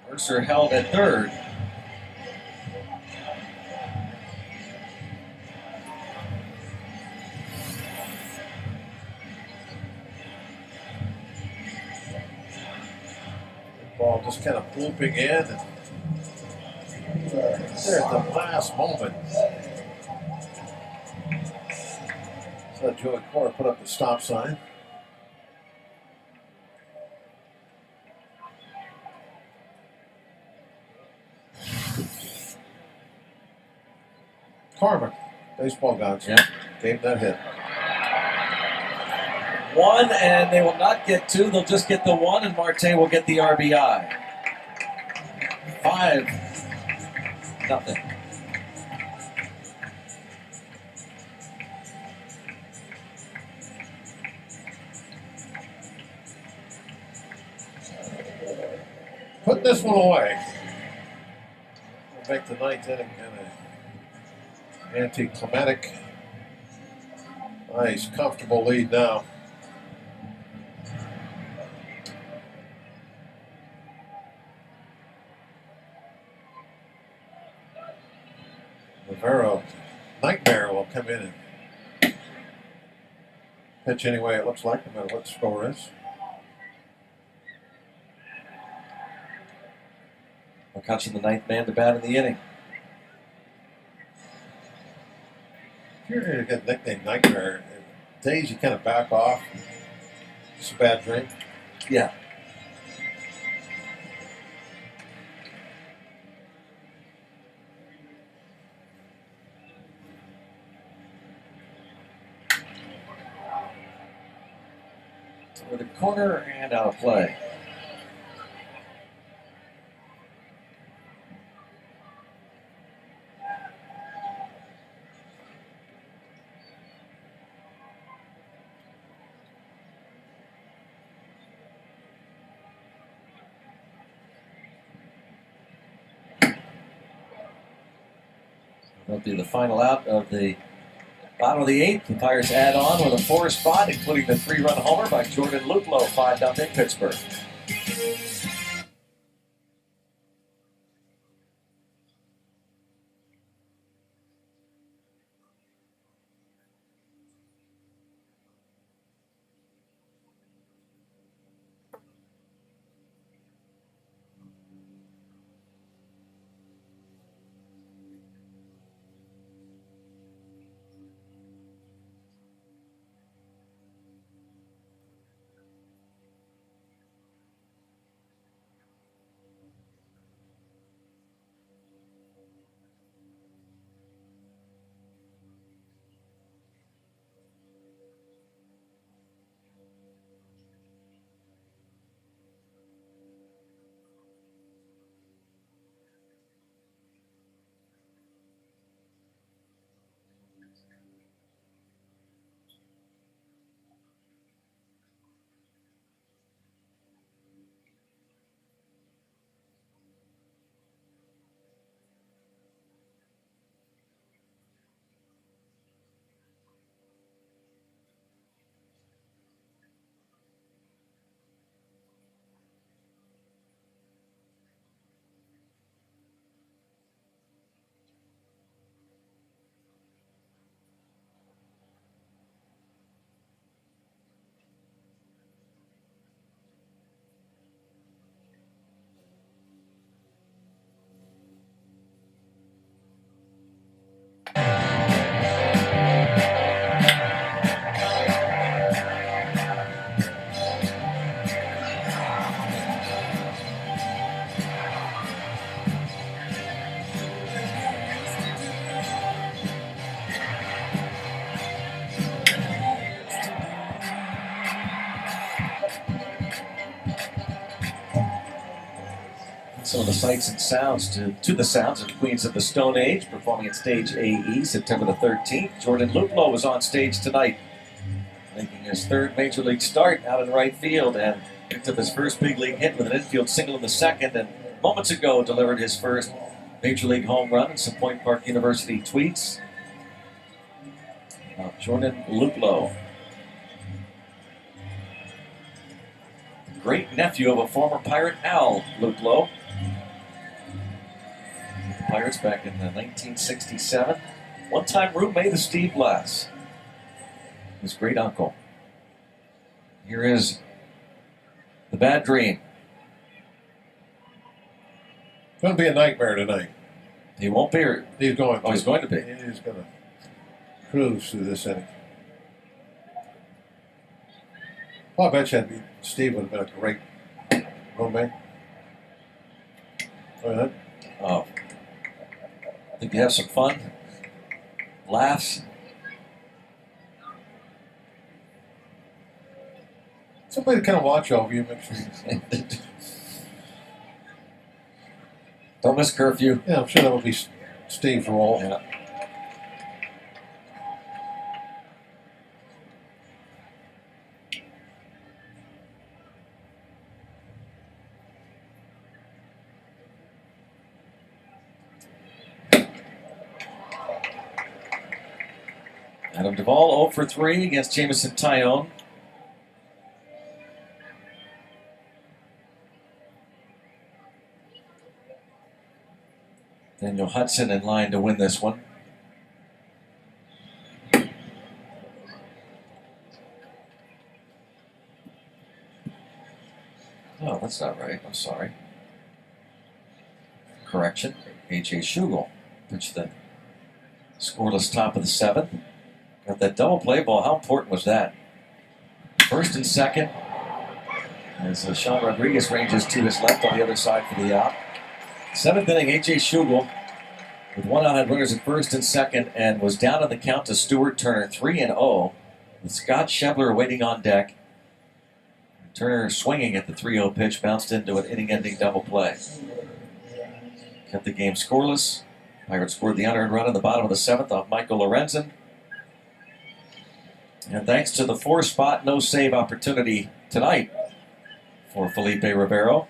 Mercer held at third. ball just kind of blooping in. And there at the last moment. So Joey Cora put up the stop sign. Carmen, baseball gods, gave that hit. 1, and they will not get 2. They'll just get the 1, and Marte will get the RBI. 5-0. Put this one away. We'll make the ninth inning kind of anticlimactic. Nice, comfortable lead now. Rivero, Nightmare will come in and pitch anyway it looks like, no matter what the score is. McCutcheon, the 9th man to bat in the inning. If you're going to get nicknamed Nightmare, days you kind of back off. It's a bad dream. Yeah. To the corner and out of play. That'll be the final out of the bottom of the 8th. The Pirates add on with a 4 spot, including the 3-run homer by Jordan Luplow, 5-0 Pittsburgh. some of the sights and sounds to the sounds of Queens of the Stone Age, performing at Stage AE September the 13th. Jordan Luplow was on stage tonight, making his third Major League start out in right field, and picked up his first big league hit with an infield single in the second, and moments ago delivered his first Major League home run in some Point Park University tweets. Jordan Luplow, great nephew of a former Pirate, Al Luplow. The Pirates back in 1967. One-time roommate of Steve Blass, his great uncle. Here is The Bad Dream. It's going to be a nightmare tonight. He won't be here. He's going to. Oh, he's going to be. He's going to cruise through this inning. Well, I bet you Steve would have been a great roommate. Go ahead. Oh. I think you have some fun, laughs. Somebody to kind of watch over you, make sure you... Don't miss curfew. Yeah, I'm sure that would be Steve's role. Yeah. Adam Duvall 0 for 3 against Jamison Tyone. Daniel Hudson in line to win this one. Oh, that's not right. I'm sorry. Correction. A.J. Schugel pitched the scoreless top of the 7th. Got that double play ball. How important was that? First and second. As Sean Rodriguez ranges to his left on the other side for the out. 7th inning, A.J. Schugel with one out, had runners at first and second, and was down on the count to Stuart Turner, 3-0, with Scott Schebler waiting on deck. Turner swinging at the 3-0 pitch, bounced into an inning-ending double play. Kept the game scoreless. Pirates scored the unearned run in the bottom of the 7th off Michael Lorenzen. And thanks to the 4-spot no-save opportunity tonight for Felipe Rivero.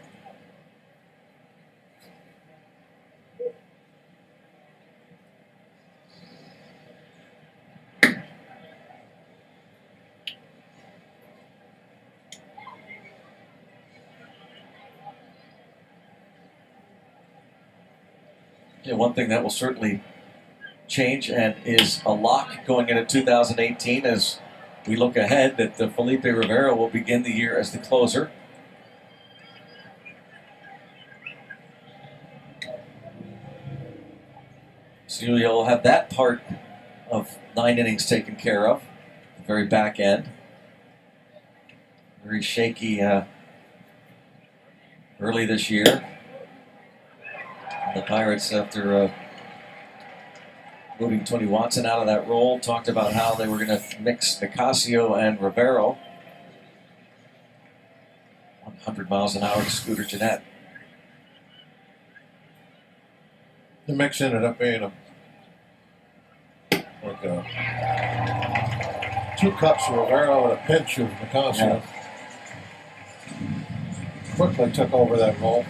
Yeah, one thing that will certainly change and is a lock going into 2018 as we look ahead that Felipe Rivero will begin the year as the closer. So you'll have that part of 9 innings taken care of, the very back end. Very shaky early this year. The Pirates, after moving Tony Watson out of that role, talked about how they were going to mix Nicasio and Rivero. 100 miles an hour to Scooter Gennett. The mix ended up being like 2 cups of Rivero and a pinch of Nicasio. Yeah. Quickly took over that role.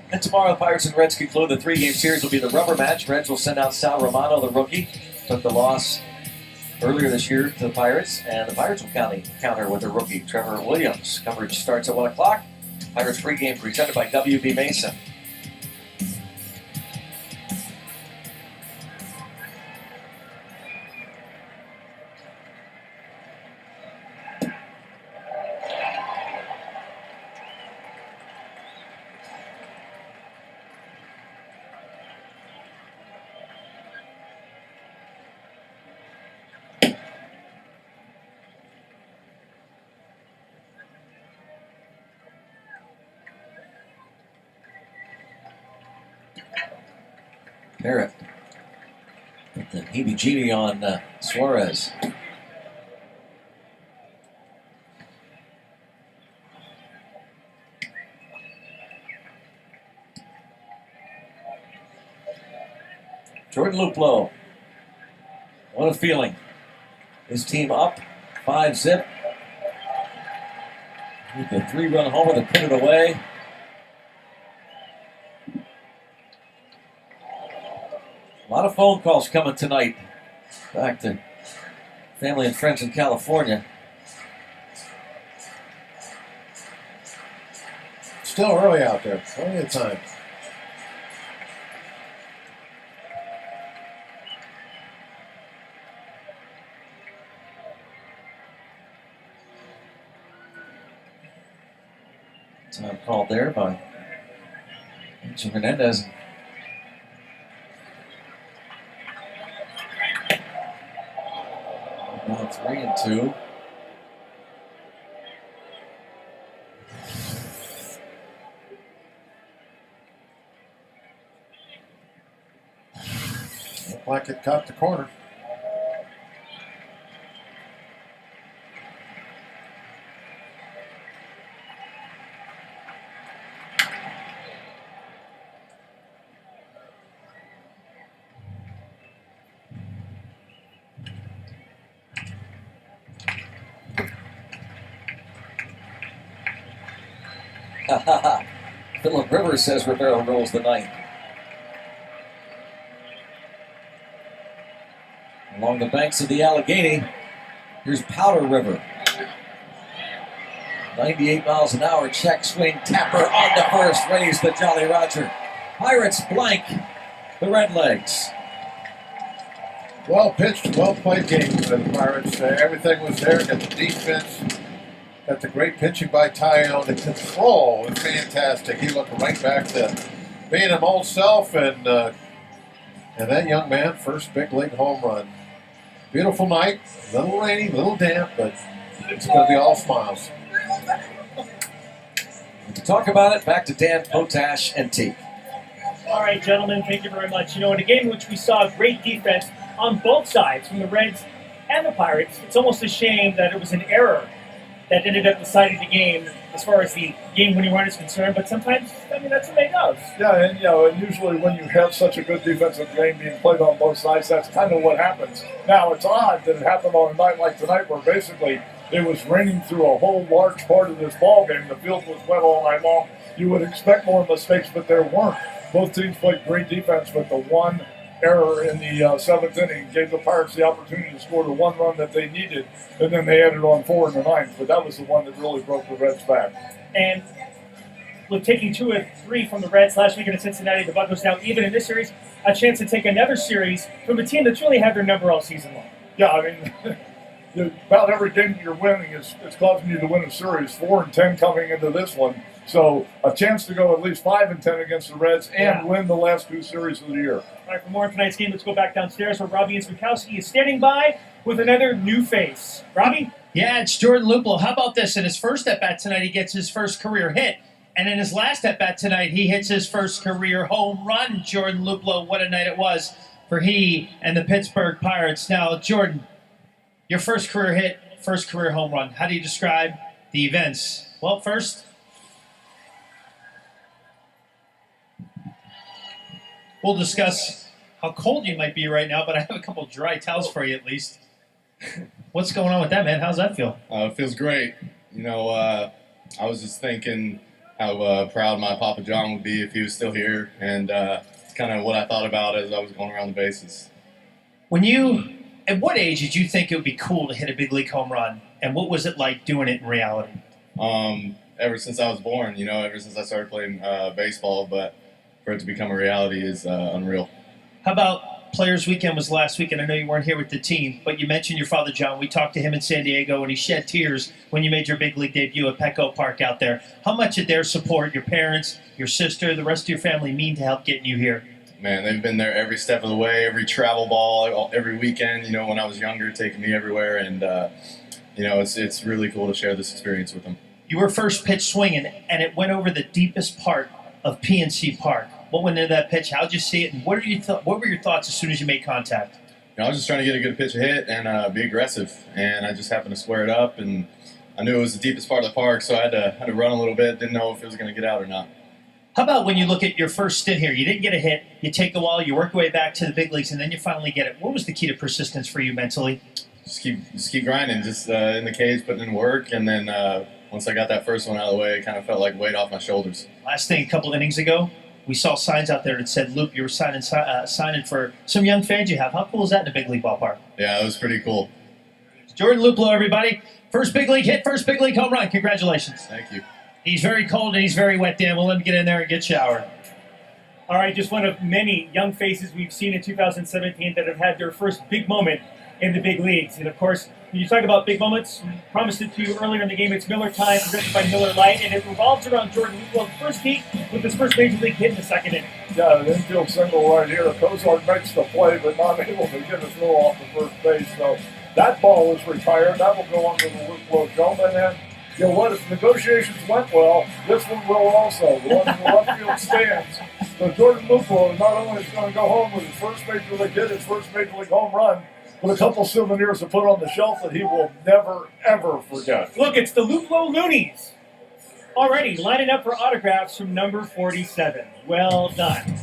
And tomorrow, the Pirates and Reds conclude. The 3-game series will be the rubber match. Reds will send out Sal Romano, the rookie. Took the loss earlier this year to the Pirates. And the Pirates will counter with the rookie, Trevor Williams. Coverage starts at 1 o'clock. Pirates pregame presented by W.B. Mason. Barrett. Put the heebie-jeebie on Suarez. Jordan Luplow. What a feeling. His team up 5-zip. With the 3-run homer to put it away. A lot of phone calls coming tonight. Back to family and friends in California. Still early out there. Plenty of time. Time called there by Angel Hernandez. Now 3-2. Looked like it caught the corner. Philip Rivers says Rivero rolls the ninth. Along the banks of the Allegheny, here's Powder River. 98 miles an hour, check swing, tapper on the first, raise the Jolly Roger. Pirates blank the Redlegs. Well pitched, well played game for the Pirates. Everything was there. Got the defense. Got the great pitching by Tyone. The control was fantastic. He looked right back to being his old self, and that young man, first big league home run. Beautiful night, a little rainy, a little damp, but it's going to be all smiles. To talk about it, back to Dan Potash and T. All right, gentlemen, thank you very much. You know, in a game in which we saw great defense on both sides, from the Reds and the Pirates, it's almost a shame that it was an error that ended up deciding the game as far as the game-winning run is concerned. But sometimes, I mean, that's what it does. Yeah, and and usually when you have such a good defensive game being played on both sides, that's kind of what happens. Now, it's odd that it happened on a night like tonight, where basically it was raining through a whole large part of this ball game. The field was wet all night long. You would expect more mistakes, but there weren't. Both teams played great defense, but the one error in the seventh inning gave the Pirates the opportunity to score the one run that they needed, and then they added on 4 in the ninth. But that was the one that really broke the Reds back. And with taking 2 of 3 from the Reds last weekend in Cincinnati, the Buccos now even in this series, a chance to take another series from a team that's really had their number all season long. Yeah, I mean, about every game that you're winning is causing you to win a series. 4 and 10 coming into this one. So a chance to go at least 5 and 10 against the Reds and win the last 2 series of the year. All right, for more on tonight's game, let's go back downstairs where Robbie Inzmikowski is standing by with another new face. Robbie? Yeah, it's Jordan Luplow. How about this? In his first at-bat tonight, he gets his first career hit. And in his last at-bat tonight, he hits his first career home run. Jordan Luplow, what a night it was for he and the Pittsburgh Pirates. Now, Jordan, your first career hit, first career home run. How do you describe the events? Well, first, we'll discuss how cold you might be right now, but I have a couple of dry towels for you at least. What's going on with that, man? How's that feel? It feels great. You know, I was just thinking how proud my Papa John would be if he was still here, and it's kind of what I thought about as I was going around the bases. At what age did you think it would be cool to hit a big league home run, and what was it like doing it in reality? Ever since I was born, you know, ever since I started playing baseball, but for it to become a reality is unreal. How about Players Weekend was last week, and I know you weren't here with the team, but you mentioned your father, John. We talked to him in San Diego, and he shed tears when you made your big league debut at Petco Park out there. How much did their support, your parents, your sister, the rest of your family, mean to help getting you here? Man, they've been there every step of the way, every travel ball, every weekend, you know, when I was younger, taking me everywhere, and, you know, it's really cool to share this experience with them. You were first pitch swinging, and it went over the deepest part of PNC Park. What went into that pitch? How'd you see it? And what were your thoughts as soon as you made contact? You know, I was just trying to get a good pitch hit and be aggressive, and I just happened to square it up, and I knew it was the deepest part of the park, so I had to run a little bit. Didn't know if it was going to get out or not. How about when you look at your first stint here? You didn't get a hit. You take a while. You work your way back to the big leagues, and then you finally get it. What was the key to persistence for you mentally? Just keep grinding, just in the cage, putting in work, and then once I got that first one out of the way, it kind of felt like weight off my shoulders. Last thing, a couple innings ago, we saw signs out there that said, "Loop, you were signing for some young fans you have." How cool is that in a big league ballpark? Yeah, it was pretty cool. Jordan Luplow, everybody. First big league hit, first big league home run. Congratulations. Thank you. He's very cold and he's very wet, Dan. We'll let him get in there and get showered. All right, just one of many young faces we've seen in 2017 that have had their first big moment in the big leagues. And of course, when you talk about big moments, I promised it to you earlier in the game. It's Miller time, presented by Miller Lite, and it revolves around Jordan Luplow's first heat with his first major league hit in the second inning. Yeah, an infield single right here. Kozar makes the play, but not able to get a throw off the first base. So that ball is retired. That will go under the Luplow dome. And then, you know what, if negotiations went well, this one will also. The one in the left field stands. So Jordan Luplow not only is going to go home with his first major league hit, his first major league home run, but a couple souvenirs to put on the shelf that he will never, ever forget. Look, it's the Luplow Loonies already lining up for autographs from number 47. Well done.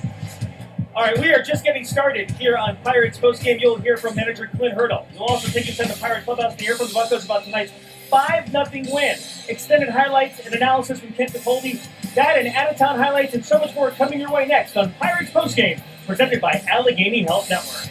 All right, we are just getting started here on Pirates Postgame. You'll hear from manager Clint Hurdle. You'll also take us to the Pirate Clubhouse to hear from the Buccos about tonight's 5-0 win. Extended highlights and analysis from Kent Capaldi. That and out-of-town highlights and so much more coming your way next on Pirates Postgame, presented by Allegheny Health Network.